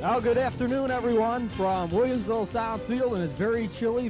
Well, good afternoon, everyone, from Williamsville South Field, and it's very chilly,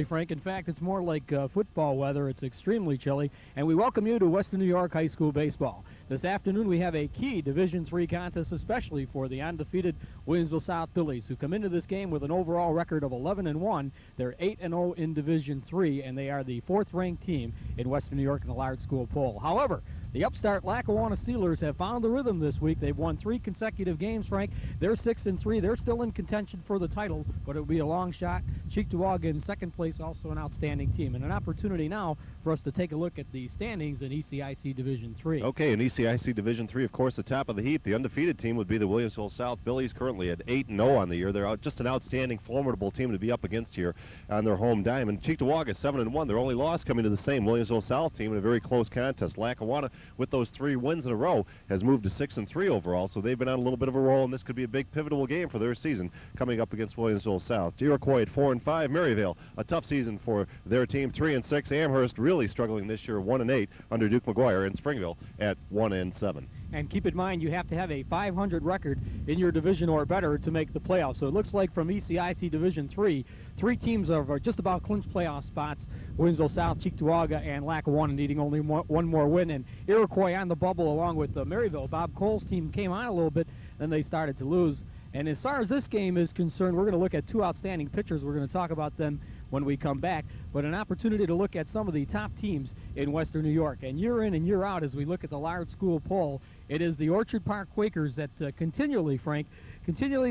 Frank. In fact, it's more like football weather. It's extremely chilly, and we welcome you to Western New York High School Baseball. This afternoon, we have a key Division III contest, especially for the undefeated Williamsville South Phillies, who come into this game with an overall record of 11-1. They're 8-0 in Division III, and they are the fourth-ranked team in Western New York in the large school poll. However, the upstart Lackawanna Steelers have found the rhythm this week. They've won 3 consecutive games, Frank. They're 6-3. They're still in contention for the title, but it'll be a long shot. Cheektowaga in second place, also an outstanding team. And an opportunity now for us to take a look at the standings in ECIC Division III. Okay, in ECIC Division III, of course, the top of the heap, the undefeated team would be the Williamsville South Phillies, currently at 8-0 on the year. They're just an outstanding, formidable team to be up against here on their home diamond. Cheektowaga 7-1. Their only loss coming to the same Williamsville South team in a very close contest. Lackawanna, with those 3 wins in a row, has moved to 6-3 overall, so they've been on a little bit of a roll, and this could be a big pivotal game for their season coming up against Williamsville South. Iroquois at 4-5. Maryvale, a tough season for their team, 3-6. Amherst really struggling this year, 1-8 under Duke McGuire, and Springville at 1-7. And keep in mind, you have to have a 500 record in your division or better to make the playoffs. So it looks like from ECIC Division III, 3 teams are just about clinched playoff spots. Williamsville South, Cheektowaga, and Lackawanna needing only one more win. And Iroquois on the bubble along with Maryville. Bob Cole's team came on a little bit, then they started to lose. And as far as this game is concerned, we're going to look at 2 outstanding pitchers. We're going to talk about them when we come back, but an opportunity to look at some of the top teams in Western New York. And year in and year out, as we look at the large school poll, it is the Orchard Park Quakers that continually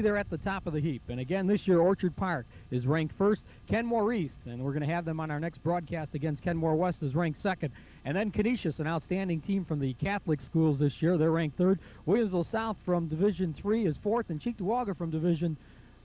they're at the top of the heap. And again, this year, Orchard Park is ranked first. Kenmore East, and we're going to have them on our next broadcast against Kenmore West, is ranked second. And then Canisius, an outstanding team from the Catholic schools this year, they're ranked third. Williamsville South from Division III is fourth, and Cheektowaga from Division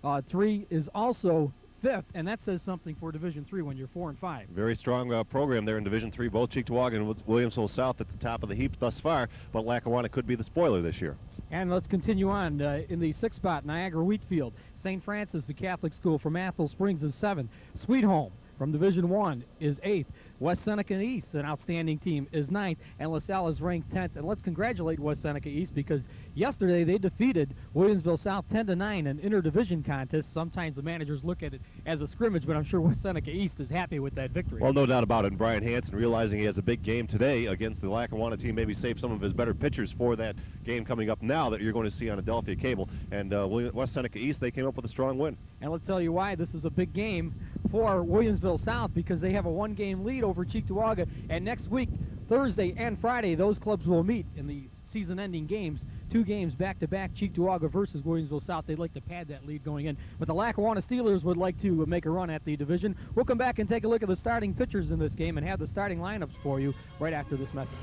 III is also fifth, and that says something for Division III when you're 4-5. Very strong program there in Division III, both Cheektowaga and Williamsville South at the top of the heap thus far, but Lackawanna could be the spoiler this year. And let's continue on. In the 6th spot, Niagara Wheatfield. St. Francis, the Catholic school from Athol Springs, is 7th. Sweet Home from Division I is 8th. West Seneca East, an outstanding team, is 9th, and LaSalle is ranked 10th. And let's congratulate West Seneca East because yesterday they defeated Williamsville South 10-9 in interdivision contest. Sometimes the managers look at it as a scrimmage, but I'm sure West Seneca East is happy with that victory. Well, no doubt about it. And Brian Hansen, realizing he has a big game today against the Lackawanna team, maybe save some of his better pitchers for that game coming up now that you're going to see on Adelphia Cable. And West Seneca East, they came up with a strong win. And let's tell you why this is a big game for Williamsville South, because they have a 1-game lead over Cheektowaga, and next week, Thursday and Friday, those clubs will meet in the season-ending games. 2 games back-to-back, Cheektowaga versus Williamsville South. They'd like to pad that lead going in. But the Lackawanna Steelers would like to make a run at the division. We'll come back and take a look at the starting pitchers in this game and have the starting lineups for you right after this message.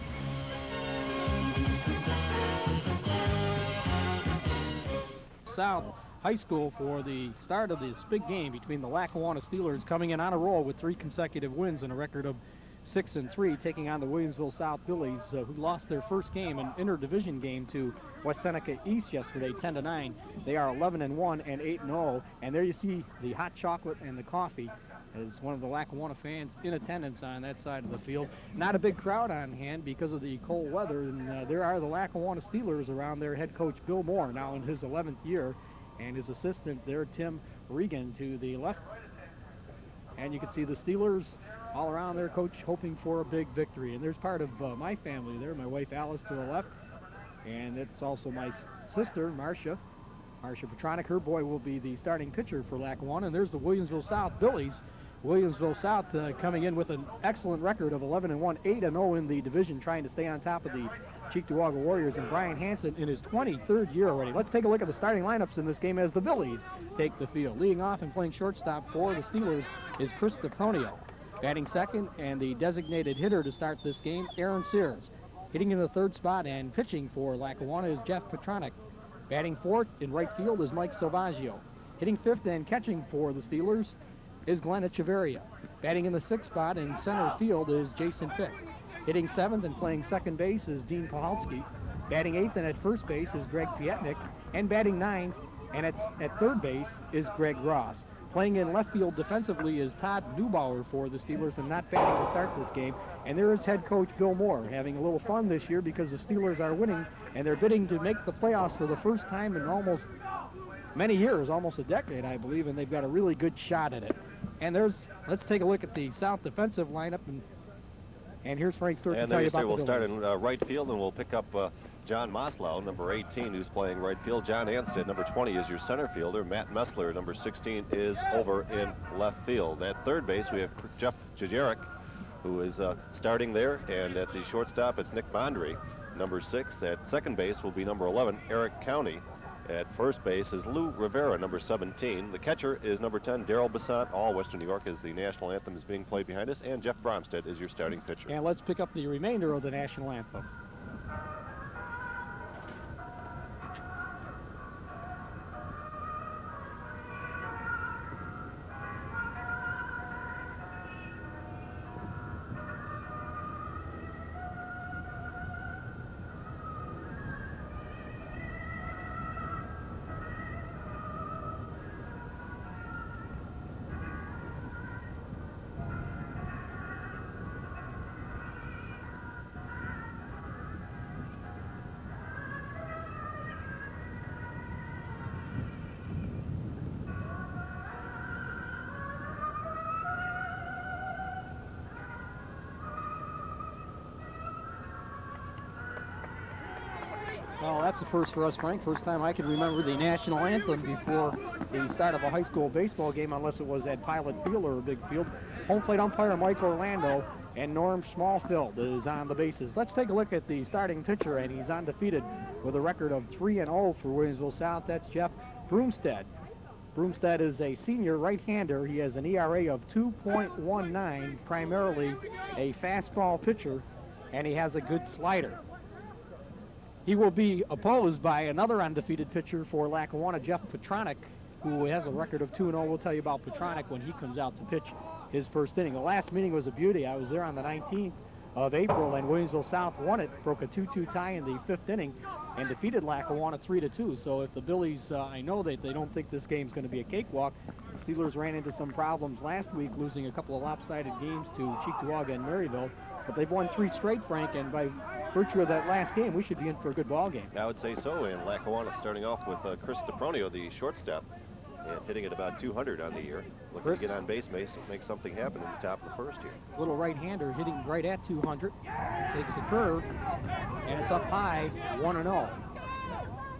South High School for the start of this big game between the Lackawanna Steelers, coming in on a roll with 3 consecutive wins and a record of 6-3, taking on the Williamsville South Phillies, who lost their first game, an interdivision game, to West Seneca East yesterday, 10-9. They are 11-1 and 8-0, and there you see the hot chocolate and the coffee as one of the Lackawanna fans in attendance on that side of the field. Not a big crowd on hand because of the cold weather, and there are the Lackawanna Steelers around their head coach Bill Moore, now in his 11th year, and his assistant there, Tim Regan, to the left. And you can see the Steelers all around their coach hoping for a big victory. And there's part of my family there, my wife Alice to the left, and it's also my sister, Marcia Petronic. Her boy will be the starting pitcher for Lackawanna. And there's the Williamsville South Phillies. Williamsville South coming in with an excellent record of 11-1, 8-0 in the division, trying to stay on top of the Cheektowaga Warriors, and Brian Hansen in his 23rd year already. Let's take a look at the starting lineups in this game as the Phillies take the field. Leading off and playing shortstop for the Steelers is Chris DePronio. Batting second and the designated hitter to start this game, Aaron Sears. Hitting in the 3rd spot and pitching for Lackawanna is Jeff Petronic. Batting 4th in right field is Mike Salvaggio. Hitting 5th and catching for the Steelers is Glenn Echeverria. Batting in the 6th spot in center field is Jason Fick. Hitting 7th and playing second base is Dean Pahalski. Batting 8th and at first base is Greg Pietnik. And batting 9th and at third base is Greg Ross. Playing in left field defensively is Todd Neubauer for the Steelers, and not batting to start this game. And there is head coach Bill Moore having a little fun this year because the Steelers are winning, and they're bidding to make the playoffs for the first time in almost many years, almost a decade, I believe, and they've got a really good shot at it. And let's take a look at the South defensive lineup, and here's Frank Stewart to tell you about the we'll start Phillies. in right field, and we'll pick up John Moslow, number 18, who's playing right field. John Anstead, number 20, is your center fielder. Matt Messler, number 16, is over in left field. At third base, we have Jeff Jajarek, who is starting there, and at the shortstop, it's Nick Bondry, number 6. At second base will be number 11, Eric County. At first base is Lou Rivera, number 17. The catcher is number 10, Darrell Bissant. All Western New York as the national anthem is being played behind us, and Jeff Bromstead is your starting pitcher. And let's pick up the remainder of the national anthem. Well, that's a first for us, Frank. First time I can remember the national anthem before the start of a high school baseball game, unless it was at Pilot Field or a big field. Home plate umpire Mike Orlando and Norm Smallfield is on the bases. Let's take a look at the starting pitcher, and he's undefeated with a record of 3-0 for Williamsville South. That's Jeff Bromstead. Bromstead is a senior right-hander. He has an ERA of 2.19, primarily a fastball pitcher, and he has a good slider. He will be opposed by another undefeated pitcher for Lackawanna, Jeff Petronic, who has a record of 2-0. We'll tell you about Petronic when he comes out to pitch his first inning. The last meeting was a beauty. I was there on the 19th of April, and Williamsville South won it, broke a 2-2 tie in the 5th inning, and defeated Lackawanna 3-2. So if the Billies, I know that they don't think this game's going to be a cakewalk. The Steelers ran into some problems last week, losing a couple of lopsided games to Cheektowaga and Maryville. But they've won 3 straight, Frank, and by virtue of that last game, we should be in for a good ball game. I would say so, and Lackawanna starting off with Chris DePronio, the shortstop, and hitting at about 200 on the year. Looking to get on base, make something happen in the top of the first here. Little right-hander hitting right at 200. Takes a curve, and it's up high, 1-0.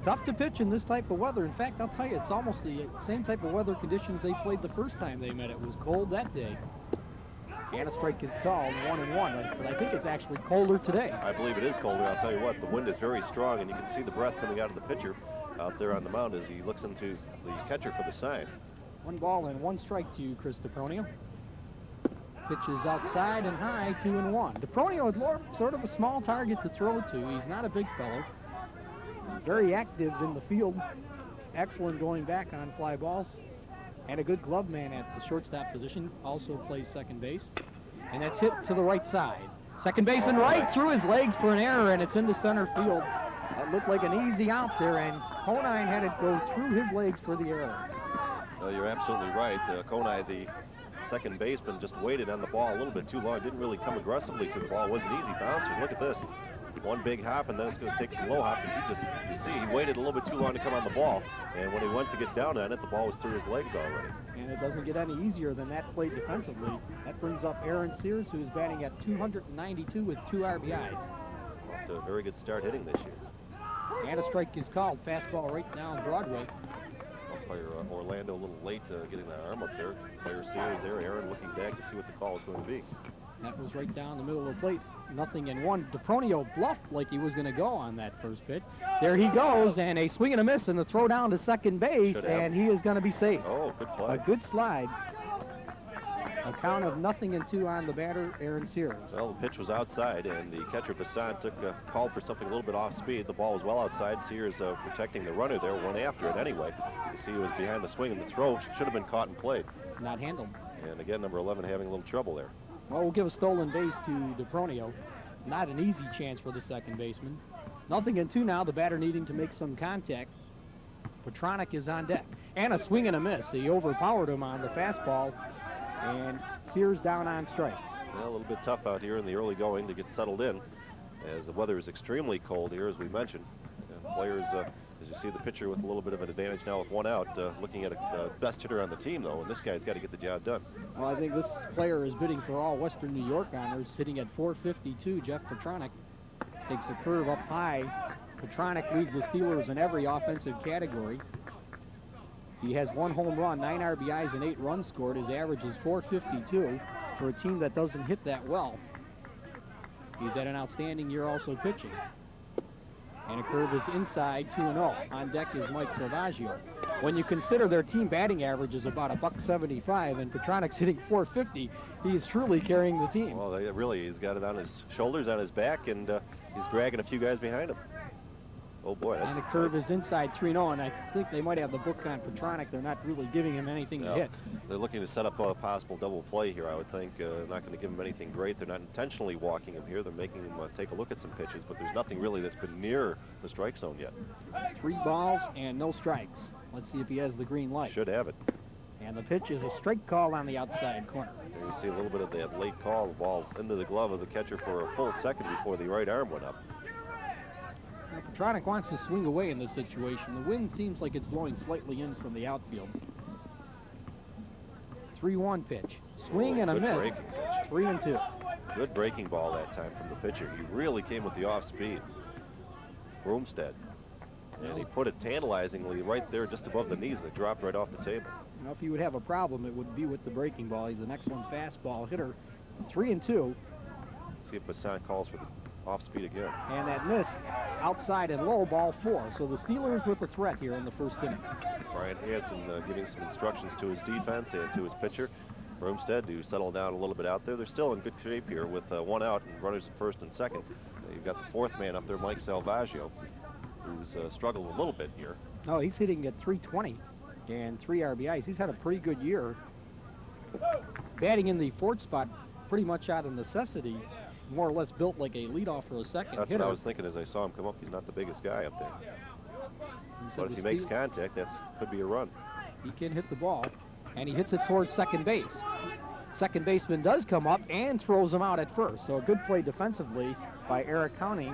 Tough to pitch in this type of weather. In fact, I'll tell you, it's almost the same type of weather conditions they played the first time they met. It was cold that day. And a strike is called, 1-1, but I think it's actually colder today. I believe it is colder. I'll tell you what, the wind is very strong, and you can see the breath coming out of the pitcher out there on the mound as he looks into the catcher for the sign. 1 ball and 1 strike to Chris DePronio. Pitches outside and high, 2-1. DePronio is sort of a small target to throw to. He's not a big fellow. Very active in the field. Excellent going back on fly balls. And a good glove man at the shortstop position. Also plays second base. And that's hit to the right side. Second baseman right through his legs for an error, and it's into center field. That looked like an easy out there, and Conine had it go through his legs for the error. Well, you're absolutely right. Conine, the second baseman, just waited on the ball a little bit too long. Didn't really come aggressively to the ball. It was an easy bouncer. Look at this. 1 big hop, and then it's going to take some low hops. And you see, he waited a little bit too long to come on the ball. And when he went to get down on it, the ball was through his legs already. And it doesn't get any easier than that play defensively. That brings up Aaron Sears, who's batting at 292 with 2 RBIs. Off to a very good start hitting this year. And a strike is called. Fastball right down Broadway. Umpire Orlando a little late getting that arm up there. Player Sears there. Aaron looking back to see what the call is going to be. That was right down the middle of the plate. 0-1. DePronio bluffed like he was going to go on that first pitch. There he goes, and a swing and a miss, and the throw down to second base, and he is going to be safe. Oh, good play. A good slide. A count of 0-2 on the batter, Aaron Sears. Well, the pitch was outside, and the catcher Bassan called for something a little bit off speed. The ball was well outside. Sears protecting the runner there, went after it anyway. You see he was behind the swing, and the throw should have been caught and played. Not handled. And again, number 11 having a little trouble there. Well, we'll give a stolen base to DePronio. Not an easy chance for the second baseman. 0-2 now, the batter needing to make some contact. Petronic is on deck. And a swing and a miss. He overpowered him on the fastball, and Sears down on strikes. Well, a little bit tough out here in the early going to get settled in, as the weather is extremely cold here, as we mentioned. Players As you see the pitcher with a little bit of an advantage now with one out, looking at a best hitter on the team, though, and this guy's got to get the job done. Well, I think this player is bidding for all Western New York honors, hitting at .452. Jeff Petronic takes a curve up high. Petronic leads the Steelers in every offensive category. He has 1 home run, 9 RBIs, and 8 runs scored. His average is .452 for a team that doesn't hit that well. He's had an outstanding year also pitching. And a curve is inside, 2-0. On deck is Mike Salvaggio. When you consider their team batting average is about $1.75 and Petronic's hitting .450, he is truly carrying the team. Well, really, he's got it on his shoulders, on his back, and he's dragging a few guys behind him. Oh, boy. And the curve is inside, 3-0, and I think they might have the book on Petronic. They're not really giving him anything to hit. They're looking to set up a possible double play here, I would think. Not going to give him anything great. They're not intentionally walking him here. They're making him take a look at some pitches, but there's nothing really that's been near the strike zone yet. 3 balls and no strikes. Let's see if he has the green light. Should have it. And the pitch is a strike call on the outside corner. There you see a little bit of that late call. The ball into the glove of the catcher for a full second before the right arm went up. Now, Petronic wants to swing away in this situation. The wind seems like it's blowing slightly in from the outfield. 3-1 pitch. Swing and a miss. 3-2. Good breaking ball that time from the pitcher. He really came with the off speed. Broomstead. And he put it tantalizingly right there just above the knees, and it dropped right off the table. You know, if he would have a problem, it would be with the breaking ball. He's an excellent fastball hitter. 3-2. See if Bassan calls for the off speed again. And that miss outside and low, ball 4. So the Steelers with a threat here in the first inning. Brian Hansen giving some instructions to his defense and to his pitcher, Broomstead, to settle down a little bit out there. They're still in good shape here with 1 out and runners at first and second. You've got the 4th man up there, Mike Salvaggio, who's struggled a little bit here. Oh, he's hitting at .320 and 3 RBIs. He's had a pretty good year. Batting in the 4th spot pretty much out of necessity. More or less built like a leadoff or a second That's hitter. what I was thinking as I saw him come up. He's not the biggest guy up there. But if he makes contact, that could be a run. He can hit the ball, and he hits it towards second base. Second baseman does come up and throws him out at first. So a good play defensively by Eric County.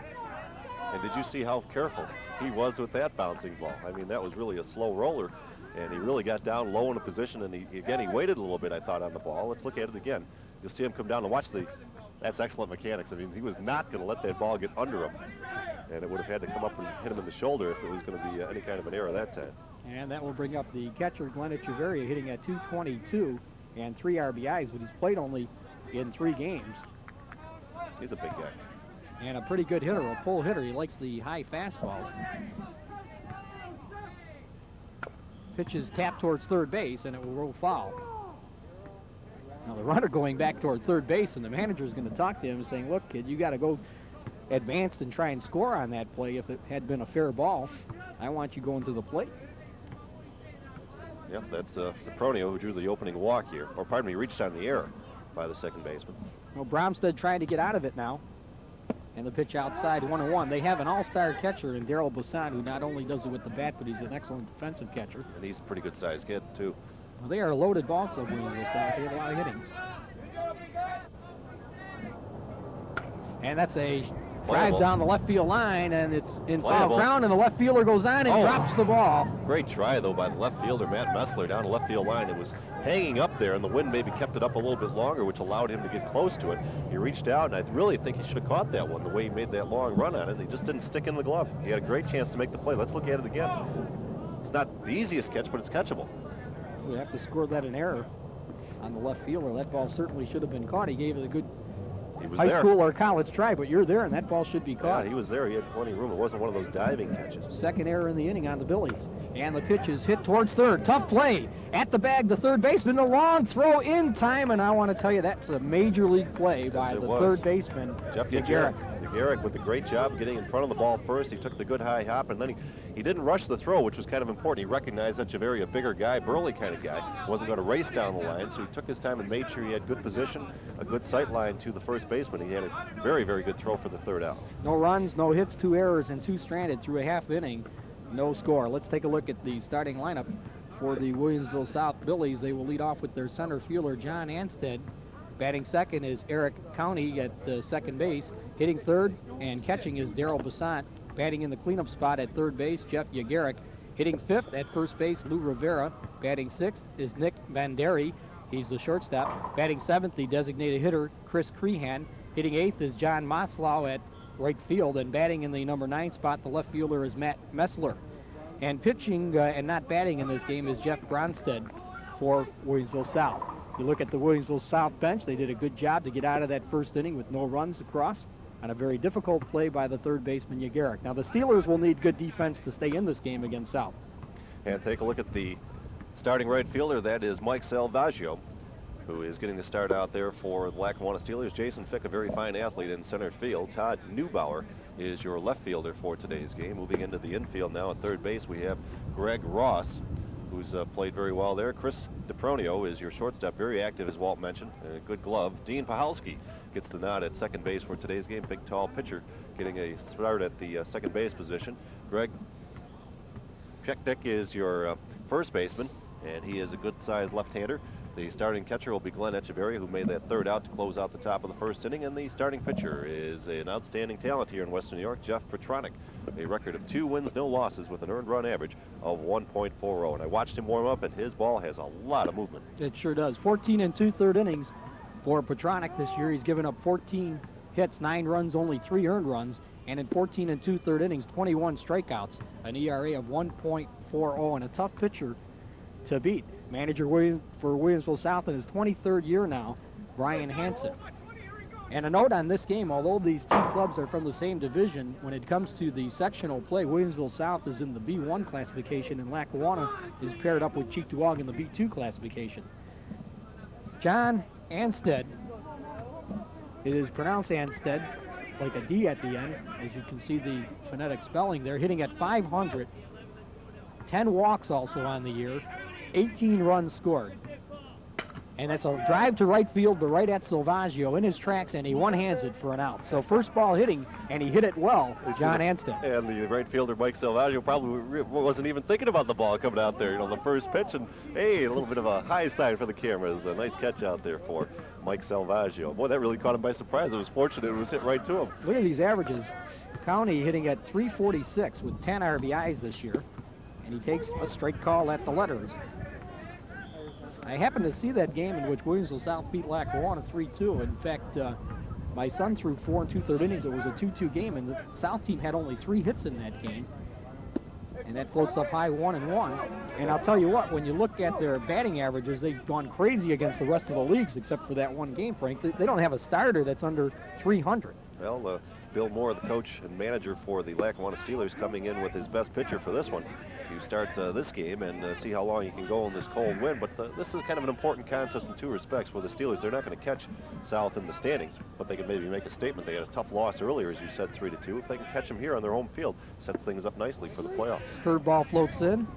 And did you see how careful he was with that bouncing ball? I mean, that was really a slow roller, and he really got down low in a position, and he waited a little bit, I thought, on the ball. Let's look at it again. You'll see him come down and watch that's excellent mechanics. I mean, he was not going to let that ball get under him, and it would have had to come up and hit him in the shoulder if it was going to be any kind of an error that time. And that will bring up the catcher, Glenn Echeverria, hitting at .222 and 3 RBIs, but he's played only in 3 games. He's a big guy. And a pretty good hitter, a pull hitter. He likes the high fastballs. Pitch is tapped towards third base, and it will roll foul. Now the runner going back toward third base, and the manager is going to talk to him saying, look, kid, you got to go advanced and try and score on that play. If it had been a fair ball, I want you going to the plate. Yep, that's Sopronio who drew the opening walk here. Or pardon me, reached on the error by the second baseman. Well, Bromstead trying to get out of it now. And the pitch outside, 1-1. They have an all-star catcher in Daryl Bassan, who not only does it with the bat, but he's an excellent defensive catcher. And he's a pretty good-sized kid, too. Well, they are a loaded ball club, Williamsville South. They have a lot of hitting. And that's a drive down the left field line, and it's in foul ground, and the left fielder goes on and drops the ball. Great try, though, by the left fielder, Matt Messler, down the left field line. It was hanging up there, and the wind maybe kept it up a little bit longer, which allowed him to get close to it. He reached out, and I really think he should have caught that one, the way he made that long run on it. He just didn't stick in the glove. He had a great chance to make the play. Let's look at it again. It's not the easiest catch, but it's catchable. We have to score that an error on the left fielder. That ball certainly should have been caught. He gave it a good high school or college try, but you're there, and that ball should be caught. Yeah, he was there. He had plenty of room. It wasn't one of those diving catches. Second error in the inning on the Billies. And the pitch is hit towards third. Tough play. At the bag, the third baseman. The long throw in time, and I want to tell you that's a major league play by the third baseman, Jeff Garrick. Garrick with a great job getting in front of the ball first. He took the good high hop, and then he didn't rush the throw, which was kind of important. He recognized that Echeverria, a bigger guy, burly kind of guy, wasn't going to race down the line, so he took his time and made sure he had good position, a good sight line to the first baseman. He had a very, very good throw for the third out. No runs, no hits, 2 errors, and 2 stranded through a half inning. No score. Let's take a look at the starting lineup for the Williamsville South Billies. They will lead off with their center fielder, John Anstead. Batting second is Eric County at second base. Hitting third and catching is Daryl Basant. Batting in the cleanup spot at third base, Jeff Yagaric. Hitting fifth at first base, Lou Rivera. Batting sixth is Nick Banderi. He's the shortstop. Batting seventh, the designated hitter, Chris Crehan. Hitting eighth is John Maslow at right field. And batting in the number 9 spot, the left fielder is Matt Messler. And pitching and not batting in this game is Jeff Gronstead for Williamsville South. You look at the Williamsville South bench, they did a good job to get out of that first inning with no runs across on a very difficult play by the third baseman Yagaric. Now the Steelers will need good defense to stay in this game against South. And take a look at the starting right fielder. That is Mike Salvaggio, who is getting the start out there for the Lackawanna Steelers. Jason Fick, a very fine athlete in center field. Todd Neubauer is your left fielder for today's game. Moving into the infield now at third base, we have Greg Ross, who's played very well there. Chris DePronio is your shortstop, very active, as Walt mentioned. Good glove. Dean Pahalski gets the nod at second base for today's game. Big, tall pitcher getting a start at the second base position. Greg Piechnik is your first baseman, and he is a good-sized left-hander. The starting catcher will be Glenn Echeverria, who made that third out to close out the top of the first inning. And the starting pitcher is an outstanding talent here in Western New York, Jeff Petronic. A record of 2 wins, no losses, with an earned run average of 1.40. And I watched him warm up, and his ball has a lot of movement. It sure does. 14 2/3 innings for Petronic this year. He's given up 14 hits, 9 runs, only 3 earned runs. And in 14 2/3 innings, 21 strikeouts, an ERA of 1.40, and a tough pitcher to beat. Manager for Williamsville South in his 23rd year now, Brian Hansen. And a note on this game, although these two clubs are from the same division, when it comes to the sectional play, Williamsville South is in the B1 classification and Lackawanna is paired up with Cheektowaga in the B2 classification. John Anstead, it is pronounced Anstead, like a D at the end, as you can see the phonetic spelling there, hitting at .500, 10 walks also on the year, 18 runs scored. And that's a drive to right field, to right at Salvaggio in his tracks, and he one-hands it for an out. So first ball hitting, and he hit it well, John Anstead. And the right fielder, Mike Salvaggio, probably wasn't even thinking about the ball coming out there. You know, the first pitch, and hey, a little bit of a high side for the cameras. A nice catch out there for Mike Salvaggio. Boy, that really caught him by surprise. It was fortunate it was hit right to him. Look at these averages. County hitting at .346 with 10 RBIs this year, and he takes a straight call at the letters. I happened to see that game in which Williamsville South beat Lackawanna 3-2. In fact, my son threw 4 2/3 innings. It was a 2-2 game, and the South team had only 3 hits in that game. And that floats up high 1-1. And I'll tell you what, when you look at their batting averages, they've gone crazy against the rest of the leagues, except for that one game, Frank. They don't have a starter that's under 300. Well, Bill Moore, the coach and manager for the Lackawanna Steelers, coming in with his best pitcher for this one to start this game and see how long he can go in this cold wind. But this is kind of an important contest in 2 respects. For the Steelers, they're not going to catch South in the standings, but they can maybe make a statement. They had a tough loss earlier, as you said, 3-2. If they can catch them here on their home field, set things up nicely for the playoffs. Curveball floats in.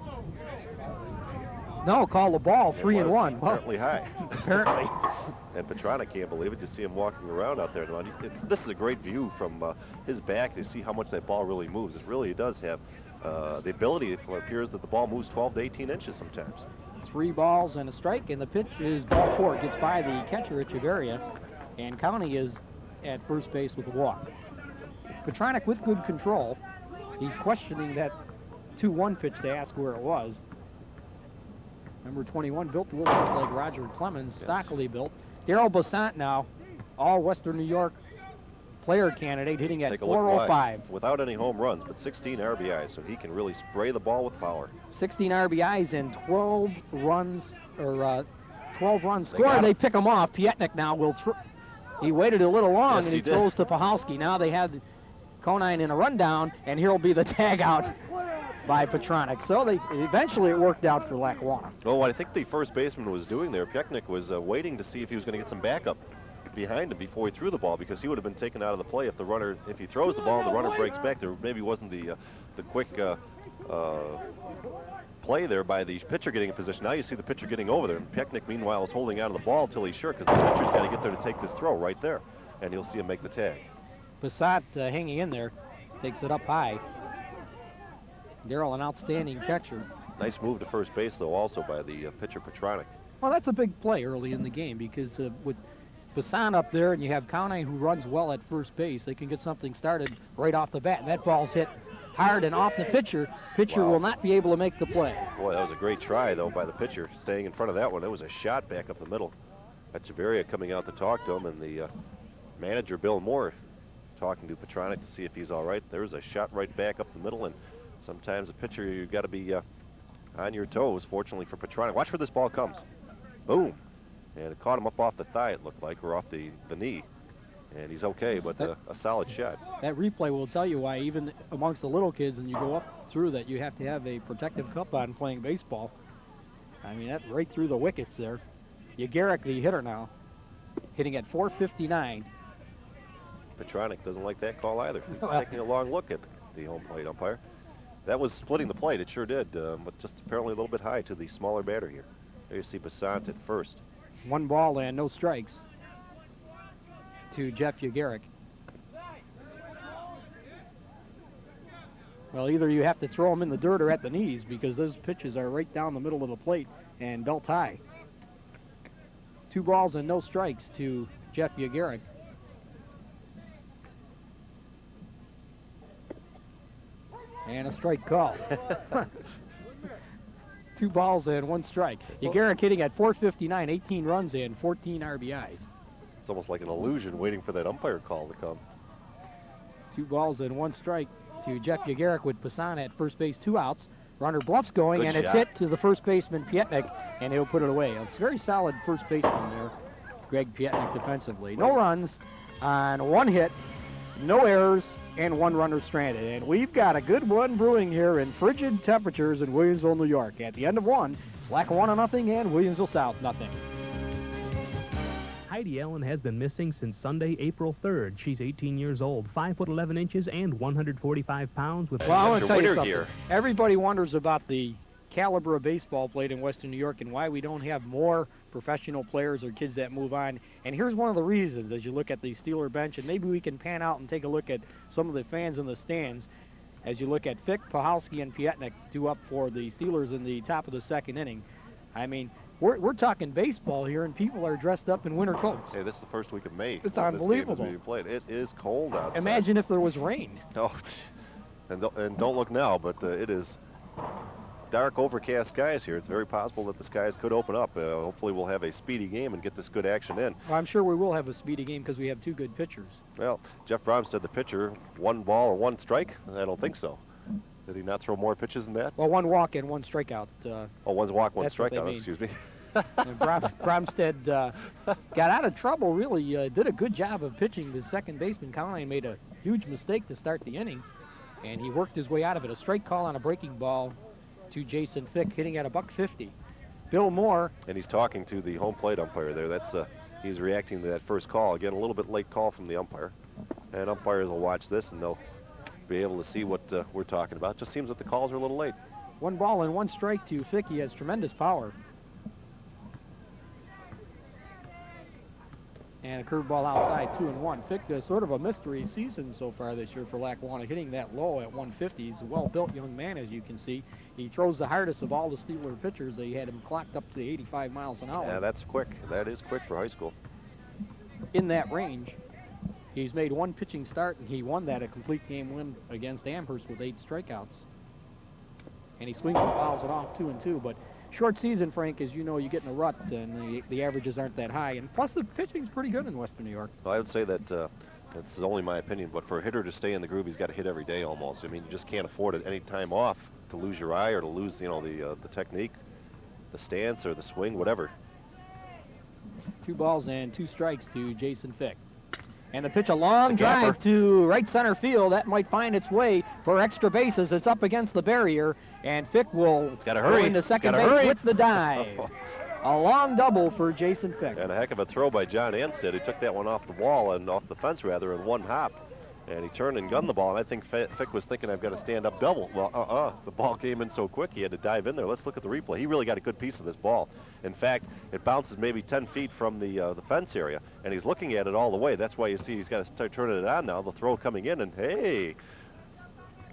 No, call the ball, 3-1. Apparently high. Apparently. And Petronic can't believe it. You see him walking around out there. This is a great view from his back to see how much that ball really moves. It really does have the ability. It appears that the ball moves 12 to 18 inches sometimes. 3 balls and a strike, and the pitch is ball 4. It gets by the catcher, Echeverria, and County is at first base with a walk. Petronic with good control. He's questioning that 2-1 pitch to ask where it was. Number 21 built a little bit like Roger Clemens, yes. Stockily built. Darrell Bassant now, all Western New York player candidate, hitting at .405. Without any home runs, but 16 RBIs, so he can really spray the ball with power. 16 RBIs and 12 runs, or 12 runs scored. They pick him off. Piechnik now will he waited a little long, and he throws to Pahalski. Now they have Conine in a rundown, and here will be the tag out by Petronic. So eventually it worked out for Lackawanna. Well, what I think the first baseman was doing there, Piechnik, was waiting to see if he was going to get some backup behind him before he threw the ball, because he would have been taken out of the play if he throws the ball and the runner breaks back. There maybe wasn't the quick play there by the pitcher getting in position. Now you see the pitcher getting over there, and Piechnik meanwhile is holding out of the ball till he's sure, because the pitcher's got to get there to take this throw right there, and you'll see him make the tag. Bassat hanging in there, takes it up high. Darrell, an outstanding catcher. Nice move to first base, though, also by the pitcher Petronic. Well, that's a big play early in the game, because with Bassant up there and you have Conine who runs well at first base, they can get something started right off the bat. And that ball's hit hard and off the pitcher. Pitcher Wow. will not be able to make the play. Boy, that was a great try, though, by the pitcher, staying in front of that one. It was a shot back up the middle. Echeverria coming out to talk to him, and the manager, Bill Moore, talking to Petronic to see if he's all right. There was a shot right back up the middle, and sometimes a pitcher, you've got to be on your toes, fortunately for Petronic. Watch where this ball comes. Boom. And it caught him up off the thigh, it looked like, or off the knee. And he's okay, but a solid shot. That replay will tell you why, even amongst the little kids, and you go up through that, you have to have a protective cup on playing baseball. I mean, that right through the wickets there. Yagaric, the hitter now, hitting at 459. Petronic doesn't like that call either. He's taking a long look at the home plate umpire. That was splitting the plate, it sure did, but just apparently a little bit high to the smaller batter here. There you see Basant at first. 1 ball and no strikes to Jeff Yagaric. Well, either you have to throw them in the dirt or at the knees, because those pitches are right down the middle of the plate and belt high. 2 balls and no strikes to Jeff Yagaric. And a strike call. 2 balls and 1 strike. Yagaric hitting at 459, 18 runs and 14 RBIs. It's almost like an illusion waiting for that umpire call to come. 2 balls and 1 strike to Jeff Yagaric with Passan at first base, 2 outs. Runner Bluff's going, Good and it's shot. hit to the first baseman, Pietnik, and he'll put it away. It's very solid first baseman there, Greg Pietnik, defensively. No runs on 1 hit, no errors, and 1 runner stranded. And we've got a good one brewing here in frigid temperatures in Williamsville, New York. At the end of 1, it's Lackawanna nothing and Williamsville South nothing. Heidi Allen has been missing since Sunday, April 3rd. She's 18 years old, 5 foot 11 inches, and 145 pounds. With Well, I want to tell you winter something. gear. Everybody wonders about the caliber of baseball played in Western New York and why we don't have more professional players or kids that move on. And here's one of the reasons as you look at the Steeler bench, and maybe we can pan out and take a look at some of the fans in the stands. As you look at Fick, Pahalski, and Pietnik due up for the Steelers in the top of the 2nd inning. I mean, we're talking baseball here, and people are dressed up in winter coats. Hey, this is the first week of May. It's when unbelievable. This game is being played. It is cold outside. Imagine if there was rain. Oh, and don't look now, but it is dark, overcast skies here. It's very possible that the skies could open up. Hopefully we'll have a speedy game and get this good action in. Well, I'm sure we will have a speedy game because we have 2 good pitchers. Well, Jeff Bromstead, the pitcher, 1 ball or 1 strike? I don't think so. Did he not throw more pitches than that? Well, 1 walk and 1 strikeout. Oh, 1 walk, 1 that's what they strikeout, mean. excuse me. And Bromstead got out of trouble, really did a good job of pitching. The second baseman, Callahan, made a huge mistake to start the inning, and he worked his way out of it. A strike call on a breaking ball to Jason Fick, hitting at $150. Bill Moore. And he's talking to the home plate umpire there. That's he's reacting to that first call. Again, a little bit late call from the umpire. And umpires will watch this, and they'll be able to see what we're talking about. Just seems that the calls are a little late. 1 ball and 1 strike to Fick. He has tremendous power. And a curveball outside, 2-1. Fick does sort of a mystery season so far this year for Lackawanna, hitting that low at 150. He's a well-built young man, as you can see. He throws the hardest of all the Steeler pitchers. They had him clocked up to 85 miles an hour. Yeah, that's quick. That is quick for high school. In that range. He's made 1 pitching start, and he won that a complete game win against Amherst with 8 strikeouts. And he swings and fouls it off 2-2, but short season, Frank, as you know, you get in a rut, and the averages aren't that high. And plus, the pitching's pretty good in Western New York. Well, I would say that that's only my opinion, but for a hitter to stay in the groove, he's got to hit every day almost. I mean, you just can't afford it any time off to lose your eye or to lose, you know, the technique, the stance or the swing, whatever. 2 balls and 2 strikes to Jason Fick. And the pitch, a long The gapper. drive to right center field. That might find its way for extra bases. It's up against the barrier, and Fick will gotta go hurry. into It's second gotta base hurry. with the dive. A long double for Jason Fick. And a heck of a throw by John Anstead, who took that one off the wall and off the fence, rather, in 1 hop. And he turned and gunned the ball, and I think Fick was thinking, I've got to stand up double. Well, the ball came in so quick, he had to dive in there. Let's look at the replay. He really got a good piece of this ball. In fact, it bounces maybe 10 feet from the fence area, and he's looking at it all the way. That's why you see he's got to start turning it on now. The throw coming in, and hey,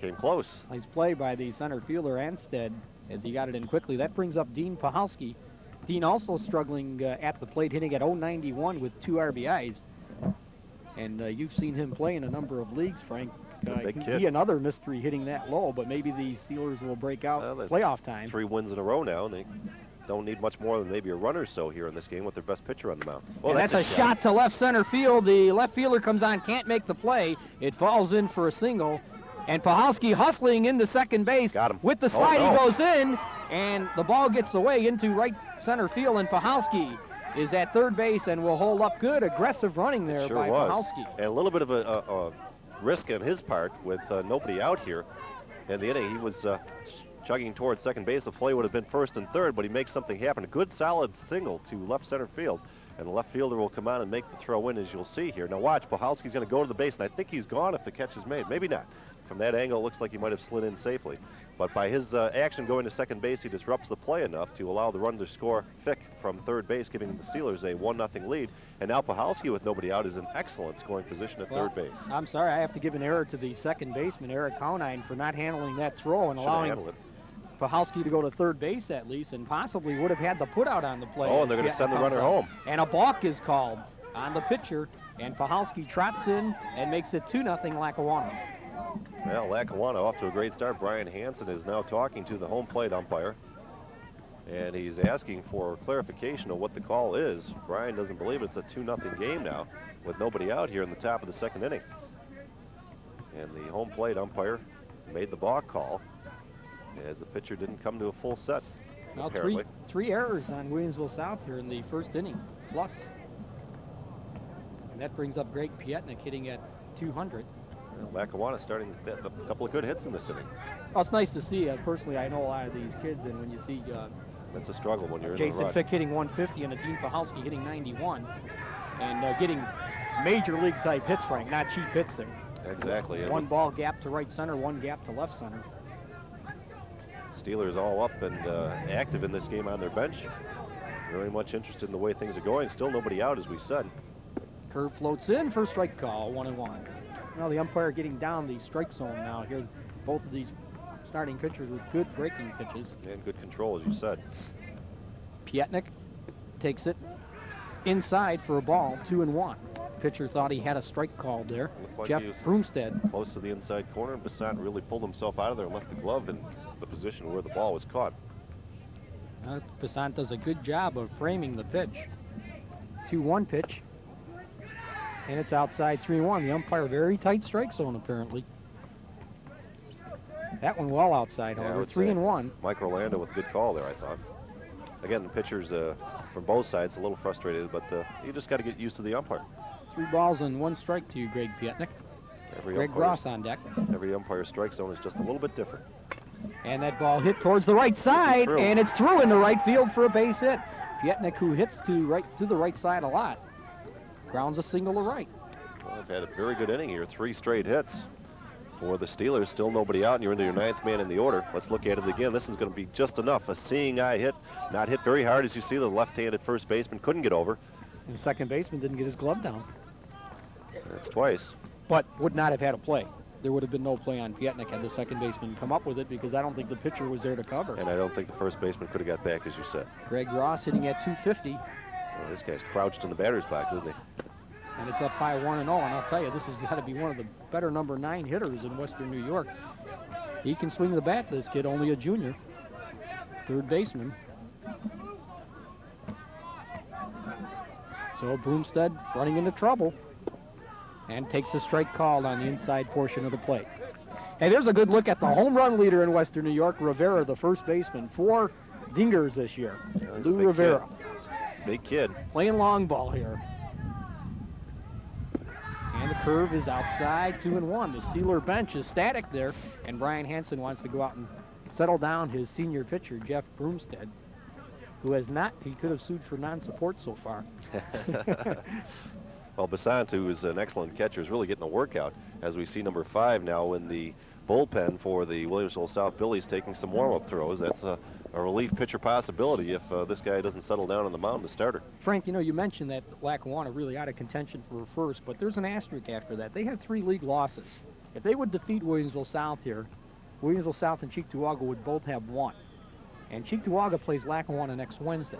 came close. Nice play by the center fielder, Anstead, as he got it in quickly. That brings up Dean Pahalski. Dean also struggling at the plate, hitting at .091 with 2 RBIs. And you've seen him play in a number of leagues, Frank. Big Could kid. be another mystery hitting that low, but maybe the Steelers will break out playoff time. 3 wins in a row now, and they don't need much more than maybe a run or so here in this game with their best pitcher on the mound. And that's a shot to left center field. The left fielder comes on, can't make the play. It falls in for a single. And Pahalski hustling into second base. Got him. With the slide, he goes in, and the ball gets away into right center field, and Pahalski is at third base and will hold up. Good aggressive running there by Pahalski. And a little bit of a risk on his part with nobody out here in the inning. He was chugging towards second base. The play would have been first and third, but he makes something happen. A good solid single to left center field. And the left fielder will come on and make the throw in, as you'll see here. Now watch, Pahalski's going to go to the base, and I think he's gone if the catch is made. Maybe not. From that angle, it looks like he might have slid in safely. But by his action going to second base, he disrupts the play enough to allow the run to score thick from third base, giving the Steelers a 1-0 lead. And now Pahalski, with nobody out, is in excellent scoring position at third base. I'm sorry, I have to give an error to the second baseman, Eric Kaunine, for not handling that throw and allowing Pahalski to go to third base at least, and possibly would have had the put out on the play. Oh, and they're going to send the runner home. And a balk is called on the pitcher, and Pahalski trots in and makes it 2-0 Lackawanna. Well, Lackawanna off to a great start. Brian Hansen is now talking to the home plate umpire, and he's asking for clarification of what the call is. Brian doesn't believe it's a 2-0 game now with nobody out here in the top of the second inning. And the home plate umpire made the balk call as the pitcher didn't come to a full set, now apparently. Three errors on Williamsville South here in the first inning, plus. And that brings up Greg Pietnik hitting at 200. Well, Lackawanna starting a couple of good hits in this inning. Oh, it's nice to see. Personally, I know a lot of these kids, and when you see that's a struggle when you're Jason in the Fick hitting 150 and a Dean Pahalski hitting 91, and getting major league type hits, Frank, not cheap hits there. Exactly. One ball gap to right center, one gap to left center. Steelers all up and active in this game on their bench. Very much interested in the way things are going. Still nobody out, as we said. Curve floats in for strike call, 1-1. Now the umpire getting down the strike zone now here. Both of these starting pitchers with good breaking pitches. And good control, as you said. Pietnik takes it inside for a ball, 2-1. Pitcher thought he had a strike called there. Like Jeff Broomstead. Close to the inside corner. Bassant really pulled himself out of there and left the glove in the position where the ball was caught. Bassant does a good job of framing the pitch. 2-1 pitch. And it's outside 3-1. The umpire, very tight strike zone, apparently. That one well outside, however. 3-1. Mike Rolando with a good call there, I thought. Again, the pitchers from both sides a little frustrated, but you just got to get used to the umpire. 3 balls and 1 strike to you, Greg Pietnik. Greg Gross on deck. Every umpire strike zone is just a little bit different. And that ball hit towards the right side, and it's through into right field for a base hit. Pietnik, who hits to the right side a lot, grounds a single to right. Well, they've had a very good inning here. 3 straight hits for the Steelers. Still nobody out, and you're into your 9th man in the order. Let's look at it again. This is going to be just enough. A seeing eye hit. Not hit very hard, as you see. The left-handed first baseman couldn't get over. And the second baseman didn't get his glove down. That's twice. But would not have had a play. There would have been no play on Pietnik had the second baseman come up with it, because I don't think the pitcher was there to cover. And I don't think the first baseman could have got back, as you said. Greg Ross hitting at 250. Well, this guy's crouched in the batter's box, isn't he? And it's up by 1-0, and I'll tell you, this has got to be one of the better number 9 hitters in Western New York. He can swing the bat, this kid, only a junior. Third baseman. So Broomstead running into trouble and takes a strike call on the inside portion of the plate. Hey, there's a good look at the home run leader in Western New York, Rivera, the first baseman. 4 dingers this year. Yeah, Lou Rivera. Big kid. Playing long ball here. And the curve is outside, 2-1. The Steeler bench is static there, and Brian Hansen wants to go out and settle down his senior pitcher, Jeff Broomstead, who has not, he could have sued for non-support so far. Well, Bassant, who is an excellent catcher, is really getting a workout, as we see number 5 now in the bullpen for the Williamsville South Billies taking some warm-up throws. That's a relief pitcher possibility if this guy doesn't settle down on the mound to starter. Frank, you know, you mentioned that Lackawanna really out of contention for first, but there's an asterisk after that. They have 3 league losses. If they would defeat Williamsville South here, Williamsville South and Cheektowaga would both have 1. And Cheektowaga plays Lackawanna next Wednesday.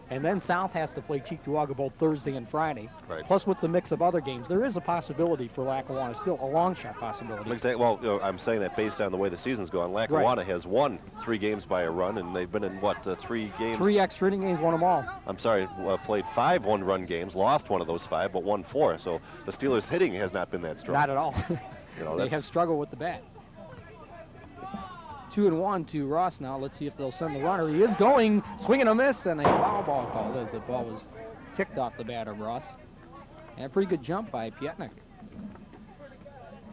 And then South has to play Cheektowaga both Thursday and Friday. Right. Plus, with the mix of other games, there is a possibility for Lackawanna, still a long shot possibility. Exactly. Well, I'm saying that based on the way the season's gone. Lackawanna has won 3 games by a run, and they've been in, what, 3 games? 3 extra inning games, won them all. I'm sorry, played 5 one-run games, lost one of those 5, but won 4. So the Steelers' hitting has not been that strong. Not at all. They have struggled with the bat. 2-1 to Ross now. Let's see if they'll send the runner. He is going, swinging a miss, and a foul ball called as the ball was kicked off the bat of Ross. And a pretty good jump by Pietnik.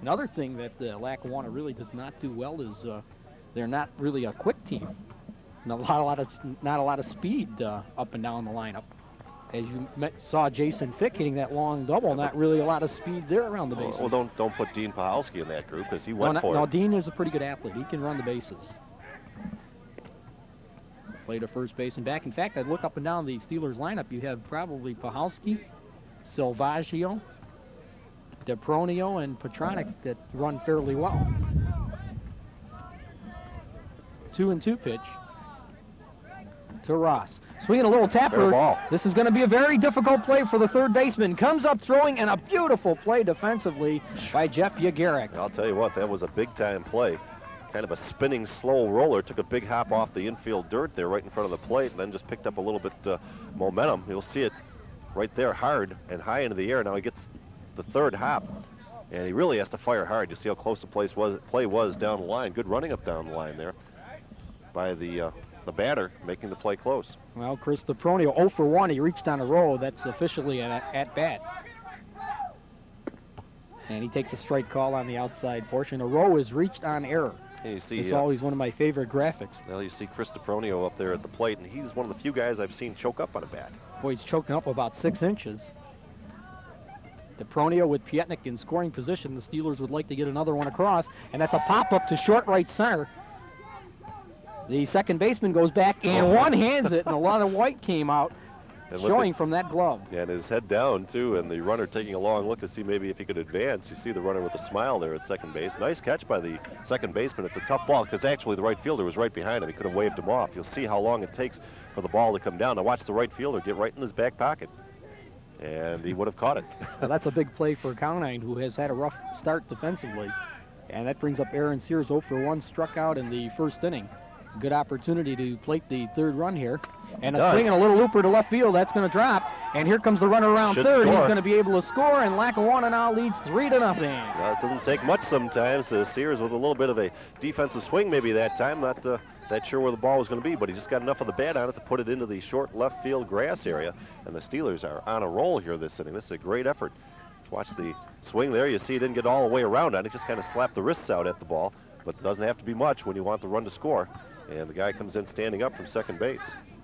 Another thing that Lackawanna really does not do well is they're not really a quick team. Not a lot of speed up and down the lineup. As you saw Jason Fick hitting that long double, not really a lot of speed there around the bases. Well, don't put Dean Pahalski in that group because he went for it. No, Dean is a pretty good athlete. He can run the bases. Play to first base and back. In fact, I'd look up and down the Steelers lineup. You have probably Pahalski, Silvaggio, DePronio, and Petronic that run fairly well. 2-2 pitch to Ross. Swinging a little tapper. This is going to be a very difficult play for the third baseman. Comes up throwing, and a beautiful play defensively by Jeff Yagaric. I'll tell you what, that was a big-time play. Kind of a spinning, slow roller. Took a big hop off the infield dirt there right in front of the plate, and then just picked up a little bit momentum. You'll see it right there hard and high into the air. Now he gets the third hop, and he really has to fire hard. You see how close the play was down the line. Good running up down the line there by the batter, making the play close. Well, Chris DePronio 0 for 1. He reached on a row. That's officially an at-bat. And he takes a strike call on the outside portion. A row is reached on error. And you see, it's always one of my favorite graphics. Well, you see Chris DePronio up there at the plate, and he's one of the few guys I've seen choke up on a bat. Boy, he's choking up about 6 inches. DePronio with Pietnik in scoring position. The Steelers would like to get another one across, and that's a pop-up to short right center. The second baseman goes back and one-hands it, and a lot of white came out, showing from that glove. Yeah, and his head down, too, and the runner taking a long look to see maybe if he could advance. You see the runner with a smile there at second base. Nice catch by the second baseman. It's a tough ball because actually the right fielder was right behind him. He could have waved him off. You'll see how long it takes for the ball to come down. Now watch the right fielder get right in his back pocket, and he would have caught it. Now that's a big play for Counine, who has had a rough start defensively. And that brings up Aaron Sears, 0 for 1, struck out in the first inning. Good opportunity to plate the third run here. And a swing and a little looper to left field. That's going to drop. And here comes the runner around third. He's going to be able to score, and Lackawanna now leads 3-0. Well, it doesn't take much sometimes. Sears with a little bit of a defensive swing maybe that time. Not that sure where the ball was going to be, but he just got enough of the bat on it to put it into the short left field grass area. And the Steelers are on a roll here this inning. This is a great effort. Watch the swing there. You see he didn't get all the way around on it. Just kind of slapped the wrists out at the ball. But it doesn't have to be much when you want the run to score. And the guy comes in standing up from second base.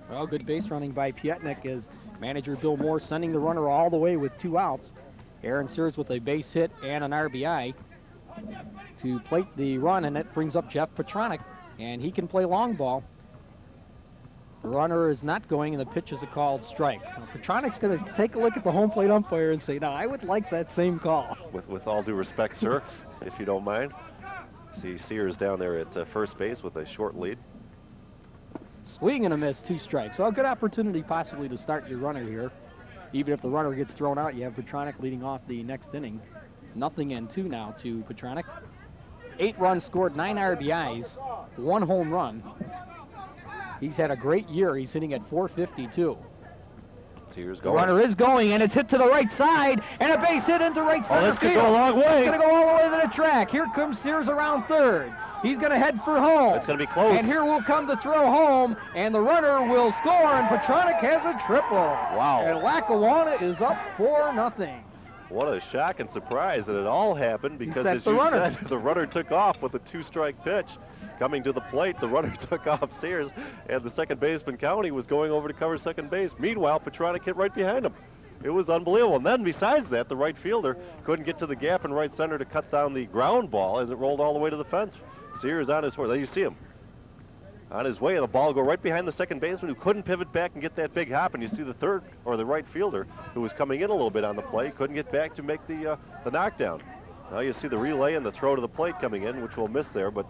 Well, good base running by Pietnik as manager Bill Moore sending the runner all the way with 2 outs. Aaron Sears with a base hit and an RBI to plate the run, and that brings up Jeff Petronic, and he can play long ball. The runner is not going, and the pitch is a called strike. Now, Petronic's going to take a look at the home plate umpire and say, "No, I would like that same call." With all due respect, sir, if you don't mind. See Sears down there at first base with a short lead. Swing and a miss, 2 strikes. Well, good opportunity possibly to start your runner here. Even if the runner gets thrown out, you have Petronic leading off the next inning. 0-2 now to Petronic. 8 runs scored, 9 RBIs, 1 home run. He's had a great year. He's hitting at .452. Sears The going. runner is going, and it's hit to the right side, and a base hit into right center this could field. go a long way. It's going to go all the way to the track. Here comes Sears around third. He's going to head for home. It's going to be close. And here will come the throw home, and the runner will score, and Petronic has a triple. Wow. And Lackawanna is up 4-0. What a shock and surprise that it all happened because, He set as the you runner. said, the runner took off with a 2-strike pitch. Coming to the plate, the runner took off Sears, and the second baseman, County, was going over to cover second base. Meanwhile, Petronic hit right behind him. It was unbelievable. And then besides that, the right fielder couldn't get to the gap in right center to cut down the ground ball as it rolled all the way to the fence. Sears on his horse. There you see him. On his way, and the ball go right behind the second baseman who couldn't pivot back and get that big hop. And you see the third, or the right fielder, who was coming in a little bit on the play, couldn't get back to make the knockdown. Now you see the relay and the throw to the plate coming in, which we'll miss there, but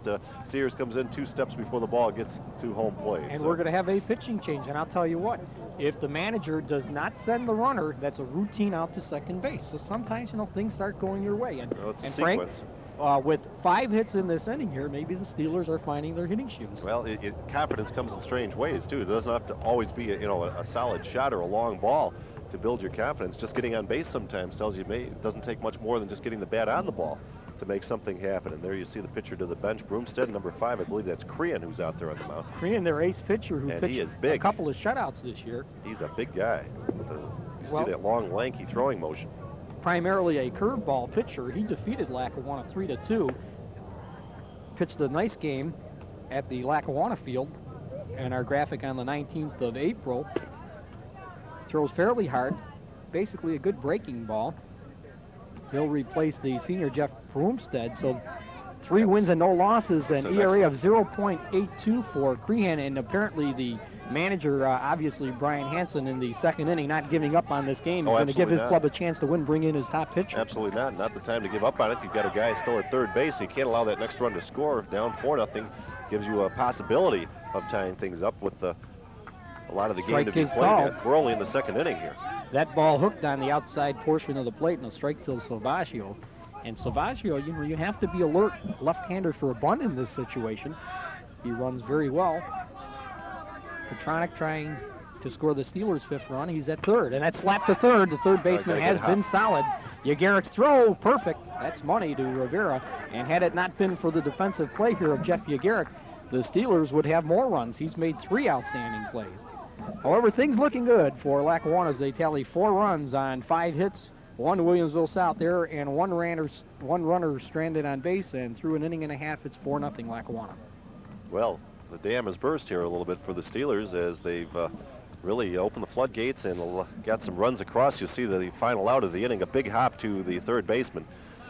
Sears comes in 2 steps before the ball gets to home plate. And we're going to have a pitching change, and I'll tell you what, if the manager does not send the runner, that's a routine out to second base. So sometimes, things start going your way. And, Well, it's a and Frank, sequence. with 5 hits in this inning here, maybe the Steelers are finding their hitting shoes. Well, confidence comes in strange ways, too. It doesn't have to always be a solid shot or a long ball to build your confidence. Just getting on base sometimes tells you it doesn't take much more than just getting the bat on the ball to make something happen. And there you see the pitcher to the bench, Broomstead, number 5. I believe that's Crean who's out there on the mound. Crean, their ace pitcher, who And pitched he is big. a couple of shutouts this year. He's a big guy. You see that long, lanky throwing motion. Primarily a curveball pitcher. He defeated Lackawanna 3-2. Pitched a nice game at the Lackawanna field, and our graphic on the 19th of April. Throws fairly hard, basically a good breaking ball. He'll replace the senior Jeff Broomstead, so 3 wins and no losses, an ERA of 0.82 for Crehan, and apparently the manager, obviously Brian Hansen, in the second inning, not giving up on this game. He's going to give his club a chance to win, bring in his top pitcher. Absolutely not. Not the time to give up on it. You've got a guy still at third base, so you can't allow that next run to score. Down 4-0 gives you a possibility of tying things up with a lot of the game to be played yet. We're only in the second inning here. That ball hooked on the outside portion of the plate, and a strike to Salvaggio. And Salvaggio, you have to be alert. Left-hander for a bunt in this situation. He runs very well. Petronic trying to score the Steelers' 5th run. He's at third, and that slap to third. The third baseman has been solid. Yagarik's throw, perfect. That's money to Rivera. And had it not been for the defensive play here of Jeff Yagarik, the Steelers would have more runs. He's made 3 outstanding plays. However, things looking good for Lackawanna as they tally 4 runs on 5 hits, 1 to Williamsville South there, and one runner stranded on base, and through an inning and a half, it's 4-0 Lackawanna. Well, the dam has burst here a little bit for the Steelers as they've really opened the floodgates and got some runs across. You'll see the final out of the inning, a big hop to the third baseman.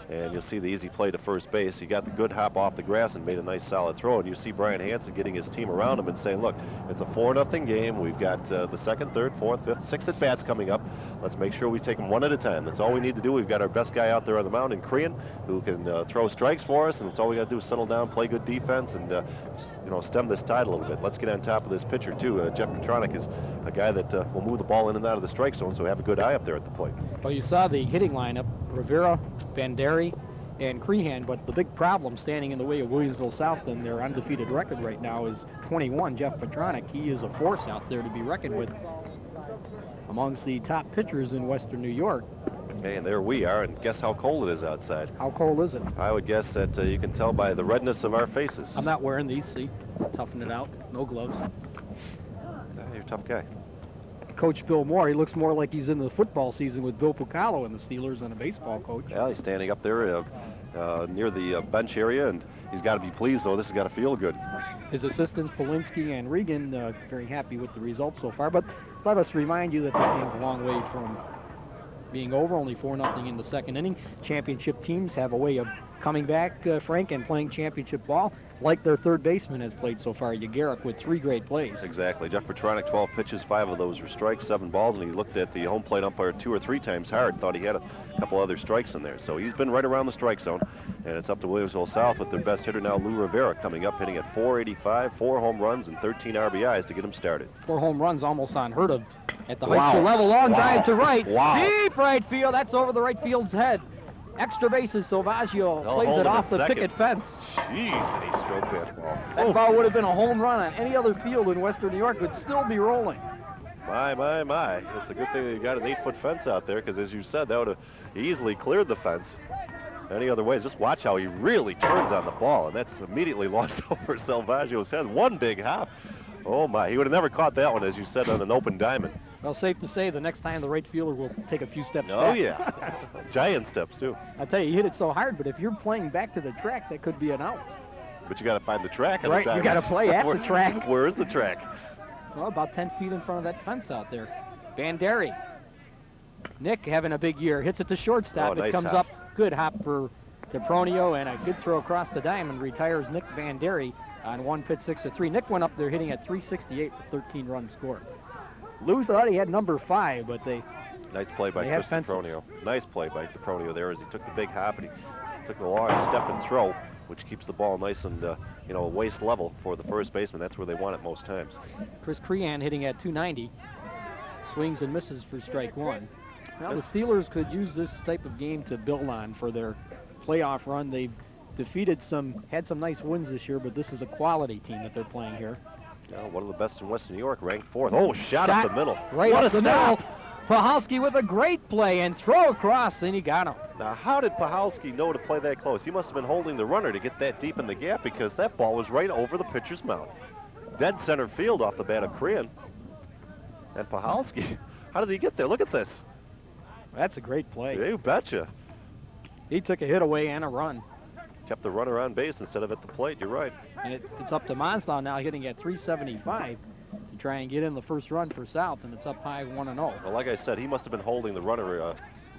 And you'll see the easy play to first base. He got the good hop off the grass and made a nice solid throw. And you see Brian Hansen getting his team around him and saying, look, it's a 4-0 game. We've got the 2nd, 3rd, 4th, 5th, 6th at-bats coming up. Let's make sure we take them one at a time. That's all we need to do. We've got our best guy out there on the mound in Crean who can throw strikes for us, and that's all we got to do is settle down, play good defense, and stem this tide a little bit. Let's get on top of this pitcher, too. Jeff Petronic is a guy that will move the ball in and out of the strike zone, so have a good eye up there at the plate. Well, you saw the hitting lineup, Rivera, Banderi, and Crehan, but the big problem standing in the way of Williamsville South and their undefeated record right now is 21, Jeff Petronic. He is a force out there to be reckoned with amongst the top pitchers in Western New York. Okay, and there we are, and guess how cold it is outside. How cold is it? I would guess that you can tell by the redness of our faces. I'm not wearing these, see? Toughen it out, no gloves. You're a tough guy. Coach Bill Moore, he looks more like he's in the football season with Bill Pucalo and the Steelers than a baseball coach. Yeah, he's standing up there near the bench area, and he's got to be pleased, though. This has got to feel good. His assistants, Polinsky and Regan, very happy with the results so far. But let us remind you that this game's a long way from being over, only 4-0 in the second inning. Championship teams have a way of coming back, Frank, and playing championship ball, like their third baseman has played so far, Yagarik, with 3 great plays. Exactly. Jeff Petronic, 12 pitches, 5 of those were strikes, 7 balls, and he looked at the home plate umpire 2 or 3 times hard, thought he had a couple other strikes in there. So he's been right around the strike zone, and it's up to Williamsville South with their best hitter now, Lou Rivera, coming up, hitting at .485, 4 home runs, and 13 RBIs to get him started. 4 home runs, almost unheard of at the high school level. Long drive to right. Deep right field. That's over the right field's head. Extra bases. Salvaggio plays it off the picket fence. Jeez, did he stroke that ball. That ball would have been a home run on any other field in Western New York. Would still be rolling. My. It's a good thing that you got an 8-foot fence out there, because as you said, that would have easily cleared the fence. Any other way, just watch how he really turns on the ball, and that's immediately launched over Salvaggio's head. One big hop. Oh, my. He would have never caught that one, as you said, on an open diamond. Well, safe to say the next time the right fielder will take a few steps back. Oh, yeah. Giant steps, too. I tell you, he hit it so hard, but if you're playing back to the track, that could be an out. But you got to find the track. Right, you got to play at the track. Where is the track? Well, about 10 feet in front of that fence out there. Banderi. Nick having a big year. Hits it to shortstop. Nice it comes hop. up. Good hop for DePronio, and a good throw across the diamond. Retires Nick Banderi on 1 pitch, 6-3. Nick went up there hitting at .368 with 13 runs scored. Lou thought he had number 5, but they... Nice play by Chris DePronio. Nice play by DePronio there as he took the big hop and he took the long step and throw, which keeps the ball nice and, waist level for the first baseman. That's where they want it most times. Chris Crehan hitting at .290. Swings and misses for strike one. Now the Steelers could use this type of game to build on for their playoff run. They've had some nice wins this year, but this is a quality team that they're playing here. One of the best in Western New York, ranked 4th. Oh, shot up the middle. Right up the middle. Pahalski with a great play and throw across, and he got him. Now, how did Pahalski know to play that close? He must have been holding the runner to get that deep in the gap, because that ball was right over the pitcher's mouth. Dead center field off the bat of Crean. And Pahalski, how did he get there? Look at this. That's a great play. You betcha. He took a hit away and a run. Kept the runner on base instead of at the plate. You're right. And it's up to Monslau now, hitting at 375 to try and get in the first run for South, and it's up high 1-0. Well, like I said, he must have been holding the runner,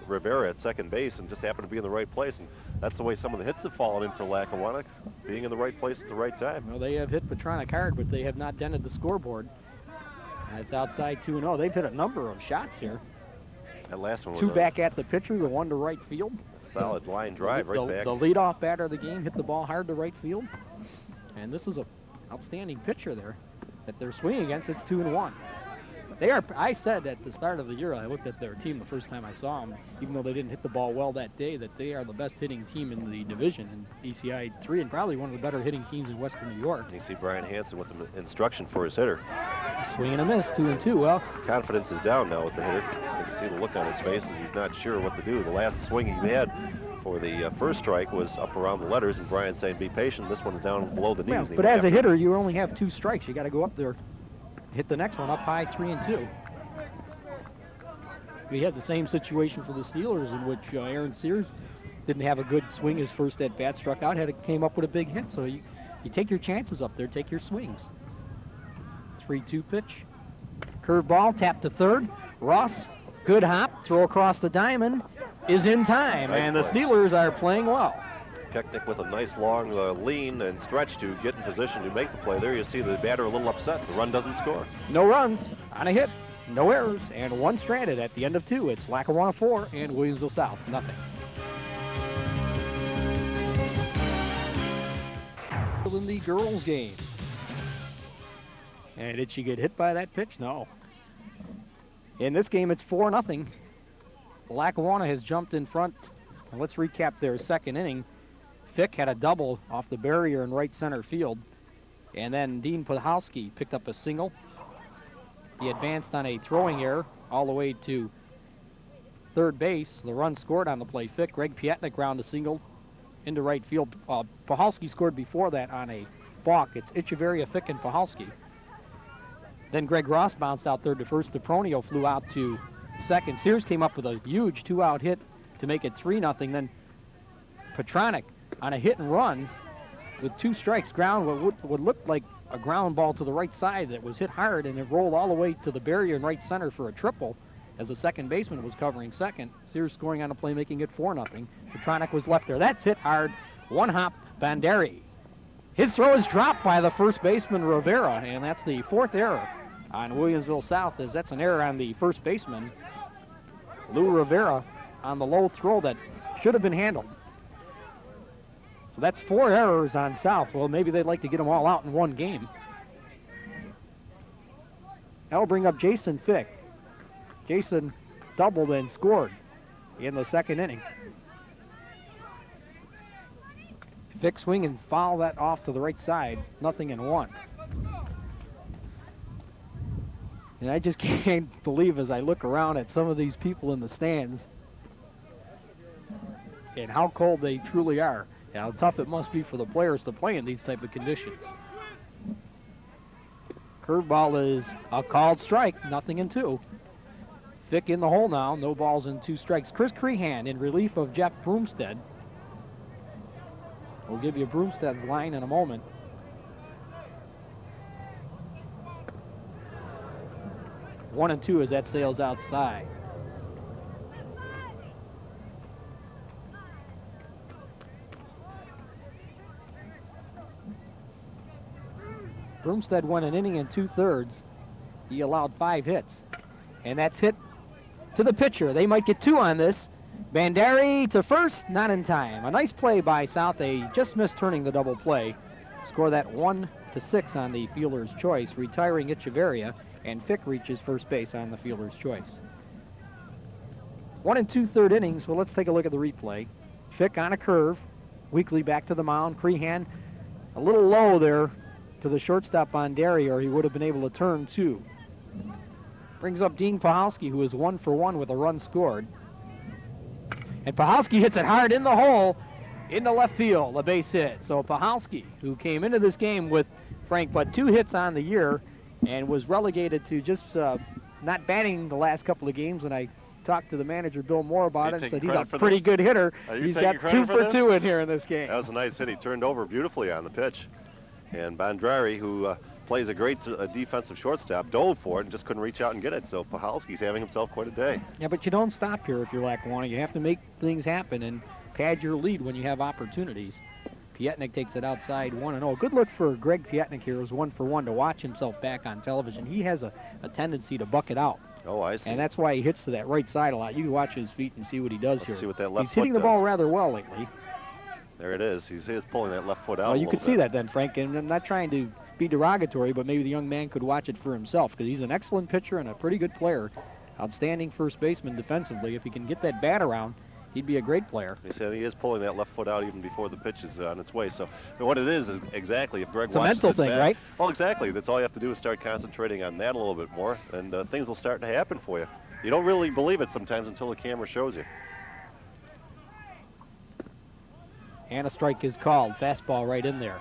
Rivera, at second base, and just happened to be in the right place. And that's the way some of the hits have fallen in for Lackawanna, being in the right place at the right time. Well, they have hit Petronic hard, but they have not dented the scoreboard. It's outside 2-0. They've hit a number of shots here. That last one was two back at the pitcher, the one to right field. Solid line drive right back. The leadoff batter of the game hit the ball hard to right field. And this is a outstanding pitcher there that they're swinging against. It's 2-1. I said at the start of the year, I looked at their team the first time I saw them, even though they didn't hit the ball well that day, that they are the best hitting team in the division in ECI 3 and probably one of the better hitting teams in Western New York. You see Brian Hansen with the instruction for his hitter. Swing and a miss, 2-2. Well, confidence is down now with the hitter. You can see the look on his face, and he's not sure what to do. The last swing he had for the first strike was up around the letters, and Brian saying, be patient. This one is down below the knees. Well, but as a hitter, you only have 2 strikes. You got to go up there, hit the next one up high, 3-2. We had the same situation for the Steelers, in which Aaron Sears didn't have a good swing. His first at bat, struck out, came up with a big hit. So you take your chances up there, take your swings. 3-2 pitch. Curveball, tap to third. Ross, good hop, throw across the diamond, is in time, nice, and the Steelers are playing well. Pechnik with a nice long lean and stretch to get in position to make the play. There you see the batter a little upset. The run doesn't score. No runs on a hit, no errors, and 1 stranded at the end of 2. It's Lackawanna 4 and Williamsville South, nothing. In the girls' game. And did she get hit by that pitch? No. In this game, it's 4-0. Lackawanna has jumped in front. And let's recap their second inning. Fick had a double off the barrier in right center field. And then Dean Pahalski picked up a single. He advanced on a throwing error all the way to third base. The run scored on the play. Fick, Greg Piatnik ground a single into right field. Pahalski scored before that on a balk. It's Echeverria, Fick, and Pahalski. Then Greg Ross bounced out third to first. DePronio flew out to second. Sears came up with a huge 2-out hit to make it 3-0. Then Petronic on a hit and run with 2 strikes, ground what would look like a ground ball to the right side that was hit hard, and it rolled all the way to the barrier in right center for a triple as the second baseman was covering second. Sears scoring on a play, making it 4-0. Petronic was left there. That's hit hard. 1 hop, Banderi. His throw is dropped by the first baseman, Rivera, and that's the 4th error on Williamsville South, as that's an error on the first baseman, Lou Rivera, on the low throw that should have been handled. So that's 4 errors on South. Well, maybe they'd like to get them all out in one game. That'll bring up Jason Fick. Jason doubled and scored in the second inning. Fick swing and foul that off to the right side. 0-1. And I just can't believe, as I look around at some of these people in the stands and how cold they truly are and how tough it must be for the players to play in these type of conditions. Curveball is a called strike, 0-2. Fick in the hole now, no balls and 2 strikes. Chris Crehan in relief of Jeff Broomstead. We'll give you Broomstead's line in a moment. One and 2 as that sails outside. Broomstead won an inning and 2/3. He allowed 5 hits. And that's hit to the pitcher. They might get 2 on this. Banderi to first, not in time. A nice play by South. They just missed turning the double play. Score that 1-6 on the fielder's choice, retiring Echeverria. and Fick reaches first base on the fielder's choice. 1 2/3 innings. Well, let's take a look at the replay. Fick on a curve, weakly back to the mound. Crehan a little low there to the shortstop on Derry, or he would have been able to turn two. Brings up Dean Pahalski, who is 1 for 1 with a run scored. And Pahalski hits it hard in the hole, into left field, a base hit. So Pahalski, who came into this game with, Frank, but 2 hits on the year and was relegated to just not batting the last couple of games. When I talked to the manager, Bill Moore, about it, and said he's a pretty good hitter. He's got 2 for 2 in here in this game. That was a nice hit. He turned over beautifully on the pitch. And Bondrari, who plays a great defensive shortstop, dove for it and just couldn't reach out and get it. So Pahalski's having himself quite a day. Yeah, but you don't stop here if you're Lackawanna. You have to make things happen and pad your lead when you have opportunities. Pietnik takes it outside 1-0. Good look for Greg Pietnik here, who's 1 for 1 to watch himself back on television. He has a tendency to buck it out. Oh, I see. And that's why he hits to that right side a lot. You can watch his feet and see what he does here. See what that left He's hitting the foot ball does. rather well lately. There it is. He's pulling that left foot out. Well, you a could little see bit. that then, Frank, and I'm not trying to be derogatory, but maybe the young man could watch it for himself, because he's an excellent pitcher and a pretty good player. Outstanding first baseman defensively. If he can get that bat around, he'd be a great player. He said he is pulling that left foot out even before the pitch is on its way. So what it is exactly, if Greg It's a watches mental his thing, bat, right? Well, exactly. That's all you have to do is start concentrating on that a little bit more, and things will start to happen for you. You don't really believe it sometimes until the camera shows you. And a strike is called. Fastball right in there.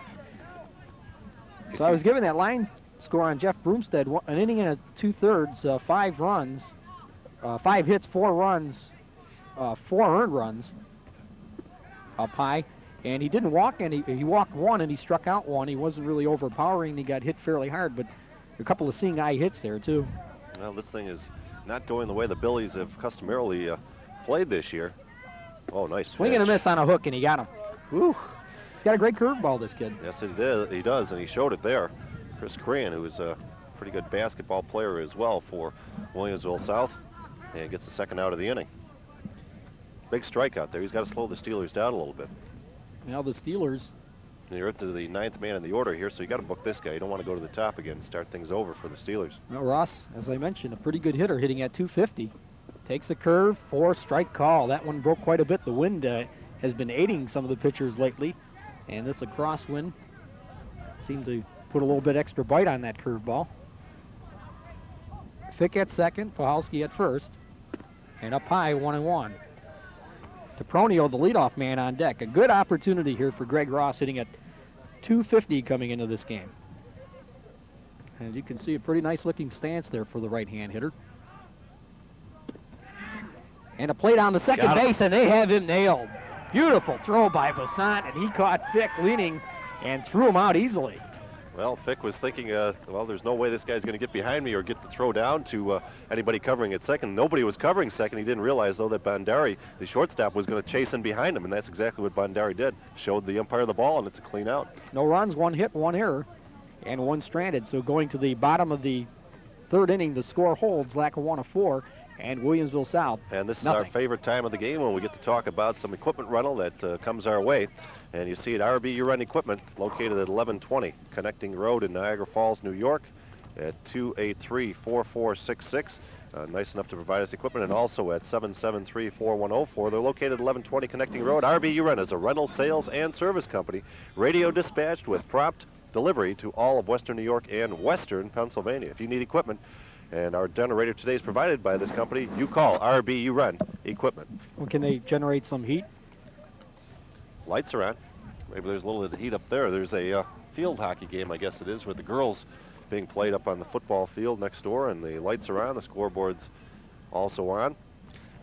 So I was giving that line score on Jeff Broomstead, an inning and 2/3, 5 runs, 5 hits, 4 runs, 4 earned runs up high. And he didn't walk any. He walked 1 and he struck out 1. He wasn't really overpowering. He got hit fairly hard, but a couple of seeing eye hits there too. Well, this thing is not going the way the Billies have customarily played this year. Oh, nice Swing and a miss on a hook, and he got him. Whew. He's got a great curveball, this kid. Yes, he does, and he showed it there. Chris Crean, who is a pretty good basketball player as well for Williamsville South, and gets the second out of the inning. Big strikeout there. He's got to slow the Steelers down a little bit. Now the Steelers. And you're up to the 9th man in the order here, so you got to book this guy. You don't want to go to the top again and start things over for the Steelers. Well, Ross, as I mentioned, a pretty good hitter, hitting at 250. Takes a curve, 4-strike call. That one broke quite a bit. The wind has been aiding some of the pitchers lately, and this a crosswind seemed to put a little bit extra bite on that curveball. Fick at second, Pahalski at first, and up high, 1-1. Tepronio, the leadoff man, on deck. A good opportunity here for Greg Ross, hitting at 250 coming into this game. And you can see a pretty nice looking stance there for the right-hand hitter. And a play down to second base, and they have him nailed. Beautiful throw by Bassant, and he caught Fick leaning and threw him out easily. Well, Fick was thinking, well, there's no way this guy's going to get behind me or get the throw down to anybody covering at second. Nobody was covering second. He didn't realize, though, that Bandari, the shortstop, was going to chase in behind him, and that's exactly what Bandari did. Showed the umpire the ball, and it's a clean out. No runs, 1 hit, 1 error, and 1 stranded. So going to the bottom of the 3rd inning, the score holds Lackawanna 4 and Williamsville South. And this is nothing. our favorite time of the game when we get to talk about some equipment rental that comes our way. And you see it, RB Run Equipment, located at 1120 Connecting Road in Niagara Falls, New York, at 283-4466. Nice enough to provide us equipment, and also at 773-4104. They're located at 1120 Connecting Road. RB Run is a rental, sales, and service company, radio dispatched with prompt delivery to all of Western New York and Western Pennsylvania. If you need equipment, and our generator today is provided by this company, you call RB Run Equipment. Well, can they generate some heat? Lights are on. Maybe there's a little bit of heat up there. There's a field hockey game, I guess it is, with the girls being played up on the football field next door, and the lights are on. The scoreboard's also on.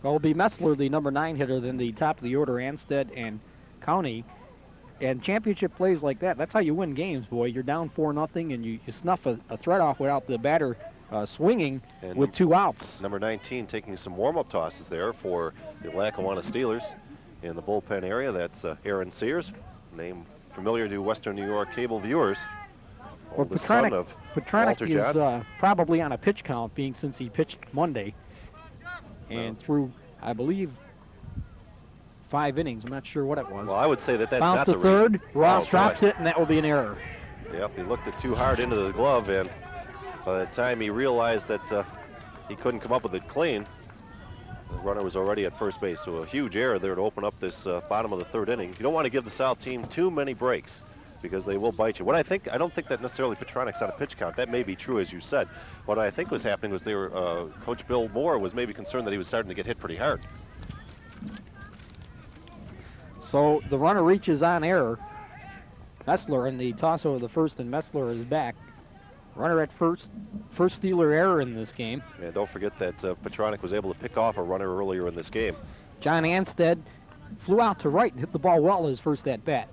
Well, it'll be Messler, the number 9 hitter, then the top of the order, Anstead and County. And championship plays like that, that's how you win games, boy. You're down 4-0, and you snuff a threat off without the batter swinging and with 2 outs. Number 19 taking some warm-up tosses there for the Lackawanna Steelers in the bullpen area. That's Aaron Sears, name familiar to Western New York cable viewers. Well, The son of Petronic Walter is John. probably on a pitch count, being since he pitched Monday and threw, I believe, 5 innings. I'm not sure what it was. Well, I would say that that's Bounce not to the third, reason. Ross Oh, drops boy. it, and that will be an error. Yep, he looked it too hard into the glove, and By the time he realized that he couldn't come up with it clean, the runner was already at first base. So a huge error there to open up this bottom of the third inning. You don't want to give the South team too many breaks because they will bite you. I don't think that necessarily Petronic's on a pitch count. That may be true, as you said. What I think was happening was Coach Bill Moore was maybe concerned that he was starting to get hit pretty hard. So the runner reaches on error. Messler in the toss over the first, and Messler is back. Runner at first Steeler error in this game. And don't forget that Petronic was able to pick off a runner earlier in this game. John Anstead flew out to right and hit the ball well his first at bat.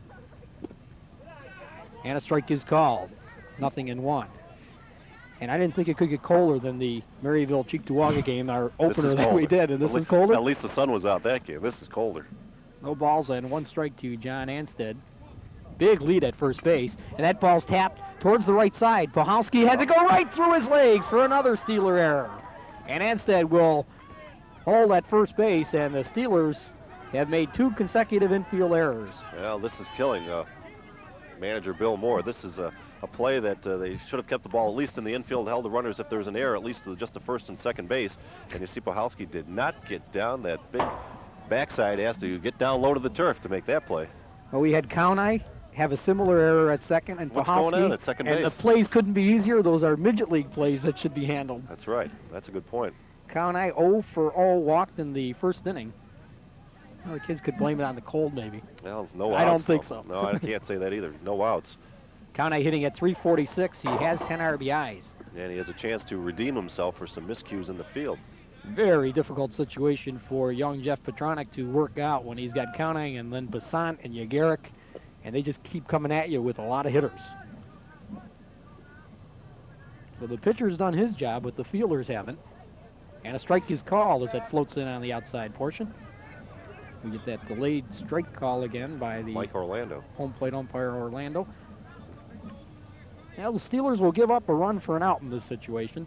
And a strike is called. 0-1. And I didn't think it could get colder than the Maryville Cheektowaga game, our opener that we did. And this is colder? At least the sun was out that game. This is colder. No balls and 1 strike to John Anstead. Big lead at first base. And that ball's tapped towards the right side. Pohalski has it go right through his legs for another Steeler error. And Anstead will hold at first base, and the Steelers have made 2 consecutive infield errors. Well, this is killing manager Bill Moore. This is a play that they should have kept the ball at least in the infield, held the runners if there's an error, at least to just the first and second base. And you see Pohalski did not get down that big backside, has to get down low to the turf to make that play. Well, we had Kaunai have a similar error at second, and What's Pohalski, going on at second base? And the plays couldn't be easier. Those are midget league plays that should be handled. That's right. That's a good point. Kaunai 0 for 0 walked in the first inning. Well, the kids could blame it on the cold, maybe. Well, no outs. I don't think so. No, I can't say that either. No outs. Kaunai hitting at 346. He has 10 RBIs. And he has a chance to redeem himself for some miscues in the field. Very difficult situation for young Jeff Petronic to work out when he's got Kaunai and then Basant and Yagaric, and they just keep coming at you with a lot of hitters. So the pitcher's done his job, but the fielders haven't. And a strike is called as it floats in on the outside portion. We get that delayed strike call again by the Mike Orlando. Home plate umpire Orlando. Now the Steelers will give up a run for an out in this situation.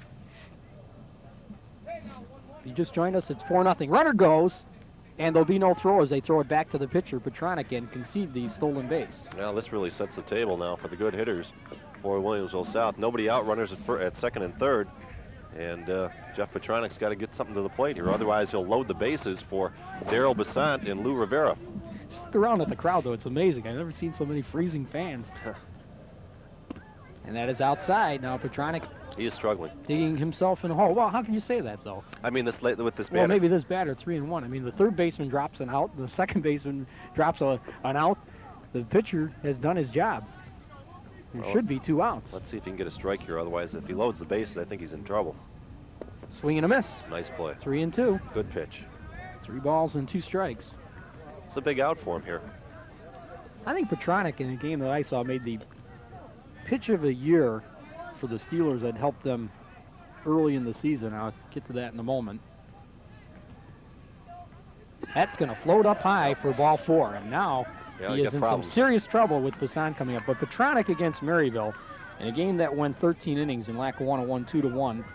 If you just joined us, it's 4-0. Runner goes, and there'll be no throw as they throw it back to the pitcher, Petronic, and concede the stolen base. Well, this really sets the table now for the good hitters for Williamsville South. Nobody out, runners at second and third. And Jeff Petronic's got to get something to the plate here. Otherwise, he'll load the bases for Daryl Basant and Lou Rivera. Just look around at the crowd, though. It's amazing. I've never seen so many freezing fans. And that is outside. Now Petronic, he is struggling, digging himself in a hole. Well, how can you say that, though? I mean, with this batter. Well, maybe this batter, 3-1. I mean, the third baseman drops an out. The second baseman drops an out. The pitcher has done his job. There should be 2 outs. Let's see if he can get a strike here. Otherwise, if he loads the bases, I think he's in trouble. Swing and a miss. Nice play. 3-2. Good pitch. 3 balls and 2 strikes. It's a big out for him here. I think Petronic, in the game that I saw, made the pitch of the year for the Steelers that helped them early in the season. I'll get to that in a moment. That's going to float up high for ball 4, and now he is in some serious trouble with Basant coming up. But Petronic against Maryville, in a game that went 13 innings in Lackawanna, won 2-1,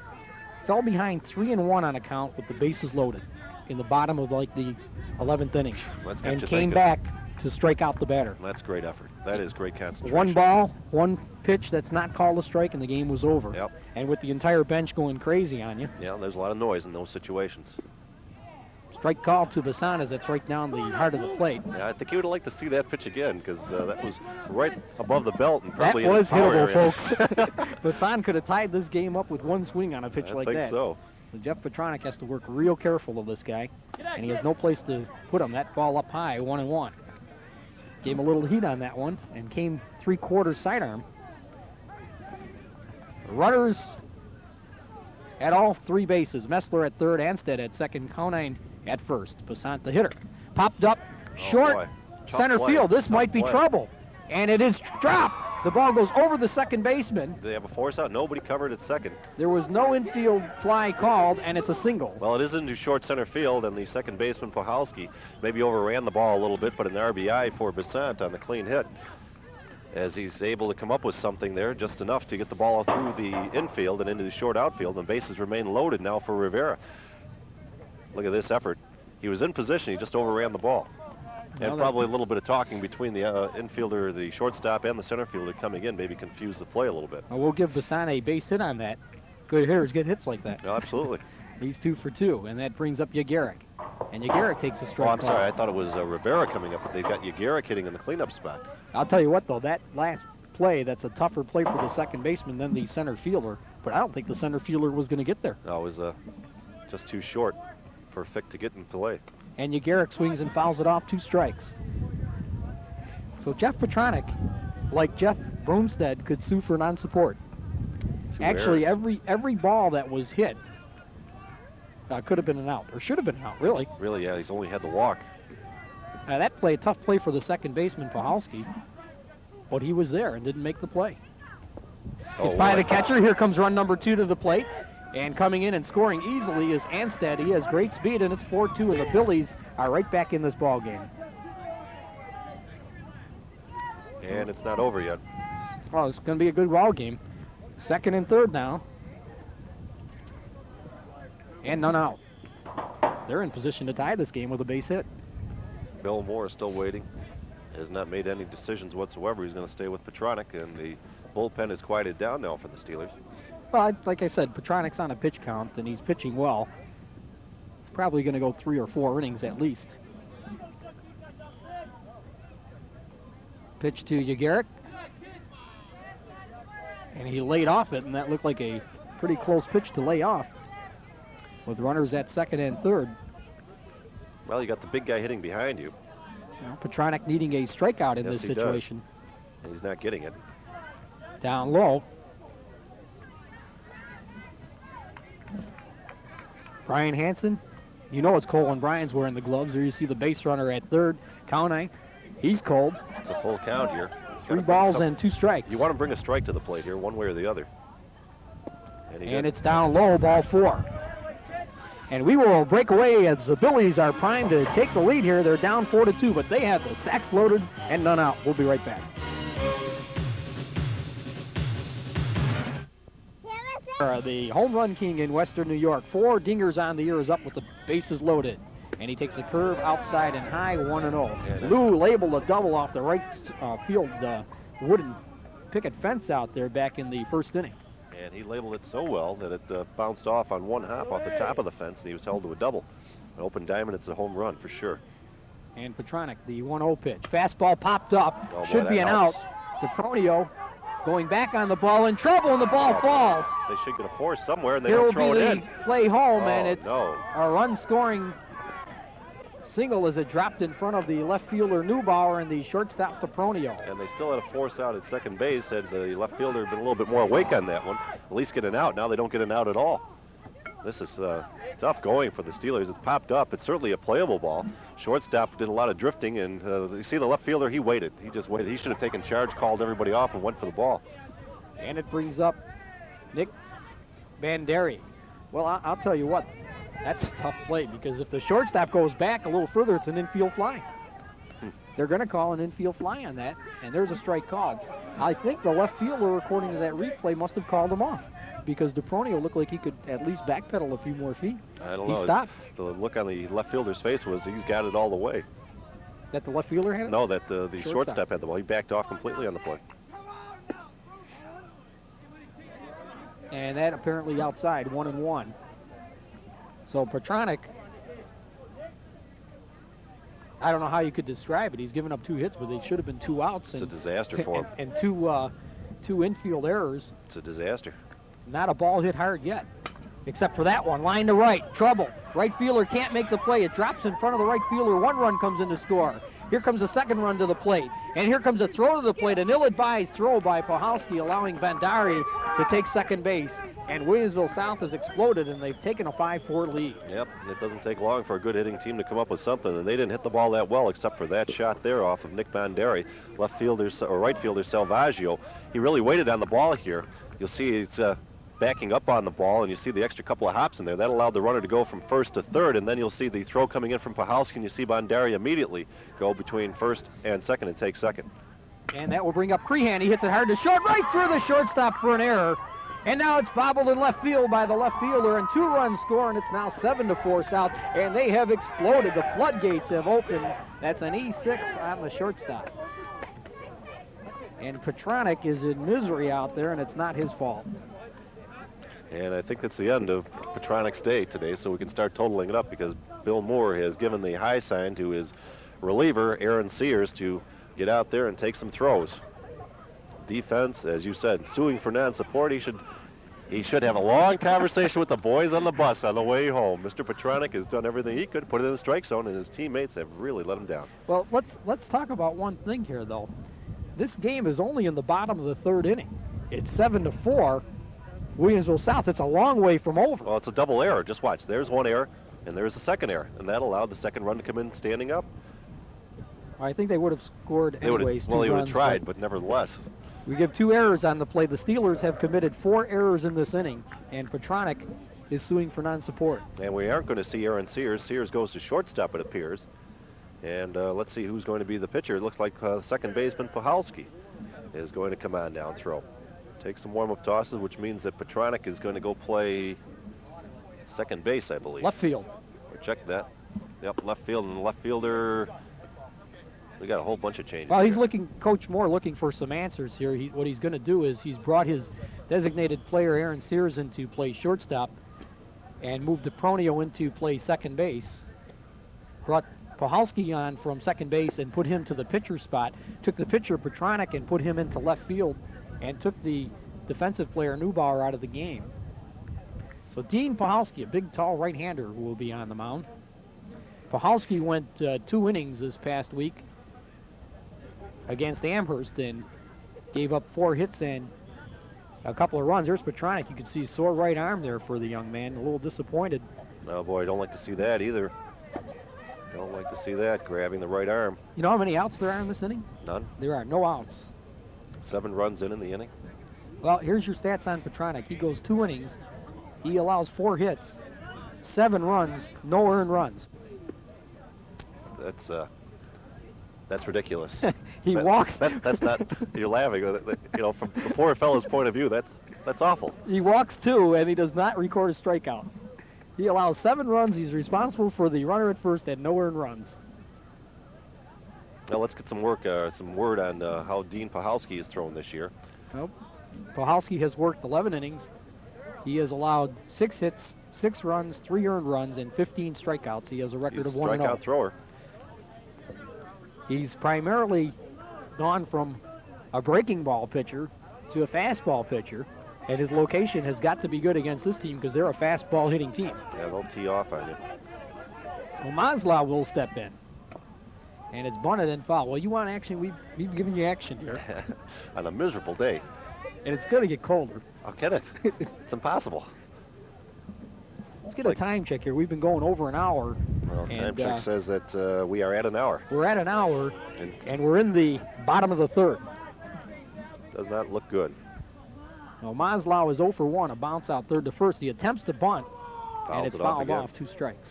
fell behind 3-1 on a count with the bases loaded in the bottom of like the 11th inning, and came back to strike out the batter. That's great effort. That is great concentration. 1 ball, 1 pitch that's not called a strike, and the game was over. Yep. And with the entire bench going crazy on you. Yeah, there's a lot of noise in those situations. Strike call to Basant as it's right down the heart of the plate. Yeah, I think he would have liked to see that pitch again because that was right above the belt and probably that was hittable, folks. Basant could have tied this game up with 1 swing on a pitch like that. I think so. Jeff Petronic has to work real careful of this guy, and he has no place to put him. That ball up high, 1-1. Gave him a little heat on that one and came 3/4 sidearm. Runners at all 3 bases. Messler at third, Anstead at second, Kaunai at first. Basant, the hitter, popped up short, center field. This might be trouble, and it is dropped. The ball goes over the second baseman. Do they have a force out? Nobody covered at second. There was no infield fly called, and it's a single. Well, it is into short center field, and the second baseman, Pohalski, maybe overran the ball a little bit, but an RBI for Basant on the clean hit, as he's able to come up with something there, just enough to get the ball through the infield and into the short outfield, and bases remain loaded now for Rivera. Look at this effort. He was in position, he just overran the ball. And probably a little bit of talking between the infielder, the shortstop, and the center fielder coming in maybe confused the play a little bit. We'll give Basant a base hit on that. Good hitters get hits like that. No, absolutely. He's 2 for 2, and that brings up Yagaric. And Yagaric takes a strike. Oh, I'm sorry. I thought it was Rivera coming up, but they've got Yagaric hitting in the cleanup spot. I'll tell you what, though, that last play, that's a tougher play for the second baseman than the center fielder. But I don't think the center fielder was going to get there. No, it was just too short for Fick to get in play. And Yagaric swings and fouls it off, 2 strikes. So Jeff Petronic, like Jeff Bromstead, could sue for non-support. Actually, every ball that was hit could have been an out, or should have been an out, really. Really, yeah, he's only had the walk. That play, a tough play for the second baseman, Pahalski, but he was there and didn't make the play. It's by the catcher. Here comes run number 2 to the plate. And coming in and scoring easily is Anstead. He has great speed, and it's 4-2, and the Billies are right back in this ball game. And it's not over yet. Well, it's going to be a good ball game. Second and third now. And none out. They're in position to tie this game with a base hit. Bill Moore is still waiting. Has not made any decisions whatsoever. He's going to stay with Petronic, and the bullpen is quieted down now for the Steelers. Well, like I said, Petronic's on a pitch count, and he's pitching well. He's probably going to go 3 or 4 innings at least. Pitch to Yagaric. And he laid off it, and that looked like a pretty close pitch to lay off, with runners at second and third. Well, you got the big guy hitting behind you. Petronic needing a strikeout in this situation. Does. And he's not getting it. Down low. Brian Hansen. You know it's cold when Brian's wearing the gloves. There you see the base runner at third, counting. He's cold. It's a full count here. 3 balls and 2 strikes. You want to bring a strike to the plate here, one way or the other. And it's down low, ball 4. And we will break away as the Billies are primed to take the lead here. They're down 4-2, but they have the sacks loaded and none out. We'll be right back. The home run king in Western New York. 4 dingers on the year, is up with the bases loaded. And he takes a curve outside and high, 1-0. Lou labeled a double off the right field wooden picket fence out there back in the first inning. And he labeled it so well that it bounced off on 1 hop off the top of the fence, and he was held to a double. An open diamond, it's a home run for sure. And Petronic, the 1-0 pitch. Fastball popped up. Oh, boy, should be an out. DePronio going back on the ball, in trouble, and the ball falls. They should get a force somewhere, and they Here don't will throw be it the in. play home, and Oh, it's no. a run-scoring single as it dropped in front of the left fielder Neubauer and the shortstop DePronio. And they still had a force out at second base. Had the left fielder been a little bit more awake on that one, at least get an out. Now they don't get an out at all. This is tough going for the Steelers. It's popped up. It's certainly a playable ball. Shortstop did a lot of drifting, and you see the left fielder, he waited. He just waited. He should have taken charge, called everybody off, and went for the ball. And it brings up Nick Banderi. Well, I'll tell you what, that's a tough play, because if the shortstop goes back a little further, it's an infield fly. They're going to call an infield fly on that, and there's a strike called. I think the left fielder, according to that replay, must have called him off, because DePronio looked like he could at least backpedal a few more feet. I don't know. He stopped. The look on the left fielder's face was he's got it all the way. That the left fielder had it? No, that the shortstop had the ball. He backed off completely on the play. And that apparently outside, 1-1. So Petronic, I don't know how you could describe it. He's given up 2 hits, but they should have been 2 outs. It's a disaster for him. And two infield errors. It's a disaster. Not a ball hit hard yet, except for that one. Line to right, trouble. Right fielder can't make the play. It drops in front of the right fielder. 1 run comes in to score. Here comes a second run to the plate. And here comes a throw to the plate. An ill-advised throw by Pahalski, allowing Bandari to take second base. And Williamsville South has exploded, and they've taken a 5-4 lead. Yep, it doesn't take long for a good hitting team to come up with something, and they didn't hit the ball that well except for that shot there off of Nick Bandari. Left fielder, or right fielder Salvaggio, he really waited on the ball here. You'll see he's backing up on the ball, and you see the extra couple of hops in there. That allowed the runner to go from first to third, and then you'll see the throw coming in from Pahalski, and you see Bandari immediately go between first and second and take second. And that will bring up Crehan. He hits it hard to short, right through the shortstop for an error. And now it's bobbled in left field by the left fielder, and 2 runs score, and it's now 7-4 South, and they have exploded. The floodgates have opened. That's an E6 on the shortstop. And Petronic is in misery out there, and it's not his fault. And I think that's the end of Petronic's day today, so we can start totaling it up because Bill Moore has given the high sign to his reliever, Aaron Sears, to get out there and take some throws. Defense, as you said, suing for non-support. He should have a long conversation with the boys on the bus on the way home. Mr. Petronic has done everything he could, put it in the strike zone, and his teammates have really let him down. Well, let's talk about one thing here, though. This game is only in the bottom of the third inning. It's 7-4. Williamsville South. It's a long way from over. Well, it's a double error. Just watch. There's one error, and there's the second error, and that allowed the second run to come in standing up. I think they would have scored anyways. Well, they would have tried, but nevertheless. We give 2 errors on the play. The Steelers have committed 4 errors in this inning, and Petronic is suing for non-support. And we aren't going to see Aaron Sears. Sears goes to shortstop, it appears. And let's see who's going to be the pitcher. It looks like second baseman Pahalski is going to come on down throw. Take some warm-up tosses, which means that Petronic is going to go play second base, I believe. Left field. We'll check that. Yep, left field, and the left fielder. We got a whole bunch of changes. Well, he's here. looking, Coach Moore, looking for some answers here. What he's going to do is he's brought his designated player, Aaron Sears, in to play shortstop and moved DePronio into play second base. Brought Pahalski on from second base and put him to the pitcher spot. Took the pitcher, Petronic, and put him into left field and took the defensive player, Neubauer, out of the game. So Dean Pahalski, a big, tall right-hander who will be on the mound. Pahalski went 2 innings this past week against Amherst and gave up 4 hits and a couple of runs. There's Petronic. You can see sore right arm there for the young man. A little disappointed. No, boy, I don't like to see that either. Don't like to see that, grabbing the right arm. You know how many outs there are in this inning? None. There are no outs. 7 runs in the inning. Well, here's your stats on Petronic. He goes 2 innings. He allows 4 hits, 7 runs, no earned runs. That's ridiculous. He walks. That's not. You're laughing. You know, from the poor fellow's point of view, that's awful. He walks 2, and he does not record a strikeout. He allows 7 runs. He's responsible for the runner at first and no earned runs. Now let's get some word on how Dean Pahalski has thrown this year. Nope. Pahalski has worked 11 innings. He has allowed 6 hits, 6 runs, 3 earned runs, and 15 strikeouts. He has a record of 1-0. Strikeout thrower. He's primarily gone from a breaking ball pitcher to a fastball pitcher, and his location has got to be good against this team because they're a fastball hitting team. Yeah, they'll tee off on you. So Maslow will step in, and it's bunted and foul. Well, you want action? We've given you action here. On a miserable day. And it's going to get colder. I'll get it. It's impossible. Let's get a time check here. We've been going over an hour. Well, time check says that we are at an hour. We're at an hour, and we're in the bottom of the third. Does not look good. Now, Maslow is 0 for 1, a bounce out third to first. He attempts to bunt, and it's fouled off, 2 strikes.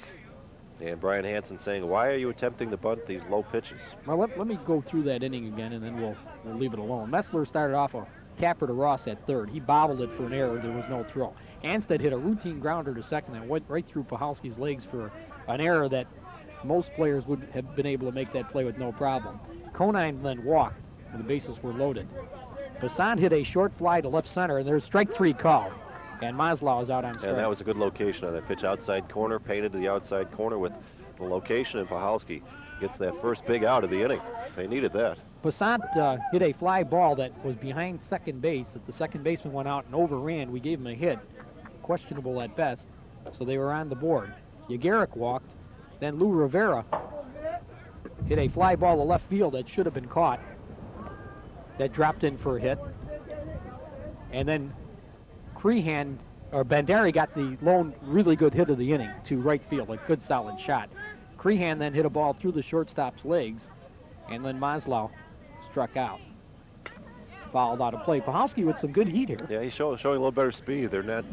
And Brian Hansen saying, why are you attempting to bunt these low pitches? Well, let me go through that inning again, and then we'll leave it alone. Messler started off a capper to Ross at third. He bobbled it for an error. There was no throw. Anstead hit a routine grounder to second and went right through Pahalski's legs for an error that most players would have been able to make that play with no problem. Conine then walked when the bases were loaded. Basant hit a short fly to left center, and there's strike 3 call. And Maslow is out on strike. And that was a good location on that pitch. Outside corner, painted to the outside corner with the location, and Pahalski gets that first big out of the inning. They needed that. Basant hit a fly ball that was behind second base that the second baseman went out and overran. We gave him a hit. Questionable at best, so they were on the board. Yagaric walked. Then Lou Rivera hit a fly ball to left field that should have been caught. That dropped in for a hit. And then Banderi got the lone really good hit of the inning to right field, a good solid shot. Crehan then hit a ball through the shortstop's legs, and then Maslow struck out. Fouled out of play. Pahalski with some good heat here. Yeah, he's showing a little better speed. They're not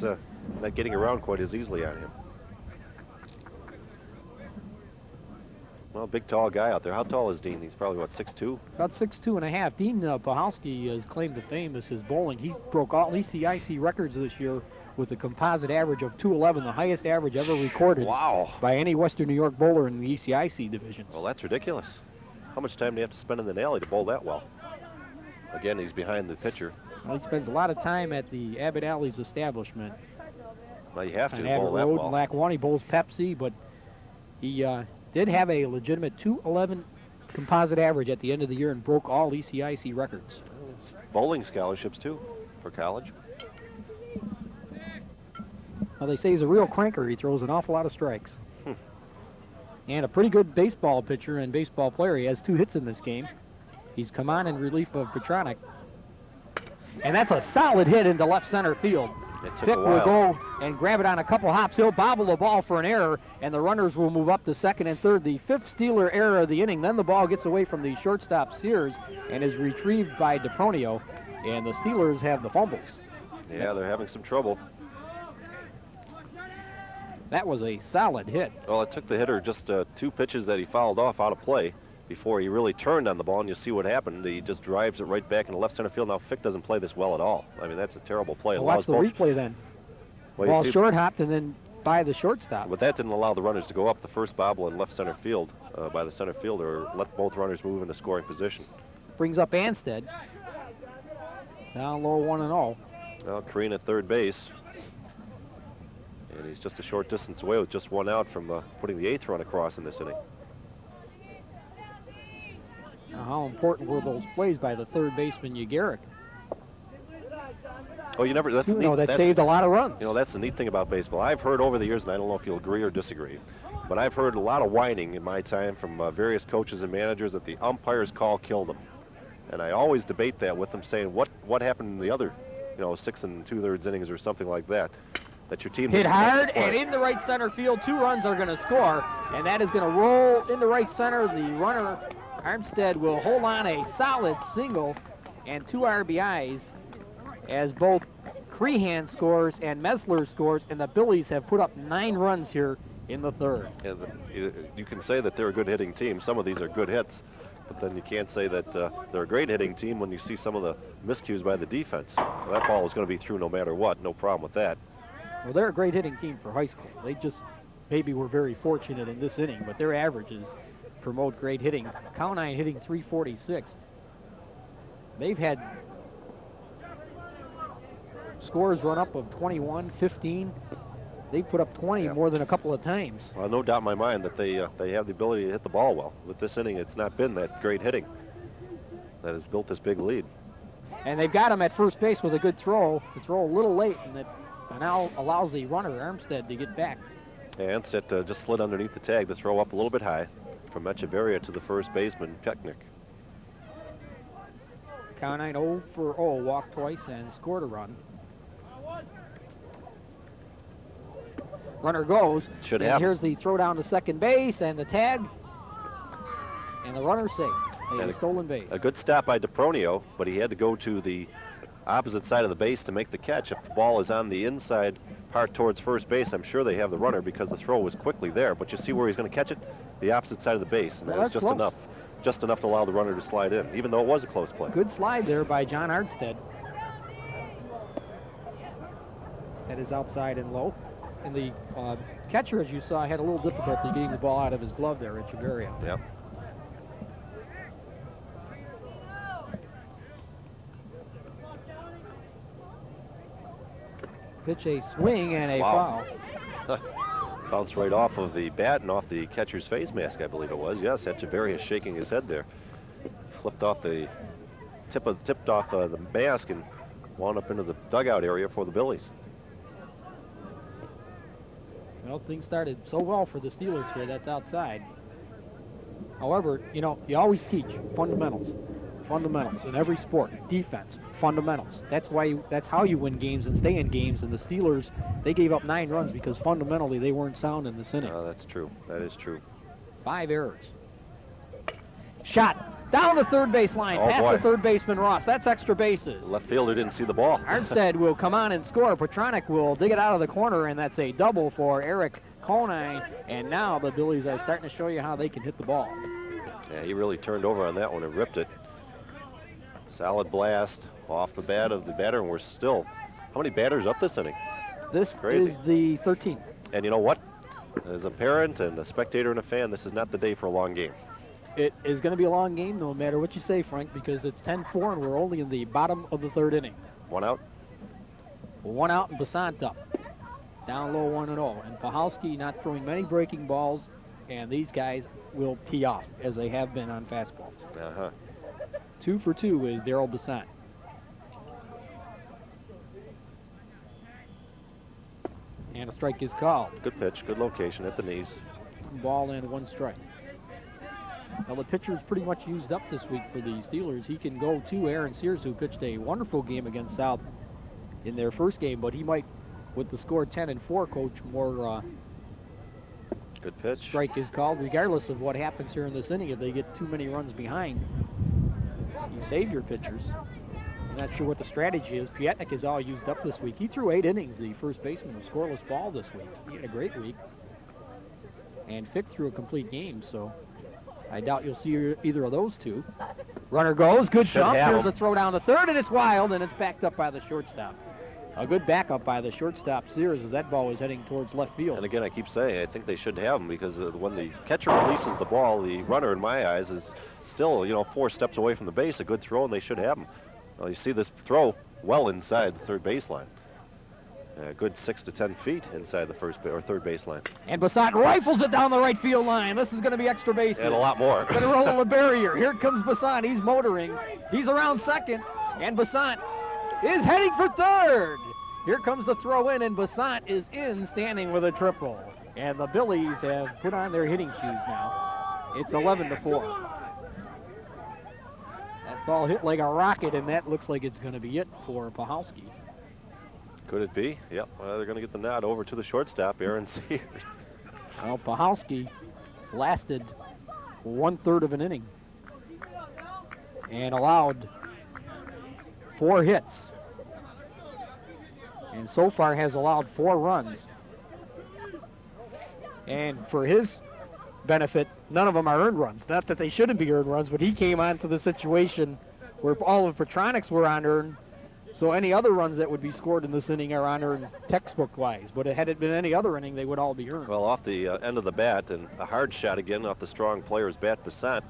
getting around quite as easily on him. Well, big, tall guy out there. How tall is Dean? He's probably, what, 6'2"? About 6'2" and a half. Dean Pahalski is claimed to fame as his bowling. He broke all ECIC records this year with a composite average of 211, the highest average ever recorded by any Western New York bowler in the ECIC divisions. Well, that's ridiculous. How much time do you have to spend in the alley to bowl that well? Again, he's behind the pitcher. Well, he spends a lot of time at the Abbott Alley's establishment Well, you have to on Abbott bowl that Road well. in Lackawanna. He bowls Pepsi, but he did have a legitimate 211 composite average at the end of the year and broke all ECIC records. Bowling scholarships, too, for college. Well, they say he's a real cranker. He throws an awful lot of strikes. And a pretty good baseball pitcher and baseball player. He has 2 hits in this game. He's come on in relief of Petronic. And that's a solid hit into left center field. Fick will go and grab it on a couple hops. He'll bobble the ball for an error, and the runners will move up to second and third. The 5th Steeler error of the inning. Then the ball gets away from the shortstop Sears and is retrieved by DePronio, and the Steelers have the fumbles. Yeah, they're having some trouble. That was a solid hit. Well, it took the hitter just 2 pitches that he fouled off out of play before he really turned on the ball, and you see what happened. He just drives it right back into left center field. Now, Fick doesn't play this well at all. I mean, that's a terrible play. Well, watch the replay then. Well, ball short hopped and then by the shortstop. But that didn't allow the runners to go up the first bobble in left center field by the center fielder, let both runners move into scoring position. Brings up Anstead. Down low 1-0. Well, Crean at third base. And he's just a short distance away with just 1 out from putting the 8th run across in this inning. Now, how important were those plays by the third baseman, Ugaric? Oh, you never. That's neat. That saved a lot of runs. You know, that's the neat thing about baseball. I've heard over the years, and I don't know if you'll agree or disagree, but I've heard a lot of whining in my time from various coaches and managers that the umpire's call killed them. And I always debate that with them, saying, what happened in the other, 6 2/3 innings or something like that? That your team hit hard and into right center field. 2 runs are going to score, and that is going to roll into right center. The runner, Armstead, will hold on a solid single and 2 RBIs as both Crehan scores and Messler scores, and the Billies have put up 9 runs here in the 3rd. And you can say that they're a good hitting team. Some of these are good hits, but then you can't say that they're a great hitting team when you see some of the miscues by the defense. Well, that ball is going to be through no matter what. No problem with that. Well, they're a great hitting team for high school. They just maybe were very fortunate in this inning, but their averages promote great hitting. Cownine hitting .346. They've had scores run up of 21, 15. They've put up 20 more than a couple of times. Well, no doubt in my mind that they have the ability to hit the ball well. With this inning, it's not been that great hitting that has built this big lead. And they've got him at first base with a good throw. The throw a little late, and that now allows the runner, Armstead, to get back. And Armstead just slid underneath the tag to throw up a little bit high from Echeverria to the first baseman, Peknik. Cownine 0 for 0, walked twice and scored a run. Runner goes. Should and happen. Here's the throw down to second base and the tag. And the runner safe. A stolen base. A good stop by DePronio, but he had to go to the opposite side of the base to make the catch. If the ball is on the inside part towards first base, I'm sure they have the runner because the throw was quickly there. But you see where he's going to catch it? The opposite side of the base. And that's just close. enough. Just enough to allow the runner to slide in, even though it was a close play. Good slide there by John Armstead. That is outside and low. And the catcher, as you saw, had a little difficulty getting the ball out of his glove there, Echeverria. Yep. Pitch a swing and a foul. Bounced right off of the bat and off the catcher's face mask, I believe it was. Yes, Echeverria shaking his head there. Flipped off the tipped off the mask and wound up into the dugout area for the Billies. Well, things started so well for the Steelers here. That's outside. However, you always teach fundamentals. Fundamentals in every sport. Defense, fundamentals. That's how you win games and stay in games. And the Steelers, they gave up 9 runs because fundamentally they weren't sound in this inning. That's true. That is true. 5 errors. Shot down the third base line, past the third baseman Ross. That's extra bases. The left fielder didn't see the ball. Armstead will come on and score. Petronic will dig it out of the corner, and that's a double for Eric Conine. And now the Billies are starting to show you how they can hit the ball. Yeah, he really turned over on that one and ripped it. Solid blast off the bat of the batter, and we're still, how many batters up this inning? This is the 13th. And you know what? As a parent and a spectator and a fan, this is not the day for a long game. It is going to be a long game, no matter what you say, Frank, because it's 10-4, and we're only in the bottom of the 3rd inning. 1 out? 1 out and Basant up. Down low 1-0. And Pahalski not throwing many breaking balls, and these guys will tee off, as they have been on fastballs. 2 for 2 is Darryl Bassant. And a strike is called. Good pitch, good location at the knees. Ball and 1 strike. Well, the pitcher's pretty much used up this week for the Steelers. He can go to Aaron Sears, who pitched a wonderful game against South in their first game, but he might, with the score 10-4, coach more. Good pitch. Strike is called, regardless of what happens here in this inning. If they get too many runs behind, you save your pitchers. I'm not sure what the strategy is. Pietnik is all used up this week. He threw 8 innings, the first baseman, of scoreless ball this week. He had a great week. And Fick threw a complete game, so I doubt you'll see either of those two. Runner goes, good jump. Here's a throw down the third, and it's wild, and it's backed up by the shortstop. A good backup by the shortstop, Sears, as that ball was heading towards left field. And again, I keep saying, I think they should have him, because when the catcher releases the ball, the runner, in my eyes, is still, 4 steps away from the base. A good throw, and they should have him. Well, you see this throw well inside the third baseline. A good 6 to 10 feet inside the third baseline. And Bassant rifles it down the right field line. This is going to be extra base. And a lot more. Going to roll the barrier. Here comes Bassant. He's motoring. He's around second. And Bassant is heading for third. Here comes the throw in, and Bassant is in, standing with a triple. And the Billies have put on their hitting shoes now. It's 11-4. That ball hit like a rocket, and that looks like it's going to be it for Pahalski. Could it be? Yep. They're going to get the nod over to the shortstop, Aaron Sears. Well, Pahalski lasted 1/3 of an inning and allowed 4 hits. And so far has allowed 4 runs. And for his benefit, none of them are earned runs. Not that they shouldn't be earned runs, but he came onto the situation where all of Petronics were unearned. So any other runs that would be scored in this inning are unearned textbook-wise. But had it been any other inning, they would all be earned. Well, off the end of the bat, and a hard shot again off the strong player's bat, Bassant.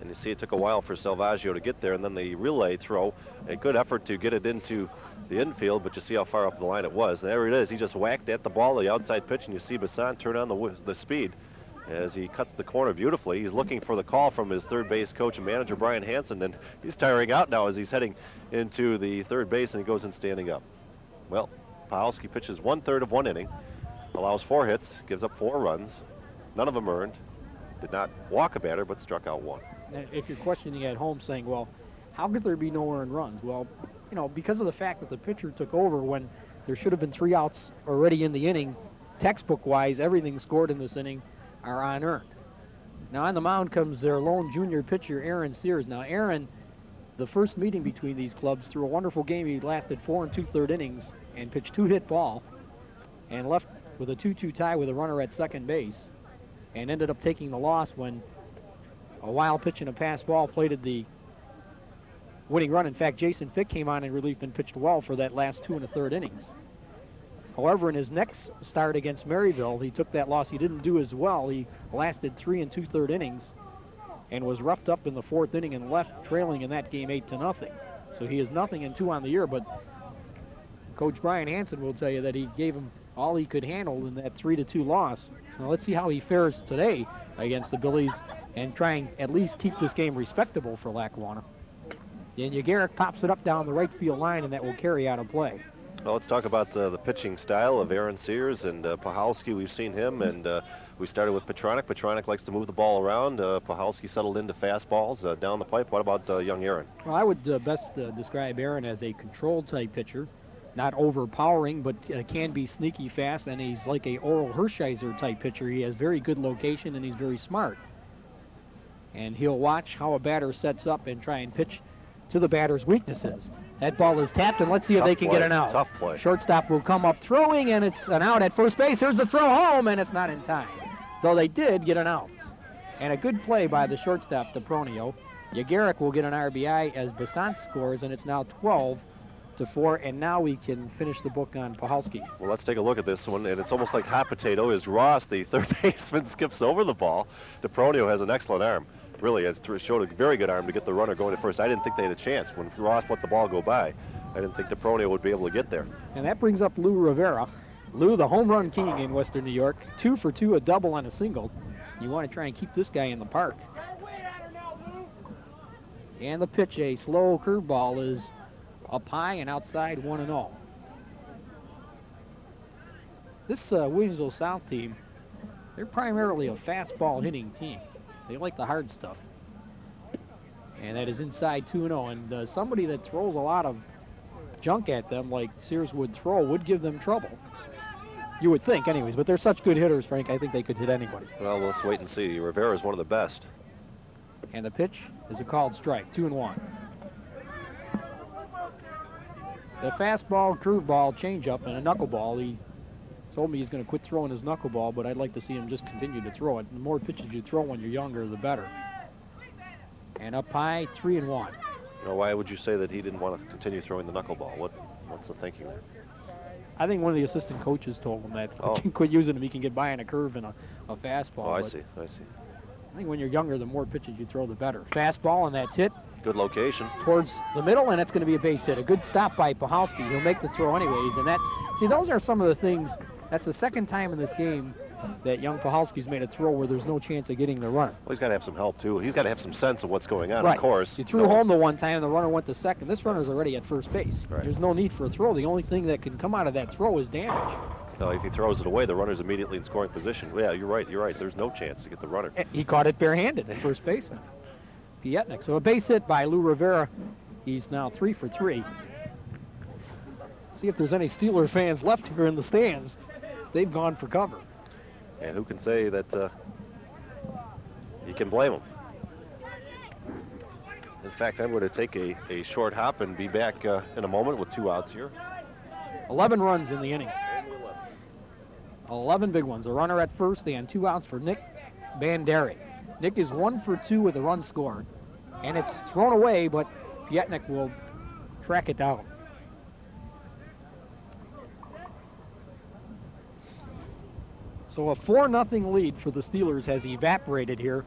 And you see it took a while for Salvaggio to get there, and then the relay throw, a good effort to get it into the infield, but you see how far up the line it was. And there it is. He just whacked at the ball, the outside pitch, and you see Bassant turn on the speed as he cuts the corner beautifully. He's looking for the call from his third base coach and manager, Brian Hansen, and he's tiring out now as he's heading into the third base, and he goes in standing up. Well, Pahalski pitches 1/3 of 1 inning, allows 4 hits, gives up 4 runs, none of them earned, did not walk a batter, but struck out 1. If you're questioning at home, saying, well, how could there be no earned runs? Well, because of the fact that the pitcher took over when there should have been 3 outs already in the inning, textbook-wise, everything scored in this inning are unearned. Now on the mound comes their lone junior pitcher, Aaron Sears. Now Aaron, the first meeting between these clubs, threw a wonderful game. He lasted 4 2/3 innings and pitched 2 hit ball and left with a 2-2 tie with a runner at second base and ended up taking the loss when a wild pitch and a pass ball plated the winning run. In fact, Jason Fick came on in relief and pitched well for that last 2 1/3 innings. However, in his next start against Maryville, he took that loss. He didn't do as well. He lasted 3 2/3 innings and was roughed up in the 4th inning and left trailing in that game 8-0. So he is 0-2 on the year, but Coach Brian Hansen will tell you that he gave him all he could handle in that 3-2 loss. Now let's see how he fares today against the Billies and try and at least keep this game respectable for Lackawanna. And Yagaric pops it up down the right field line, and that will carry out a play. Well, let's talk about the pitching style of Aaron Sears and Pahalski. We've seen him, and we started with Petronic. Petronic likes to move the ball around. Pahalski settled into fastballs down the pipe. What about young Aaron? Well, I would best describe Aaron as a controlled-type pitcher. Not overpowering, but can be sneaky fast, and he's like a Oral Hershiser-type pitcher. He has very good location, and he's very smart. And he'll watch how a batter sets up and try and pitch to the batter's weaknesses. That ball is tapped, and let's see if they can get an out. Tough play. Shortstop will come up throwing, and it's an out at first base. Here's the throw home, and it's not in time. Though they did get an out. And a good play by the shortstop, DePronio. Yagaric will get an RBI as Bassant scores, and it's now 12-4, and now we can finish the book on Pahalski. Well, let's take a look at this one, and it's almost like hot potato as Ross, the third baseman, skips over the ball. DePronio has an excellent arm. Really has showed a very good arm to get the runner going at first. I didn't think they had a chance. When Ross let the ball go by, I didn't think DePronio would be able to get there. And that brings up Lou Rivera. Lou, the home run king in Western New York. 2 for 2, a double and a single. You want to try and keep this guy in the park. And the pitch, a slow curveball, is up high and outside, 1-0. This Williamsville South team, they're primarily a fastball hitting team. They like the hard stuff. And that is inside 2-0. And somebody that throws a lot of junk at them, like Sears would throw, would give them trouble. You would think, anyways. But they're such good hitters, Frank, I think they could hit anybody. Well, let's wait and see. Rivera is one of the best. And the pitch is a called strike, 2-1. The fastball, curveball, changeup, and a knuckleball. He told me he's going to quit throwing his knuckleball, but I'd like to see him just continue to throw it. The more pitches you throw when you're younger, the better. And up high, 3-1. Now, why would you say that he didn't want to continue throwing the knuckleball? What's the thinking there? I think one of the assistant coaches told him that. Oh. He can quit using him. He can get by on a curve and a fastball. Oh, I see. I think when you're younger, the more pitches you throw, the better. Fastball, and that's hit. Good location. Towards the middle, and that's going to be a base hit. A good stop by Pahalski. He'll make the throw anyways. And that, see, those are some of the things. That's the second time in this game that young Pahalski's made a throw where there's no chance of getting the runner. Well, he's got to have some help, too. He's got to have some sense of what's going on, Right. of course. You threw home the one time, the runner went to second. This runner's already at first base. Right. There's no need for a throw. The only thing that can come out of that throw is damage. No, if he throws it away, the runner's immediately in scoring position. Yeah, you're right. There's no chance to get the runner. He caught it barehanded at first baseman, Pietnik. So a base hit by Lou Rivera. He's now 3 for 3. See if there's any Steeler fans left here in the stands. They've gone for cover. And who can say that you can blame them? In fact, I'm going to take a short hop and be back in a moment with 2 outs here. 11 runs in the inning. 11 big ones. A runner at first and 2 outs for Nick Banderi. Nick is 1 for 2 with a run scored. And it's thrown away, but Pietnik will track it down. So a 4-0 lead for the Steelers has evaporated here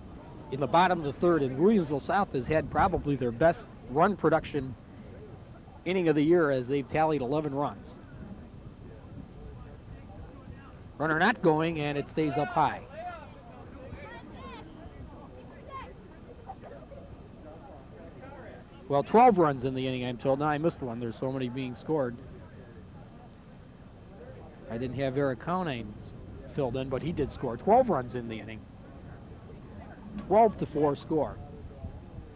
in the bottom of the third, and Williamsville South has had probably their best run production inning of the year as they've tallied 11 runs. Runner not going, and it stays up high. Well, 12 runs in the inning, I'm told. Now I missed one. There's so many being scored. I didn't have Eric Counane filled in, but he did score. 12 runs in the inning. 12-4 score.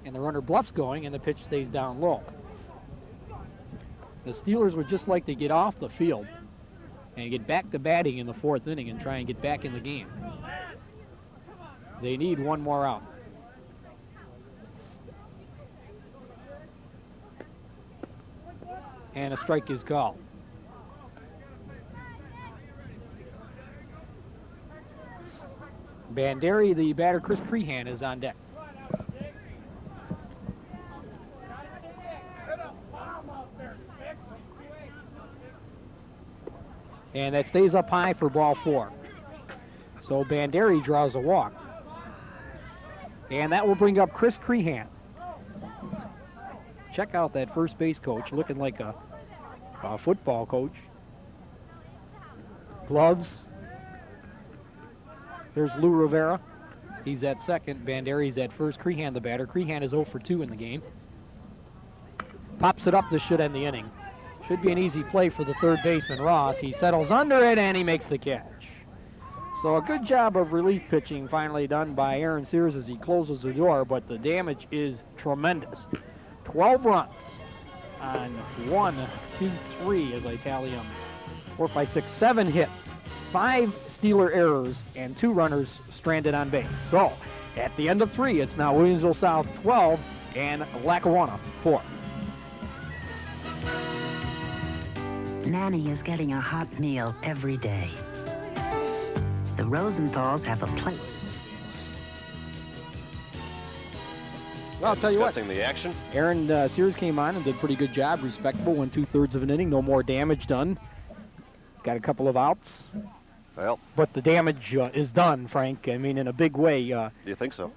And the runner bluffs going, and the pitch stays down low. The Steelers would just like to get off the field and get back to batting in the 4th inning and try and get back in the game. They need one more out. And a strike is called. Banderi, the batter, Chris Crehan, is on deck. And that stays up high for ball 4. So Banderi draws a walk. And that will bring up Chris Crehan. Check out that first base coach, looking like a football coach. Gloves. There's Lou Rivera. He's at second. Banderi's at first. Crehan the batter. Crehan is 0 for 2 in the game. Pops it up. This should end the inning. Should be an easy play for the third baseman, Ross. He settles under it, and he makes the catch. So a good job of relief pitching finally done by Aaron Sears as he closes the door, but the damage is tremendous. 12 runs on 1, 2, 3 as I tally them. 4, 5, 6, 7 hits. 5 Steeler errors and 2 runners stranded on base. So at the end of 3, it's now Williamsville South 12 and Lackawanna 4. Nanny is getting a hot meal every day. The Rosenthals have a plate. Well, I'll tell you what. Discussing the action. Aaron Sears came on and did a pretty good job. Respectable, went 2/3 of an inning. No more damage done. Got a couple of outs. Well, but the damage is done, Frank. I mean, in a big way. Do you think so?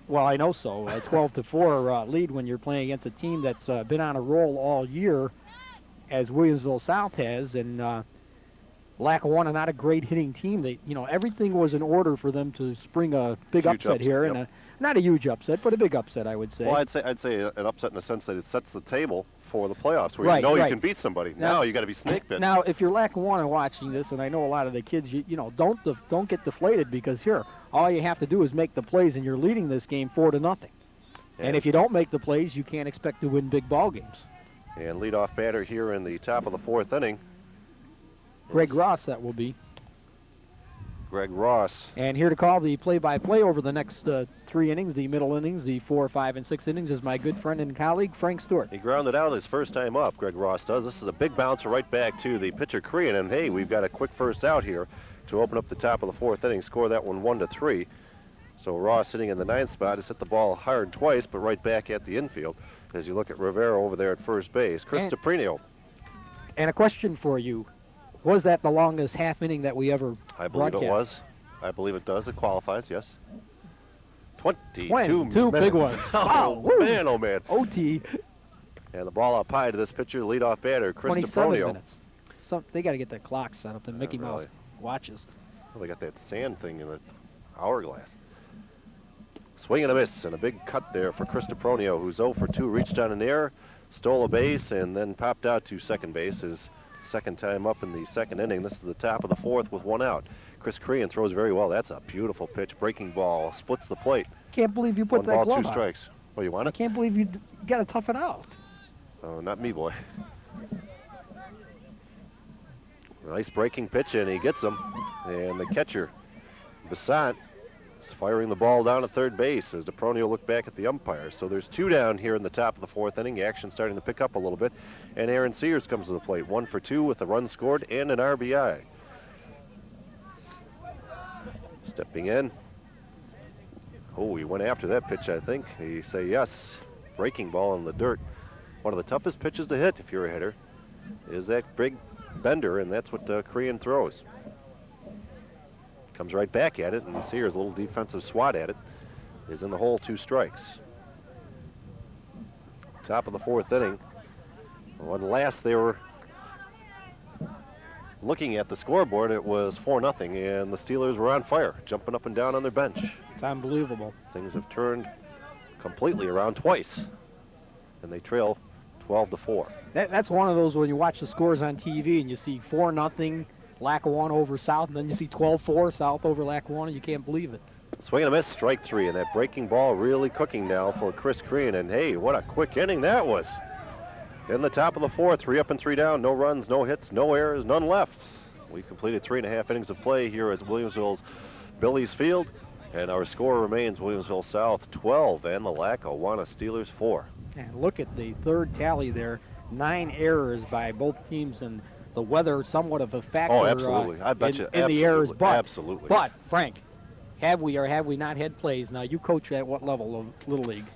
Well, I know so. 12-4 lead when you're playing against a team that's been on a roll all year, as Williamsville South has, and Lackawanna, not a great hitting team. They, everything was in order for them to spring a big upset here, yep. and not a huge upset, but a big upset, I would say. Well, I'd say an upset in the sense that it sets the table for the playoffs, where Right, you right. can beat somebody. Now you got to be snake bitten. Now, if you're Lackawanna watching this, and I know a lot of the kids, don't get deflated, because here, all you have to do is make the plays, and you're leading this game 4-0. And if you don't make the plays, you can't expect to win big ball games. And leadoff batter here in the top of the 4th inning. Greg Ross, that will be. Greg Ross. And here to call the play-by-play over the next 3 innings, the middle innings, the 4, 5, and 6 innings, is my good friend and colleague, Frank Stewart. He grounded out his first time up, Greg Ross does. This is a big bouncer right back to the pitcher, Korean. And, hey, we've got a quick first out here to open up the top of the 4th inning, score that one 1-3. So Ross sitting in the 9th spot has hit the ball hard twice, but right back at the infield. As you look at Rivera over there at first base. Chris DePrino. And a question for you. Was that the longest half inning that we ever I believe broadcast? It was. I believe it does. It qualifies, yes. 22 minutes. Big ones. Oh, man, oh, man. OT. And the ball up high to this pitcher, leadoff batter, Chris 27 DePronio. minutes. So they got to get that clock set up, the Mickey really. Mouse watches. Well, they got that sand thing in the hourglass. Swing and a miss, and a big cut there for Chris DePronio, who's 0 for 2, reached on an air, stole a base, and then popped out to second base. His second time up in the 2nd inning. This is the top of the 4th with 1 out. Chris Crean throws very well. That's a beautiful pitch. Breaking ball, splits the plate. Can't believe you put 1 that ball, glove 2 on. strikes. Oh, you want I it? can't believe you got to tough it out. Oh, not me, boy. Nice breaking pitch, and he gets him. And the catcher, Bassett, is firing the ball down at third base as DePronio looked back at the umpire. So there's 2 down here in the top of the 4th inning. Action starting to pick up a little bit. And Aaron Sears comes to the plate. 1 for 2 with a run scored and an RBI. Stepping in. Oh, he went after that pitch, I think. He say yes. Breaking ball in the dirt. One of the toughest pitches to hit if you're a hitter is that big bender, and that's what Korean throws. Comes right back at it, and Sears, a little defensive swat at it, is in the hole, 2 strikes. Top of the 4th inning. When last they were looking at the scoreboard, it was 4-0, and the Steelers were on fire, jumping up and down on their bench. It's unbelievable. Things have turned completely around twice, and they trail 12-4. That's one of those when you watch the scores on TV and you see 4-0 Lackawanna over South, and then you see 12-4 South over Lackawanna. You can't believe it. Swing and a miss, strike 3, and that breaking ball really cooking now for Chris Crean. And hey, what a quick inning that was. In the top of the 4th, 3 up and 3 down, no runs, no hits, no errors, none left. We completed 3.5 innings of play here at Williamsville's Billy's Field, and our score remains Williamsville South 12 and the Lackawanna Steelers 4. And look at the third tally there. 9 errors by both teams, and the weather somewhat of a factor. Oh, absolutely. I bet in, you. in the errors. Absolutely. But, Frank, have we or have we not had plays? Now, you coach at what level of Little League?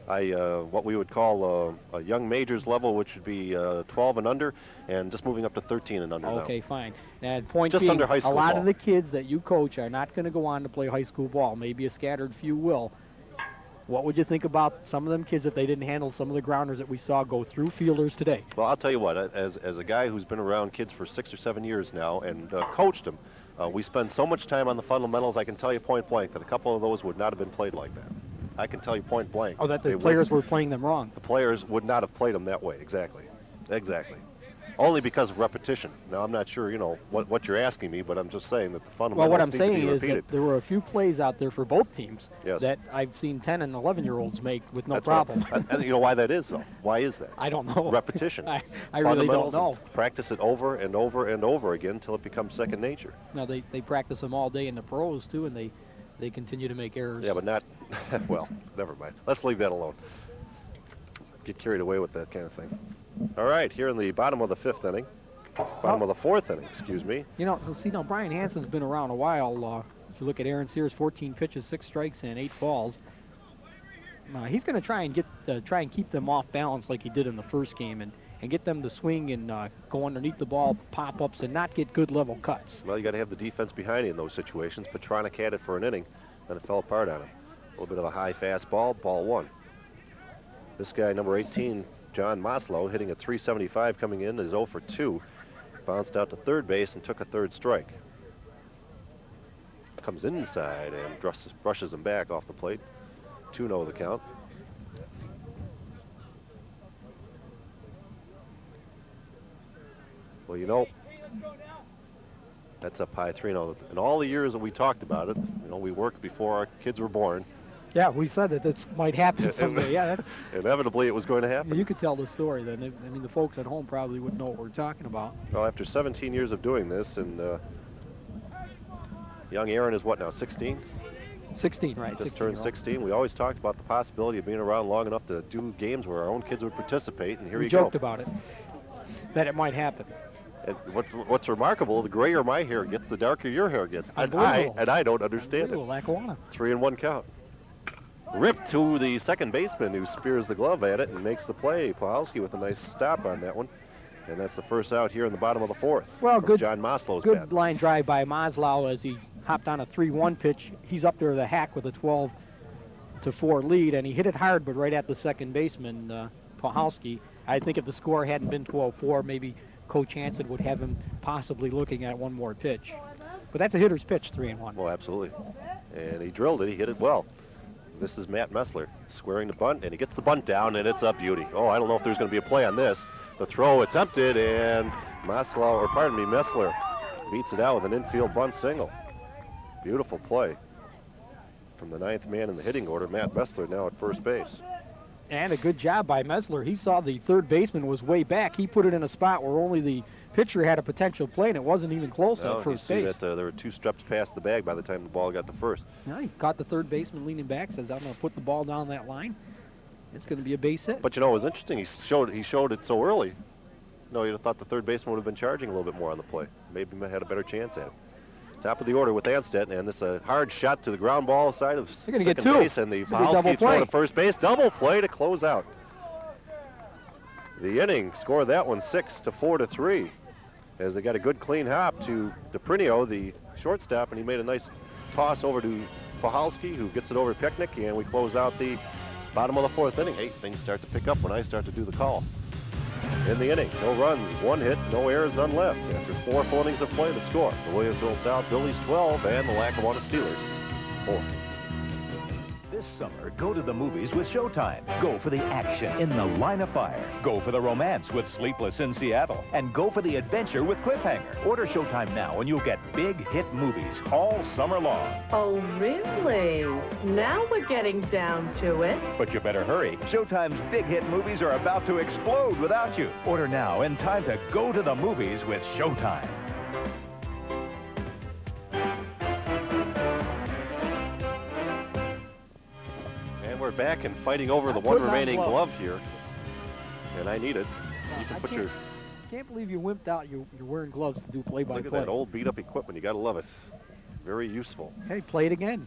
What we would call a young majors level, which would be 12 and under, and just moving up to 13 and under now. Okay, fine. And point just being, under high school a lot ball. of the kids that you coach are not going to go on to play high school ball. Maybe a scattered few will. What would you think about some of them kids if they didn't handle some of the grounders that we saw go through fielders today? Well, I'll tell you what, as a guy who's been around kids for 6 or 7 years now and coached them, we spend so much time on the fundamentals, I can tell you point blank that a couple of those would not have been played like that. I can tell you point blank. Oh, that the players were playing them wrong. The players would not have played them that way, exactly. Exactly. Only because of repetition. Now, I'm not sure, what you're asking me, but I'm just saying that the fundamentals well, what I'm need to be saying is repeated. that there were a few plays out there for both teams Yes. that I've seen 10 and 11-year-olds make with no That's problem. And you know why that is, though? Why is that? I don't know. Repetition. I really don't Fundamentals, know. Practice it over and over and over again until it becomes second nature. Now, they practice them all day in the pros, too, and they continue to make errors. Yeah, but not, well, never mind. Let's leave that alone. Get carried away with that kind of thing. All right, here in the bottom of the 5th inning. Bottom of the 4th inning, excuse me. Brian Hansen's been around a while. If you look at Aaron Sears, 14 pitches, 6 strikes, and 8 balls. He's going to try and keep them off balance like he did in the first game, and get them to swing and go underneath the ball, pop-ups, and not get good level cuts. Well, you got to have the defense behind you in those situations. Petronic had it for an inning, then it fell apart on him. A little bit of a high fastball, ball 1. This guy, number 18, John Maslow, hitting at 375 coming in, is 0 for 2. Bounced out to third base and took a third strike. Comes inside and brushes him back off the plate. 2-0 the count. Well, you know, that's up high 3-0. In all the years that we talked about it, you know, we worked before our kids were born. Yeah, we said that this might happen someday. Yeah, that's inevitably it was going to happen. You could tell the story then. I mean, the folks at home probably wouldn't know what we're talking about. Well, after 17 years of doing this, and young Aaron is what now, 16? 16, right. Just turned 16. We always talked about the possibility of being around long enough to do games where our own kids would participate, and here you go. We joked about it, that it might happen. And what's remarkable, the grayer my hair gets, the darker your hair gets. And I don't understand it. Lackawanna. 3-1 count. Ripped to the second baseman, who spears the glove at it and makes the play. Pawlowski with a nice stop on that one. And that's the first out here in the bottom of the fourth. Well, good. John Maslow's good bat. Line drive by Maslow as he hopped on a 3-1 pitch. He's up there with a hack with a 12-4 lead, and he hit it hard, but right at the second baseman, Pawlowski. I think if the score hadn't been 12-4, maybe Coach Hansen would have him possibly looking at one more pitch. But that's a hitter's pitch, 3-1. Well, absolutely. And he drilled it. He hit it well. This is Matt Messler squaring the bunt, and he gets the bunt down, and it's a beauty. Oh, I don't know if there's going to be a play on this. The throw attempted, and Messler beats it out with an infield bunt single. Beautiful play from the ninth man in the hitting order, Matt Messler, now at first base. And a good job by Messler. He saw the third baseman was way back. He put it in a spot where only the pitcher had a potential play, and it wasn't even close at first base. That, there were 2 steps past the bag by the time the ball got to first. Yeah, he caught the third baseman leaning back, says, I'm going to put the ball down that line. It's going to be a base hit. But, you know, it was interesting. He showed it so early. No, you'd have thought the third baseman would have been charging a little bit more on the play. Maybe had a better chance at it. Top of the order with Anstedt, and this a hard shot to the ground ball side of second base, and the Pawlowski throw to first base. Double play to close out. The inning scored that one 6-4-3, as they got a good clean hop to DePrinio, the shortstop, and he made a nice toss over to Pawlowski, who gets it over to Picnic, and we close out the bottom of the fourth inning. Hey, things start to pick up when I start to do the call. In the inning, no runs, 1 hit, no errors, none left. After 4 full innings of play, the score: the Williamsville South Billies 12 and the Lackawanna Steelers 4. This summer, go to the movies with Showtime. Go for the action in The Line of Fire. Go for the romance with Sleepless in Seattle. And go for the adventure with Cliffhanger. Order Showtime now and you'll get big hit movies all summer long. Oh, really? Now we're getting down to it. But you better hurry. Showtime's big hit movies are about to explode without you. Order now in time to go to the movies with Showtime. We're back and fighting over the one remaining glove here, and I need it. You can put your. Can't believe you wimped out. You're wearing gloves to do play-by-play. Look at that old beat-up equipment. You got to love it. Very useful. Hey, play it again.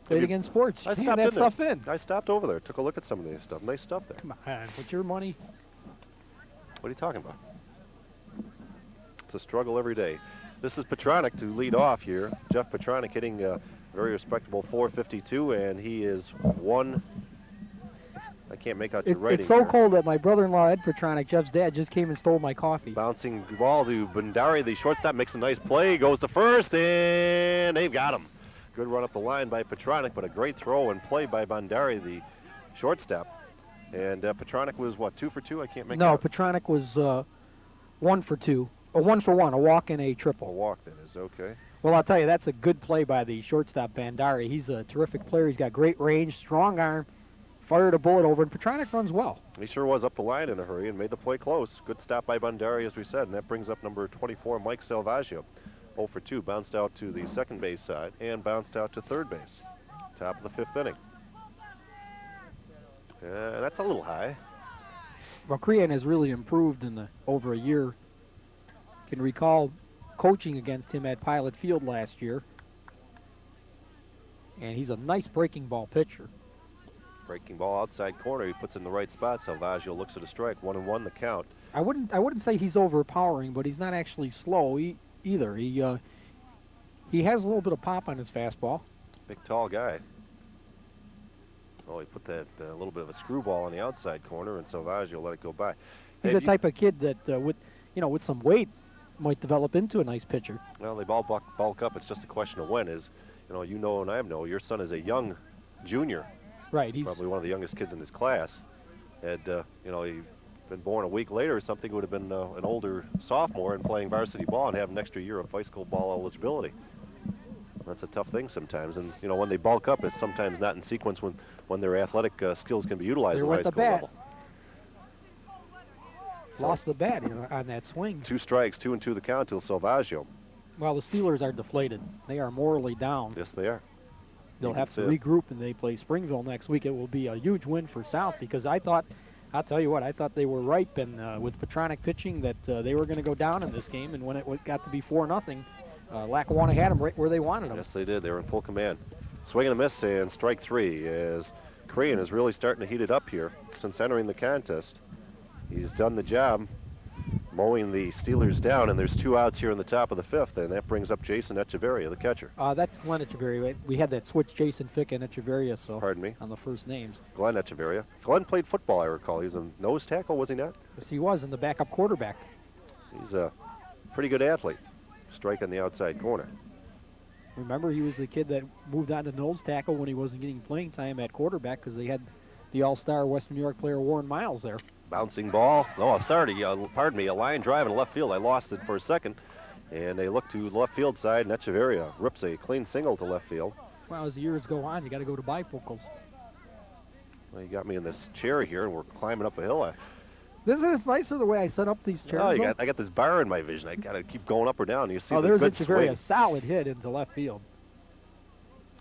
Play it again, sports. I stopped that stuff in. I stopped over there. Took a look at some of this stuff. Nice stuff there. Come on, put your money. What are you talking about? It's a struggle every day. This is Petronic to lead off here. Jeff Petronic hitting very respectable .452, and he is one. I can't make out your writing. It's so cold that my brother-in-law, Ed Petronic, Jeff's dad, just came and stole my coffee. Bouncing ball to Bandari, the shortstop, makes a nice play, goes to first, and they've got him. Good run up the line by Petronic, but a great throw and play by Bandari, the shortstop. And Petronic was, what, 2 for 2? I can't make out. No, Petronic was 1 for 2. A 1 for 1, a walk and a triple. A walk, that is, okay. Well, I'll tell you, that's a good play by the shortstop, Bandari. He's a terrific player. He's got great range, strong arm, fired a bullet over, and Petronic runs well. He sure was up the line in a hurry and made the play close. Good stop by Bandari, as we said, and that brings up number 24, Mike Salvaggio. 0 for 2, bounced out to the second base side and bounced out to third base. Top of the 5th inning. That's a little high. Well, Crean has really improved in over a year. Can recall coaching against him at Pilot Field last year. And he's a nice breaking ball pitcher. Breaking ball outside corner. He puts it in the right spot. Salvaggio looks at a strike. 1-1 the count. I wouldn't say he's overpowering, but he's not actually slow either. He has a little bit of pop on his fastball. Big tall guy. Oh, he put that little bit of a screwball on the outside corner, and Salvaggio let it go by. He's the type of kid that with some weight, might develop into a nice pitcher. Well, they all bulk up. It's just a question of when. You know, and I know your son is a young junior. Right. He's Probably one of the youngest kids in his class. Had he'd been born a week later or something, would have been an older sophomore and playing varsity ball and have an extra year of high school ball eligibility. That's a tough thing sometimes. And when they bulk up, it's sometimes not in sequence when their athletic skills can be utilized at the high school level. Lost the bat on that swing. 2 strikes, 2-2 the count to Salvaggio. Well, the Steelers are deflated. They are morally down. Yes, they are. They'll have to regroup, and they play Springville next week. It will be a huge win for South because I thought they were ripe, and with Petronic pitching that they were going to go down in this game, and when it got to be 4-0, Lackawanna had them right where they wanted them. Yes, they did. They were in full command. Swing and a miss, and strike 3 as Korean is really starting to heat it up here since entering the contest. He's done the job mowing the Steelers down, and there's 2 outs here in the top of the 5th, and that brings up Jason Echeverria, the catcher. That's Glenn Echeverria. We had that switch, Jason Fick and Echeverria, so pardon me, on the first names. Glenn Echeverria. Glenn played football, I recall. He was a nose tackle, was he not? Yes, he was, and the backup quarterback. He's a pretty good athlete. Strike on the outside corner. Remember, he was the kid that moved on to nose tackle when he wasn't getting playing time at quarterback because they had the all-star Western New York player Warren Miles there. Bouncing ball. Oh, I'm sorry. Pardon me. A line drive in left field. I lost it for a second. And they look to the left field side, and Echeverria rips a clean single to left field. Well, as the years go on, you got to go to bifocals. Well, you got me in this chair here, and we're climbing up a hill. Isn't it nicer the way I set up these chairs? Oh, I got this bar in my vision. I got to keep going up or down. You see the there's good Echeverria, swing. a solid hit into left field.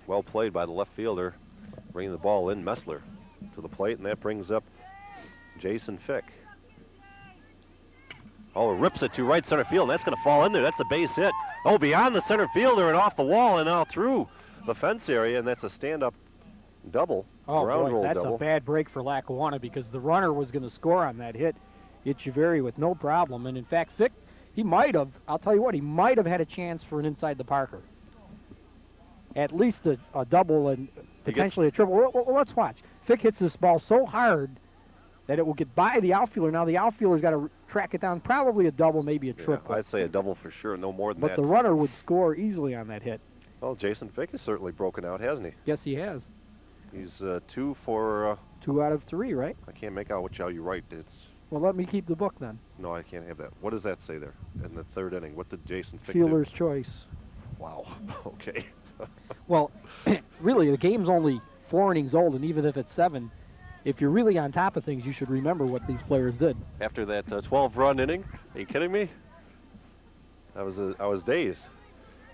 Well played by the left fielder, bringing the ball in. Messler to the plate, and that brings up Jason Fick. Oh, rips it to right center field, and that's going to fall in there. That's a base hit. Oh, beyond the center fielder and off the wall and out through the fence area, and that's a stand-up double. Oh, ground boy, roll that's double. a bad break for Lackawanna because the runner was going to score on that hit. Echeverria with no problem, and in fact, Fick, he might have, I'll tell you what, he might have had a chance for an inside the Parker. At least a double and potentially a triple. Well, let's watch. Fick hits this ball so hard that it will get by the outfielder. Now the outfielder's got to track it down, probably a double, maybe a triple. Yeah, I'd say a double for sure, no more than that. But the runner would score easily on that hit. Well, Jason Fick has certainly broken out, hasn't he? Yes, he has. He's 2 for... 2 out of 3, right? I can't make out how you write. It's... Well, let me keep the book then. No, I can't have that. What does that say there in the 3rd inning? What did Jason Fick Fielder's do? choice. Wow. Okay. Well, really, the game's only 4 innings old, and even if it's 7, if you're really on top of things, you should remember what these players did. After that 12-run inning? Are you kidding me? I was dazed.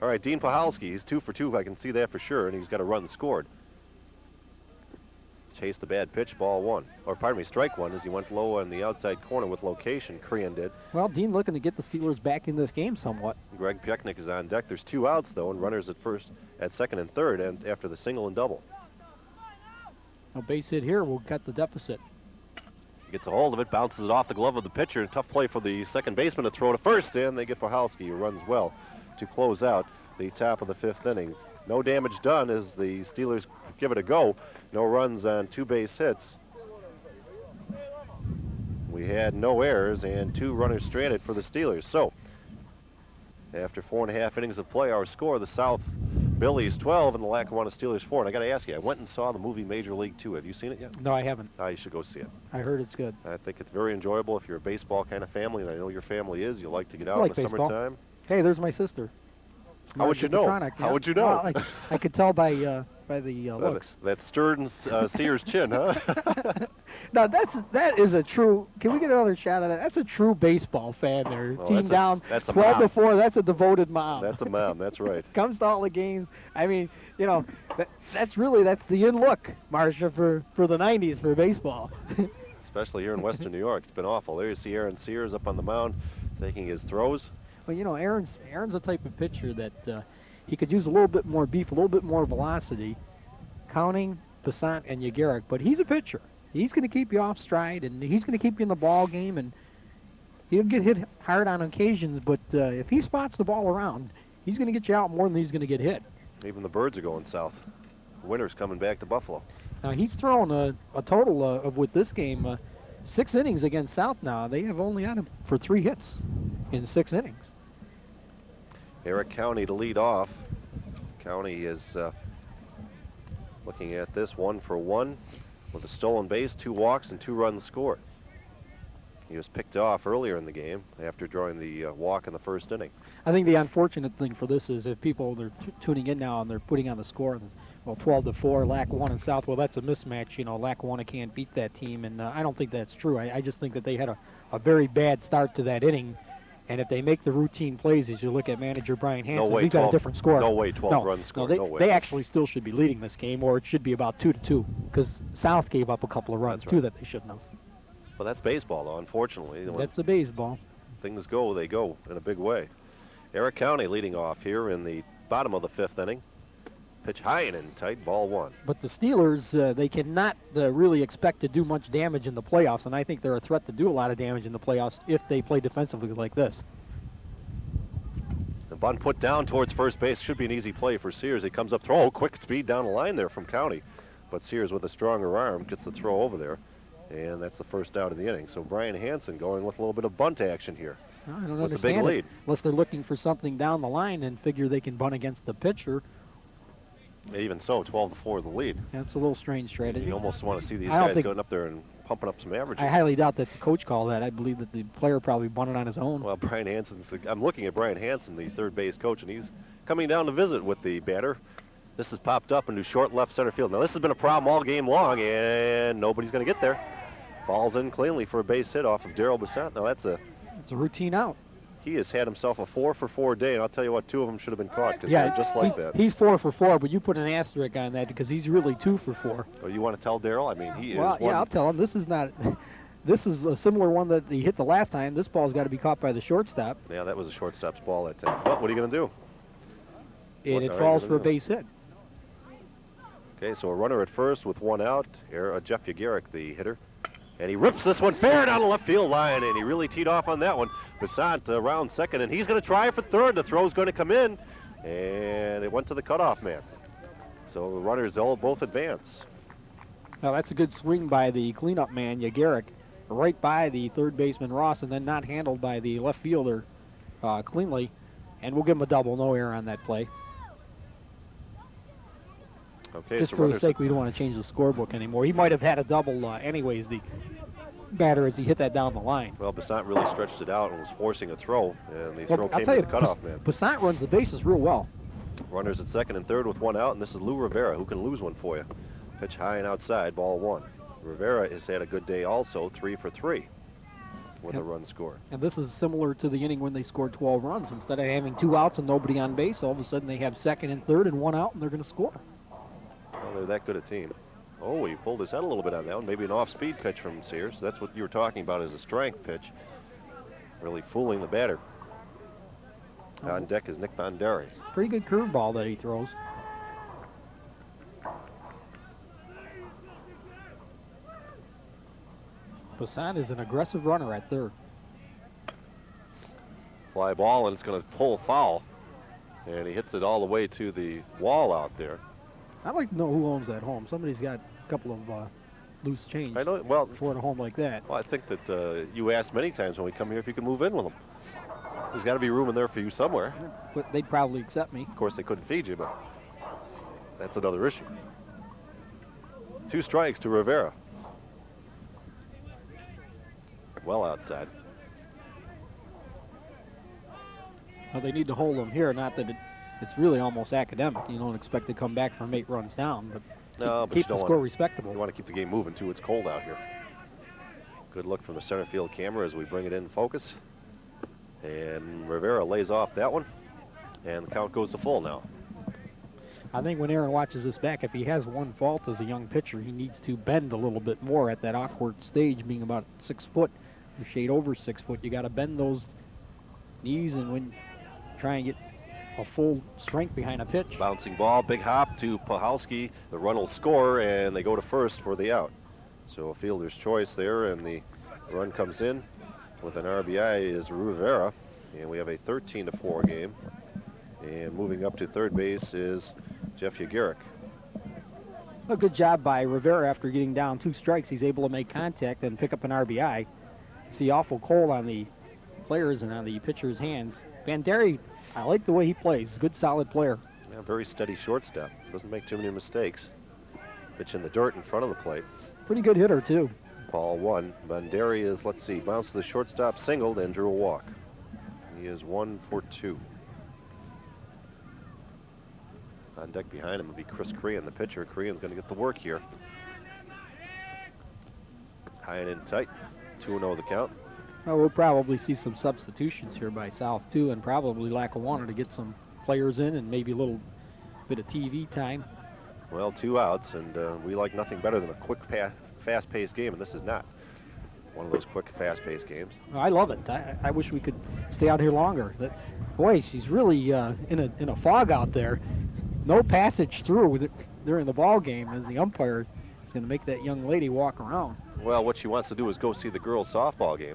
All right, Dean Pahalski, he's 2 for 2. I can see that for sure, and he's got a run scored. Chased the bad pitch, ball 1. Or pardon me, strike 1 as he went low on the outside corner with location. Crean did. Well, Dean looking to get the Steelers back in this game somewhat. Greg Piechnik is on deck. There's 2 outs though, and runners at second and third, and after the single and double. A base hit here will cut the deficit. He gets a hold of it, bounces it off the glove of the pitcher. Tough play for the second baseman to throw to first, and they get Pahalski, who runs well to close out the top of the 5th inning. No damage done as the Steelers give it a go. No runs on 2 base hits. We had no errors and 2 runners stranded for the Steelers. So, after 4.5 innings of play, our score, the South Billies 12 and the Lackawanna Steelers 4. And I got to ask you, I went and saw the movie Major League 2. Have you seen it yet? No, I haven't. You should go see it. I heard it's good. I think it's very enjoyable if you're a baseball kind of family, and I know your family is. You like to get out I like in the baseball. summertime. Hey, there's my sister. How would you know? Petronic, yeah. How would you know? Well, I could tell by the looks. That Sturgeon Sears chin, huh? Now that is a true. Can we get another shot of that? That's a true baseball fan there. Oh, Team down that's a 12 mom. to 4. That's a devoted mom. That's a mom. That's right. Comes to all the games. I mean, that's the in look, Marcia, for the 90s for baseball. Especially here in Western New York, it's been awful. There you see Aaron Sears up on the mound, taking his throws. Well, Aaron's the type of pitcher that he could use a little bit more beef, a little bit more velocity, counting Passant and Yagaric. But he's a pitcher. He's going to keep you off stride, and he's going to keep you in the ball game, and he'll get hit hard on occasions. But if he spots the ball around, he's going to get you out more than he's going to get hit. Even the Birds are going south. Winter's coming back to Buffalo. Now he's thrown a total of with this game 6 innings against South. Now they have only had him for 3 hits in 6 innings. Eric County to lead off. County is looking at this 1 for 1 with a stolen base, 2 walks, and 2 runs scored. He was picked off earlier in the game after drawing the walk in the first inning. I think the unfortunate thing for this is if people are tuning in now and they're putting on the score, well, 12-4, Lackawanna and South. Well, that's a mismatch. You know, Lackawanna can't beat that team, and I don't think that's true. I just think that they had a very bad start to that inning, and if they make the routine plays, as you look at manager Brian Hansen, No way, we've got 12, a different score. No way, 12 runs scored. No, no way. they actually still should be leading this game, or it should be about 2-2, because South gave up a couple of runs, too, that they shouldn't have. Well, that's baseball, though, unfortunately. That's the baseball. Things go, they go in a big way. Eric County leading off here in the bottom of the 5th inning. Pitch high and in tight, ball 1. But the Steelers, they cannot really expect to do much damage in the playoffs, and I think they're a threat to do a lot of damage in the playoffs if they play defensively like this. The bunt put down towards first base. Should be an easy play for Sears. He comes up, throw, quick speed down the line there from County. But Sears with a stronger arm gets the throw over there. And that's the first out of the inning. So Brian Hansen going with a little bit of bunt action here. I don't with the big understand lead. Unless they're looking for something down the line and figure they can bunt against the pitcher. Even so, 12-4 the lead. That's a little strange strategy. You almost want to see these guys going up there and pumping up some averages. I highly doubt that the coach called that. I believe that the player probably bunted on his own. Well, Brian Hansen's, I'm looking at Brian Hansen, the third base coach, and he's coming down to visit with the batter. This has popped up into short left center field. Now, this has been a problem all game long, and nobody's going to get there. Falls in cleanly for a base hit off of Darryl Bissant. Now, it's a routine out. He has had himself a 4 for 4 day, and I'll tell you what, 2 of them should have been caught. Yeah, just like that. He's 4 for 4, but you put an asterisk on that because he's really 2 for 4. Oh, you want to tell Darryl? I mean, he is. Well, yeah, I'll tell him. This is not. This is a similar one that he hit the last time. This ball's got to be caught by the shortstop. Yeah, that was a shortstop's ball that time. But what are you going to do? And it falls for a base hit. Okay, so a runner at first with 1 out. Jeff Yagaric, the hitter. And he rips this one fair down the left field line, and he really teed off on that one. Bissant around second, and he's going to try for third. The throw's going to come in, and it went to the cutoff man. So the runners both advance. Now that's a good swing by the cleanup man, Yagaric, right by the third baseman Ross, and then not handled by the left fielder cleanly. And we'll give him a double, no error on that play. Okay, just so for the sake, we don't want to change the scorebook anymore. He might have had a double anyways, the batter, as he hit that down the line. Well, Bissant really stretched it out and was forcing a throw, and the throw came to the cutoff man. Bissant runs the bases real well. Runners at second and third with 1 out, and this is Lou Rivera, who can lose one for you. Pitch high and outside, ball 1. Rivera has had a good day also, 3 for 3 with a run scored. And this is similar to the inning when they scored 12 runs. Instead of having 2 outs and nobody on base, all of a sudden they have second and third and 1 out, and they're going to score. Well, they're that good a team. Oh, he pulled his head a little bit on that one. Maybe an off-speed pitch from Sears. That's what you were talking about as a strength pitch. Really fooling the batter. On deck is Nick Bondari. Pretty good curveball that he throws. Bissant is an aggressive runner at third. Fly ball, and it's going to pull foul. And he hits it all the way to the wall out there. I'd like to know who owns that home. Somebody's got a couple of loose change. I know. Well, for a home like that. Well, I think that you asked many times when we come here if you can move in with them. There's got to be room in there for you somewhere. But they'd probably accept me. Of course, they couldn't feed you, but that's another issue. 2 strikes to Rivera. Well outside. Well, they need to hold them here. Not that it's really almost academic. You don't expect to come back from 8 runs down, but no, but keep you the score respectable. You want to keep the game moving too. It's cold out here. Good look from the center field camera as we bring it in focus. And Rivera lays off that one, and the count goes to full now. I think when Aaron watches this back, if he has one fault as a young pitcher, he needs to bend a little bit more at that awkward stage, being about 6 foot, or shade over 6 foot. You got to bend those knees, and when try and get a full strength behind a pitch. Bouncing ball, big hop to Pahalski. The run will score, and they go to first for the out. So a fielder's choice there, and the run comes in with an RBI is Rivera, and we have a 13-4 game. And moving up to third base is Jeff Yagaric. A good job by Rivera after getting down 2 strikes. He's able to make contact and pick up an RBI. See awful cold on the players and on the pitcher's hands. Banderi I like the way he plays. Good, solid player. Yeah, very steady shortstop. Doesn't make too many mistakes. Pitch in the dirt in front of the plate. Pretty good hitter, too. Ball 1. Banderi is, let's see, bounced to the shortstop, singled, and drew a walk. He is 1 for 2. On deck behind him will be Chris Crean, the pitcher. Crean's going to get the work here. High and in tight. 2-0 the count. Well, we'll probably see some substitutions here by South, too, and probably Lackawanna to get some players in and maybe a little bit of TV time. Well, 2 outs, and we like nothing better than a quick, fast-paced game, and this is not one of those quick, fast-paced games. I love it. I wish we could stay out here longer. Boy, she's really in a fog out there. No passage through during the ball game as the umpire is going to make that young lady walk around. Well, what she wants to do is go see the girls' softball game,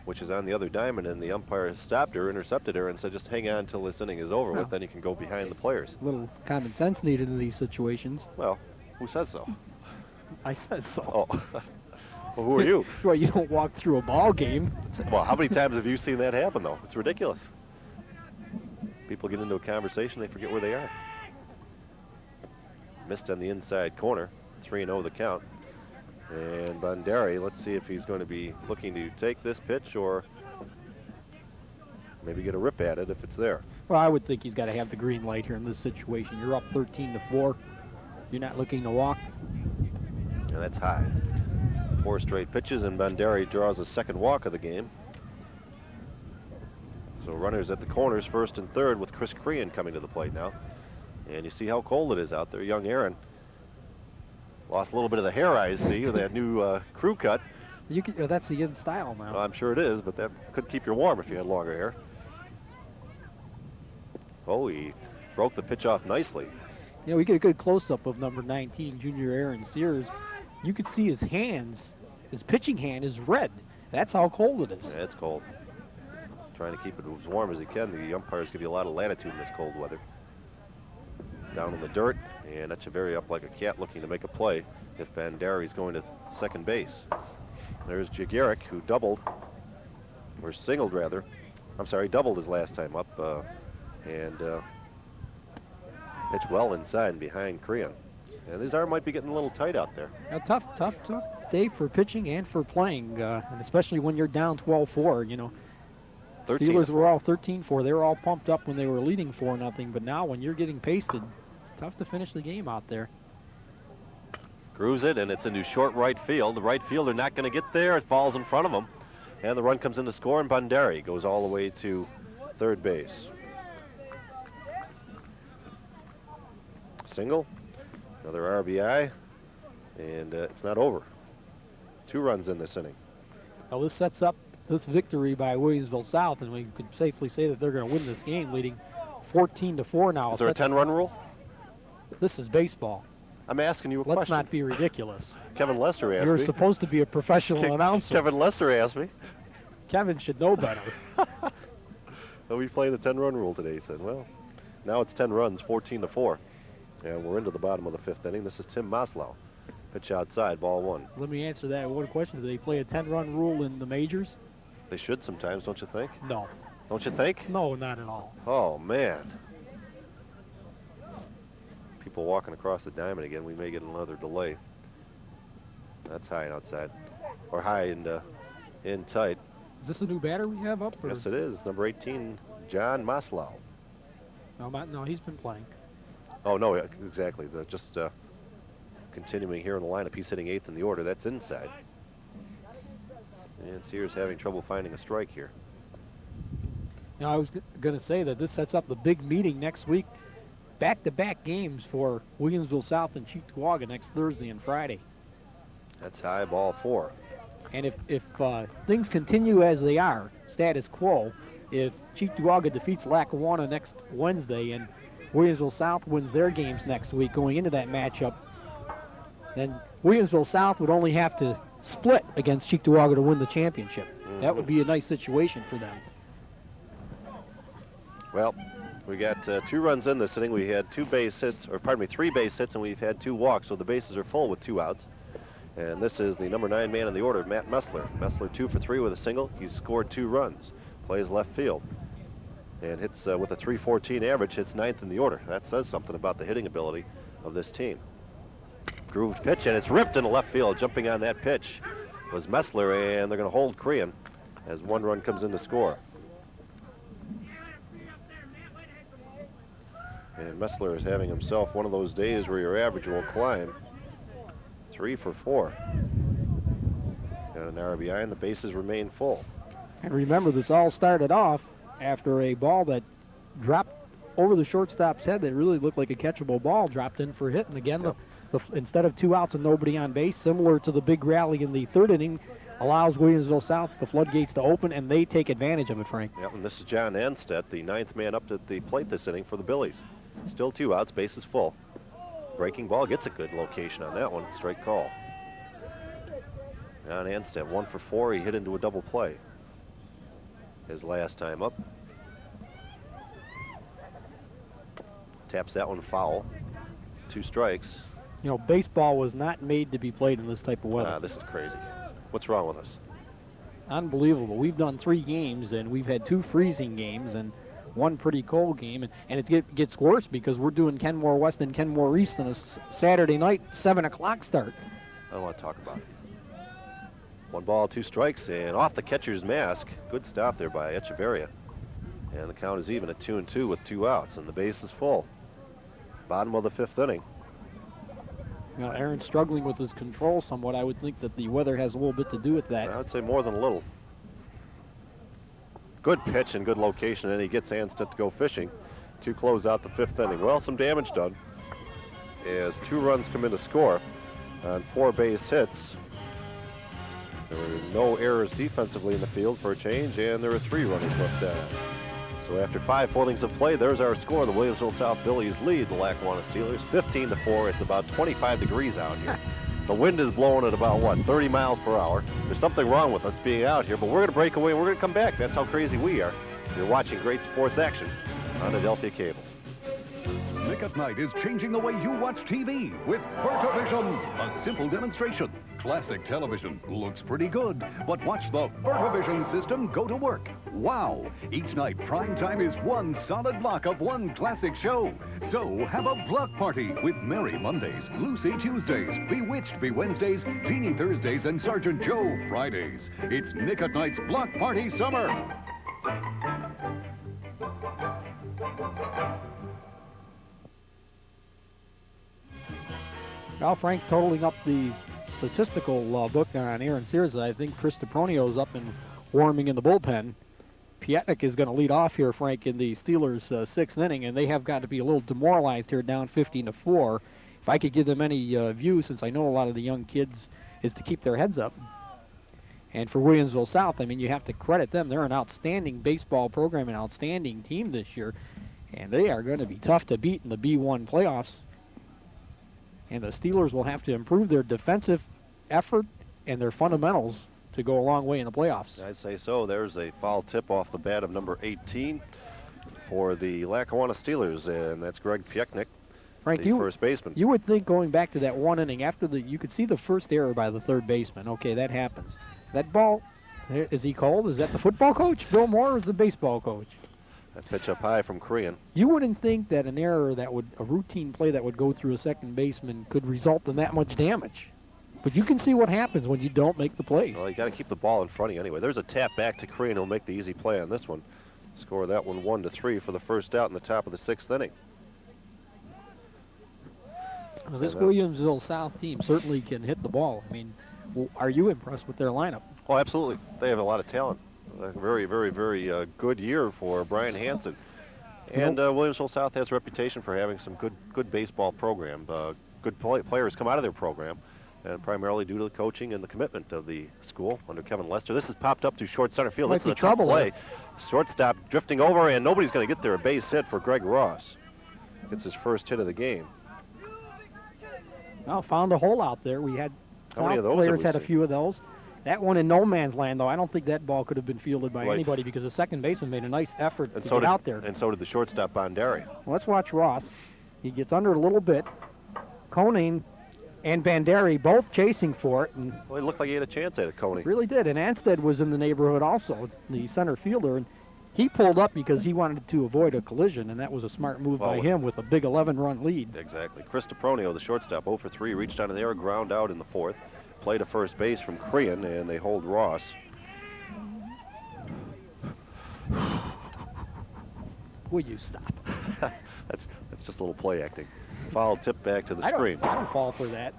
which is on the other diamond, and the umpire stopped her, intercepted her, and said, just hang on until this inning is over with, then you can go behind the players. A little common sense needed in these situations. Well, who says so? I said so. Oh. Well, who are you? Well, you don't walk through a ball game. Well, how many times have you seen that happen, though? It's ridiculous. People get into a conversation, they forget where they are. Missed on the inside corner. 3-0 the count. And Banderi, let's see if he's going to be looking to take this pitch or maybe get a rip at it if it's there. Well, I would think he's got to have the green light here in this situation. You're up 13-4. You're not looking to walk. And that's high. 4 straight pitches, and Banderi draws a second walk of the game. So runners at the corners, first and third, with Chris Crean coming to the plate now. And you see how cold it is out there. Young Aaron lost a little bit of the hair, I see, with that new crew cut. That's the in style now. Well, I'm sure it is, but that could keep you warm if you had longer hair. Oh, he broke the pitch off nicely. You know, we get a good close-up of number 19, junior Aaron Sears. You could see his hands, his pitching hand is red. That's how cold it is. Yeah, it's cold. Trying to keep it as warm as he can. The umpires give you a lot of latitude in this cold weather. Down in the dirt, and Echeverry up like a cat looking to make a play if Banderi's going to second base. There's Jagaric, who doubled, or singled rather. I'm sorry, doubled his last time up, and pitched well inside and behind Crean. And his arm might be getting a little tight out there. A tough day for pitching and for playing, and especially when you're down 12-4, you know. Steelers were all 13-4. They were all pumped up when they were leading 4-0, but now when you're getting pasted, it's tough to finish the game out there. Grooves it, and it's into short right field. The right fielder not going to get there. It falls in front of him. And the run comes in to score, and Banderi goes all the way to third base. Single, another RBI, and it's not over. 2 runs in this inning. Well, this sets up this victory by Williamsville South, and we could safely say that they're going to win this game, leading 14-4 now. Is there a 10-run rule? This is baseball. I'm asking you a question. Let's not be ridiculous. Kevin Lester asked me. You're supposed to be a professional announcer. Kevin Lester asked me. Kevin should know better. So we play the 10-run rule today. He said, well, now it's 10 runs, 14-4. And we're into the bottom of the 5th inning. This is Tim Maslow. Pitch outside, ball 1. Let me answer that one question. Do they play a 10-run rule in the majors? They should sometimes, don't you think? No. Don't you think? No, not at all. Oh, man. People walking across the diamond again. We may get another delay. That's high and outside. Or high and in tight. Is this a new batter we have up? Or? Yes, it is. Number 18, John Maslow. No, he's been playing. Oh, no, exactly. Just continuing here in the lineup. He's hitting 8th in the order. That's inside. And Sears having trouble finding a strike here. Now, I was going to say that this sets up the big meeting next week. Back-to-back games for Williamsville South and Cheektowaga next Thursday and Friday. That's high, ball 4. And if things continue as they are, status quo, if Cheektowaga defeats Lackawanna next Wednesday and Williamsville South wins their games next week going into that matchup, then Williamsville South would only have to split against Cheektowaga to win the championship. Mm-hmm. That would be a nice situation for them. Well, we got 2 runs in this inning. We had 3 base hits, and we've had 2 walks, so the bases are full with 2 outs. And this is the number 9 man in the order, Matt Messler. Messler 2 for 3 with a single. He's scored 2 runs. Plays left field. and hits with a .314 average, hits 9th in the order. That says something about the hitting ability of this team. Grooved pitch, and it's ripped into left field. Jumping on that pitch was Messler, and they're going to hold Crean as one run comes in to score. And Messler is having himself one of those days where your average will climb. 3 for 4. Got an RBI, and the bases remain full. And remember, this all started off after a ball that dropped over the shortstop's head that really looked like a catchable ball, dropped in for a hit. And again, Yep. Instead of 2 outs and nobody on base, similar to the big rally in the 3rd inning, allows Williamsville South the floodgates to open, and they take advantage of it, Frank. Yep, and this is John Anstedt, the 9th man up to the plate this inning for the Billies. Still 2 outs, bases full. Breaking ball, gets a good location on that one. Strike call. John Anstedt, 1 for 4. He hit into a double play his last time up. Taps that one foul. 2 strikes. You know, baseball was not made to be played in this type of weather. This is crazy. What's wrong with us? Unbelievable. We've done 3 games, and we've had 2 freezing games and 1 pretty cold game. And it gets worse because we're doing Kenmore West and Kenmore East on a Saturday night, 7 o'clock start. I don't want to talk about it. 1 ball, 2 strikes, and off the catcher's mask. Good stop there by Echeverria. And the count is even at 2-2 with 2 outs, and the base is full. Bottom of the 5th inning. You know, Aaron's struggling with his control somewhat. I would think that the weather has a little bit to do with that. I would say more than a little. Good pitch and good location, and he gets Anstedt to go fishing to close out the 5th inning. Well, some damage done as 2 runs come in to score on 4 base hits. There were no errors defensively in the field for a change, and there were 3 runners left down. So after 5 full innings of play, there's our score. The Williamsville South Billies lead the Lackawanna Steelers 15-4. It's about 25 degrees out here. The wind is blowing at about, 30 miles per hour. There's something wrong with us being out here, but we're going to break away and we're going to come back. That's how crazy we are. You're watching great sports action on Adelphia Cable. Nick at Night is changing the way you watch TV with Vertivision. A simple demonstration. Classic television looks pretty good, but watch the Vertivision system go to work. Wow! Each night, prime time is one solid block of one classic show. So have a block party with Merry Mondays, Lucy Tuesdays, Bewitched Be Wednesdays, Jeannie Thursdays, and Sergeant Joe Fridays. It's Nick at Night's Block Party Summer. Well, Frank, totaling up the statistical book on Aaron Sears, I think Chris DePronio's up and warming in the bullpen. Pietnik is going to lead off here, Frank, in the Steelers' 6th inning, and they have got to be a little demoralized here, down 15-4. If I could give them any view, since I know a lot of the young kids, is to keep their heads up. And for Williamsville South, I mean, you have to credit them. They're an outstanding baseball program, an outstanding team this year, and they are going to be tough to beat in the B1 playoffs. And the Steelers will have to improve their defensive effort and their fundamentals to go a long way in the playoffs. I'd say so. There's a foul tip off the bat of number 18 for the Lackawanna Steelers, and that's Greg Pietnik, Frank, the first baseman. You would think going back to that 1 inning after you could see the first error by the 3rd baseman. Okay, that happens. That ball, is he called? Is that the football coach, Bill Moore, or is the baseball coach? That pitch up high from Crean. You wouldn't think that an error a routine play that would go through a second baseman could result in that much damage. But you can see what happens when you don't make the plays. Well, you got to keep the ball in front of you anyway. There's a tap back to Crean. He'll make the easy play on this one. Score that one 1-3 for the first out in the top of the 6th inning. Well, this Williamsville South team certainly can hit the ball. I mean, are you impressed with their lineup? Oh, absolutely. They have a lot of talent. A very, very, very good year for Brian Hansen. And Williamsville South has a reputation for having some good baseball program. Good players come out of their program, and primarily due to the coaching and the commitment of the school under Kevin Lester. This has popped up to short center field. Might be trouble play. Shortstop drifting over, and nobody's going to get there. A base hit for Greg Ross. It's his first hit of the game. Well, found a hole out there. We had How many of those players have we had a seen? few of those. That one in no man's land, though, I don't think that ball could have been fielded by Right. anybody because the second baseman made a nice effort And to so get did, out there. And so did the shortstop Bondari. Well, let's watch Ross. He gets under a little bit. Koning and Banderi both chasing for it, and Well, it looked like he had a chance at it, Coney. really did. And Anstead was in the neighborhood also, the center fielder, and He pulled up because he wanted to avoid a collision, and that was a smart move by him with a big 11-run lead. Exactly. Chris DePronio, the shortstop, 0 for 3, reached out in the air, ground out in the 4th. Play to first base from Crean, and they hold Ross. Will you stop? That's just a little play acting. Foul tip back to the screen. I don't fall for that.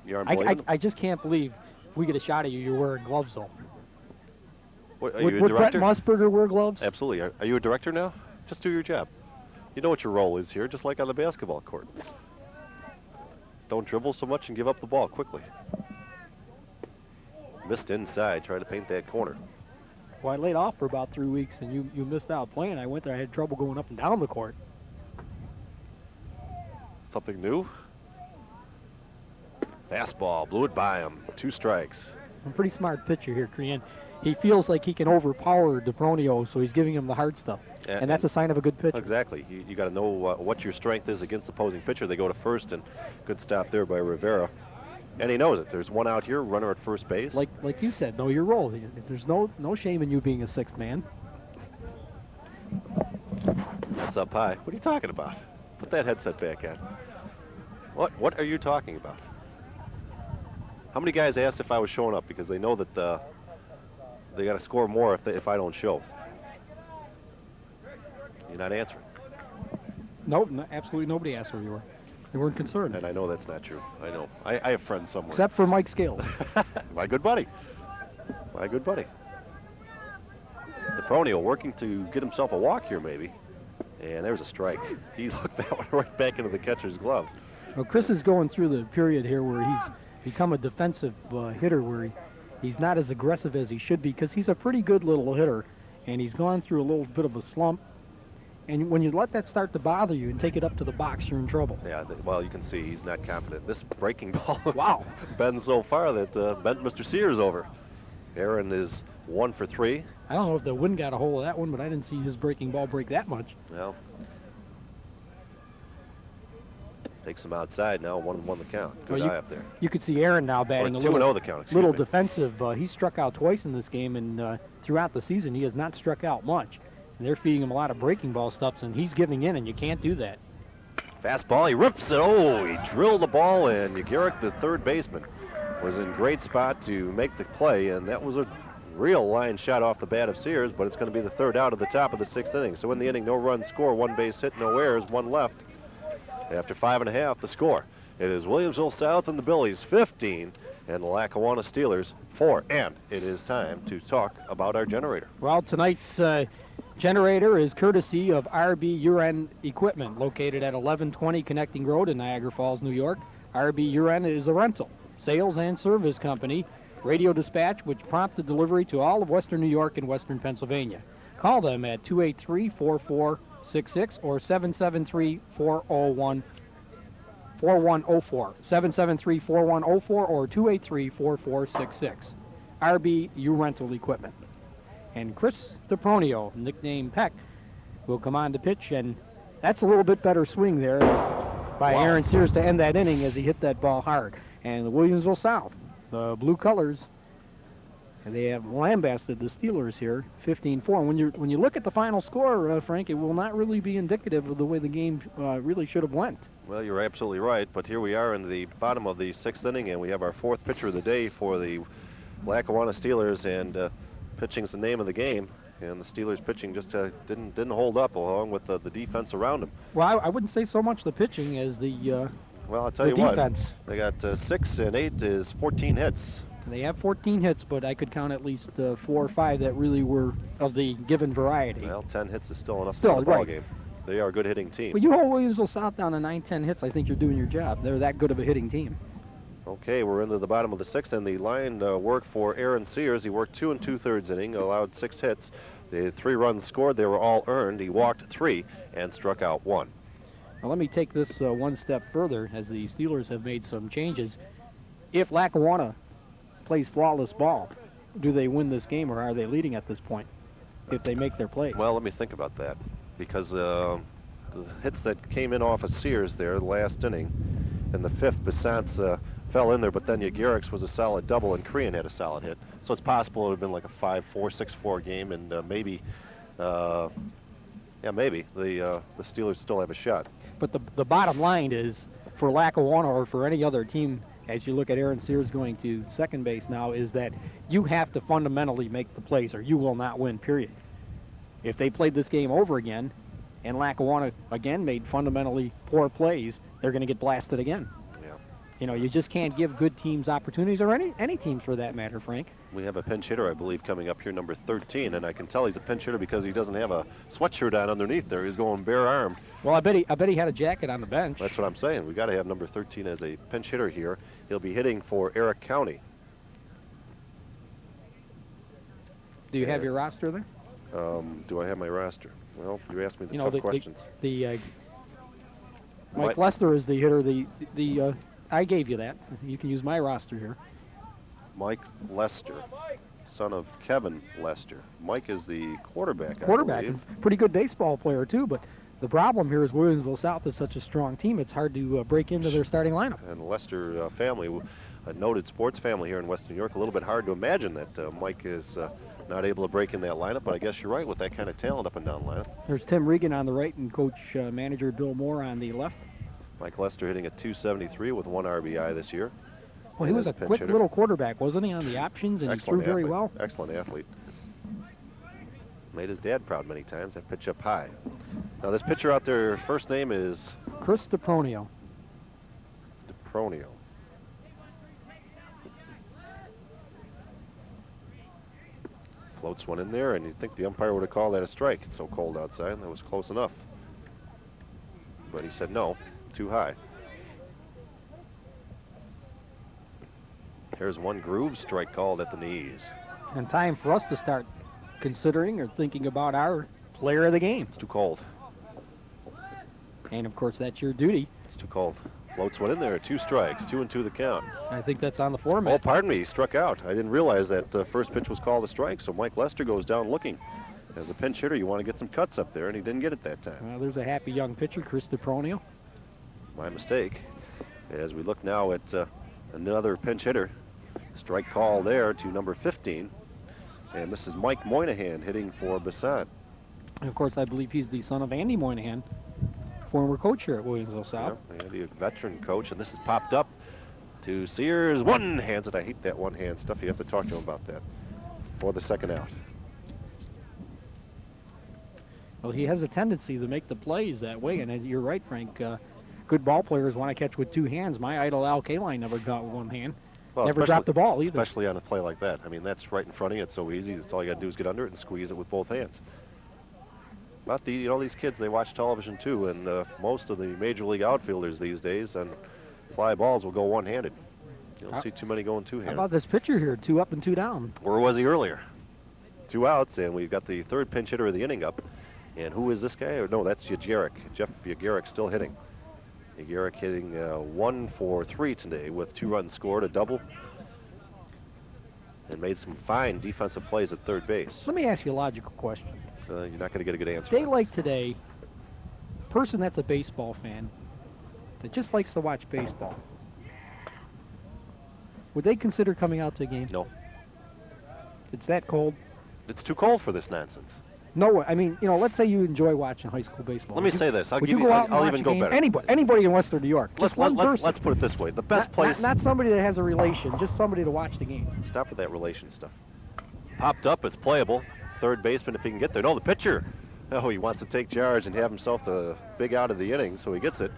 You aren't believing? I just can't believe if we get a shot at you, you're wearing gloves though. What, are would you a director? Brett Musburger wear gloves? Absolutely. Are you a director now? Just do your job. You know what your role is here, just like on the basketball court. Don't dribble so much and give up the ball quickly. Missed inside, trying to paint that corner. Well, I laid off for about 3 weeks, and you missed out playing. I went there. I had trouble going up and down the court. Something new? Fastball, blew it by him. 2 strikes. A pretty smart pitcher here, Crean. He feels like he can overpower DePronio, so he's giving him the hard stuff. And that's a sign of a good pitcher. Exactly. You got to know what your strength is against the opposing pitcher. They go to first, and good stop there by Rivera. And he knows it. There's one out here, runner at first base. Like you said, know your role. There's no shame in you being a 6th man. That's up high. What are you talking about? Put that headset back on. What are you talking about? How many guys asked if I was showing up because they know that they got to score more if I don't show? You're not answering. Nope, absolutely nobody asked where you were. They weren't concerned. And I know that's not true. I know. I have friends somewhere. Except for Mike Scales. My good buddy. My good buddy. DePronio working to get himself a walk here, maybe. And there's a strike. He looked that one right back into the catcher's glove. Well, Chris is going through the period here where he's become a defensive hitter, where he's not as aggressive as he should be, because he's a pretty good little hitter, and he's gone through a little bit of a slump. And when you let that start to bother you and take it up to the box, you're in trouble. Yeah, well, you can see he's not confident. This breaking ball wow, bends so far that bent Mr. Sears over. Aaron is 1 for 3. I don't know if the wind got a hold of that one, but I didn't see his breaking ball break that much. Well, takes him outside now, 1-1 the count. Good eye up there. You could see Aaron now batting a little, the count, little defensive. He struck out twice in this game, and throughout the season he has not struck out much. And they're feeding him a lot of breaking ball stuff, and he's giving in, and you can't do that. Fastball, he rips it. Oh, he drilled the ball, and Garrick, the third baseman, was in great spot to make the play, and that was a real line shot off the bat of Sears, but it's going to be the 3rd out of the top of the 6th inning. So in the inning, no run score, 1 base hit, no errors, 1 left. After 5.5, the score. It is Williamsville South and the Billies 15 and the Lackawanna Steelers 4. And it is time to talk about our generator. Well, tonight's generator is courtesy of RB Uren Equipment, located at 1120 Connecting Road in Niagara Falls, New York. RB Uren is a rental, sales, and service company, radio dispatch, which prompt the delivery to all of Western New York and Western Pennsylvania. Call them at 283-4466 or 773-4104, 773-4104 or 283-4466. RB U Rental Equipment. And Chris DePronio, nicknamed Peck, will come on to pitch, and that's a little bit better swing there by Aaron Sears to end that inning as he hit that ball hard. And the Williamsville South, the blue colors, and they have lambasted the Steelers here, 15-4. When you look at the final score, Frank, it will not really be indicative of the way the game really should have went. Well, you're absolutely right, but here we are in the bottom of the 6th inning, and we have our 4th pitcher of the day for the Lackawanna Steelers, and pitching's the name of the game, and the Steelers pitching just didn't hold up along with the defense around them. Well, I wouldn't say so much the pitching as the well, I'll tell you defense. What, they got 6 and 8 is 14 hits. They have 14 hits, but I could count at least 4 or 5 that really were of the given variety. Well, 10 hits is still enough to win the ball game. They are a good hitting team. Well, you hold Williamsville South down to 9-10 hits, I think you're doing your job. They're that good of a hitting team. Okay, we're into the bottom of the 6th, and the line work for Aaron Sears. He worked 2 2/3 inning, allowed 6 hits. The 3 runs scored. They were all earned. He walked 3 and struck out 1. Now, let me take this one step further, as the Steelers have made some changes. If Lackawanna plays flawless ball, do they win this game, or are they leading at this point if they make their plays? Well, let me think about that, because the hits that came in off of Sears there last inning, in the 5th, Bissant's fell in there, but then Garrick's was a solid double, and Crean had a solid hit. So it's possible it would have been like a 5-4, 6-4 game, and maybe Yeah, maybe. The Steelers still have a shot. But the bottom line is, for Lackawanna or for any other team, as you look at Aaron Sears going to second base now, is that you have to fundamentally make the plays or you will not win, period. If they played this game over again and Lackawanna again made fundamentally poor plays, they're going to get blasted again. Yeah. You know, you just can't give good teams opportunities, or any teams for that matter, Frank. We have a pinch hitter, I believe, coming up here, number 13, and I can tell he's a pinch hitter because he doesn't have a sweatshirt on underneath there. He's going bare armed. Well, I bet he had a jacket on the bench. That's what I'm saying. We got to have number 13 as a pinch hitter here. He'll be hitting for Eric County. Do you have your roster there? Do I have my roster? Well, you asked me the tough questions. Mike Lester is the hitter. I gave you that. You can use my roster here. Mike Lester, son of Kevin Lester. Mike is the quarterback. Quarterback, pretty good baseball player too. But the problem here is Williamsville South is such a strong team. It's hard to break into their starting lineup. And the Lester family, a noted sports family here in West New York. A little bit hard to imagine that Mike is not able to break in that lineup. But I guess you're right with that kind of talent up and down lineup. There's Tim Regan on the right and manager Bill Moore on the left. Mike Lester hitting a .273 with 1 RBI this year. Well, he was a quick little quarterback, wasn't he, on the options, and he threw very well? Excellent athlete. Made his dad proud many times. That pitch up high. Now, this pitcher out there, first name is? Chris DePronio. DePronio. Floats one in there, and you'd think the umpire would have called that a strike. It's so cold outside. That was close enough. But he said no, too high. Here's one groove, strike called at the knees. And time for us to start considering or thinking about our player of the game. It's too cold. And, of course, that's your duty. It's too cold. Floats one in there, 2 strikes, 2-2 the count. I think that's on the format. Oh, pardon me, he struck out. I didn't realize that the first pitch was called a strike, so Mike Lester goes down looking. As a pinch hitter, you want to get some cuts up there, and he didn't get it that time. Well, there's a happy young pitcher, Chris DePronio. My mistake. As we look now at another pinch hitter. Strike call there to number 15. And this is Mike Moynihan hitting for Bassett. And, of course, I believe he's the son of Andy Moynihan, former coach here at Williamsville South. Yeah, Andy, a veteran coach, and this is popped up to Sears. One-hands it. I hate that one-hand stuff. You have to talk to him about that for the second out. Well, he has a tendency to make the plays that way, and you're right, Frank. Good ball players want to catch with 2 hands. My idol Al Kaline never got with 1 hand. Well, never dropped the ball either. Especially on a play like that. I mean, that's right in front of you. It's so easy. That's all you got to do is get under it and squeeze it with both hands. But these kids, they watch television too, and most of the major league outfielders these days on fly balls will go one-handed. You don't see too many going 2-handed. How about this pitcher here, 2 up and 2 down? Where was he earlier? 2 outs, and we've got the third pinch hitter of the inning up. And who is this guy? Or no, that's Yagaric. Jeff Yagaric still hitting. Yagaric hitting 1 for 3 today with 2 runs scored, a double, and made some fine defensive plays at third base. Let me ask you a logical question. You're not going to get a good answer. Day like today, a person that's a baseball fan that just likes to watch baseball, would they consider coming out to a game? No. It's that cold? It's too cold for this nonsense. No, I mean, let's say you enjoy watching high school baseball. Let me say this. I'll even go better. Anybody in Western New York. Let's put it this way. The best place. Not somebody that has a relation, just somebody to watch the game. Stop with that relation stuff. Popped up. It's playable. Third baseman, if he can get there. No, the pitcher. Oh, he wants to take charge and have himself the big out of the inning, so he gets it.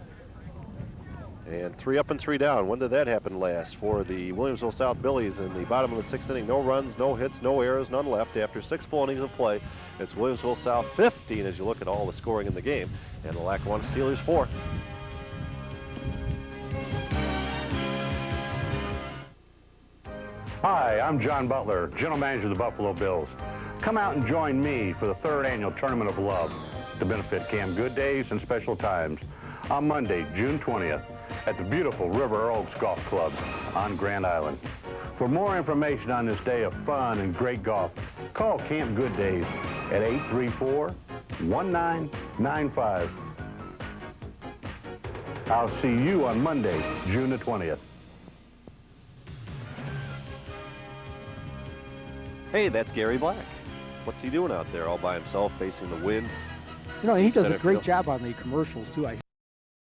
And 3 up and 3 down. When did that happen last for the Williamsville South Billies in the bottom of the 6th inning? No runs, no hits, no errors, none left. After 6 full innings of play, it's Williamsville South 15 as you look at all the scoring in the game. And the Lackawanna Steelers 4. Hi, I'm John Butler, General Manager of the Buffalo Bills. Come out and join me for the 3rd annual Tournament of Love to benefit Camp Good Days and Special Times on Monday, June 20th at the beautiful River Oaks Golf Club on Grand Island. For more information on this day of fun and great golf, call Camp Good Days at 834-1995. I'll see you on Monday, June the 20th. Hey, that's Gary Black. what's he doing out there all by himself facing the wind? You know, he does a Center great field. job on the commercials, too. I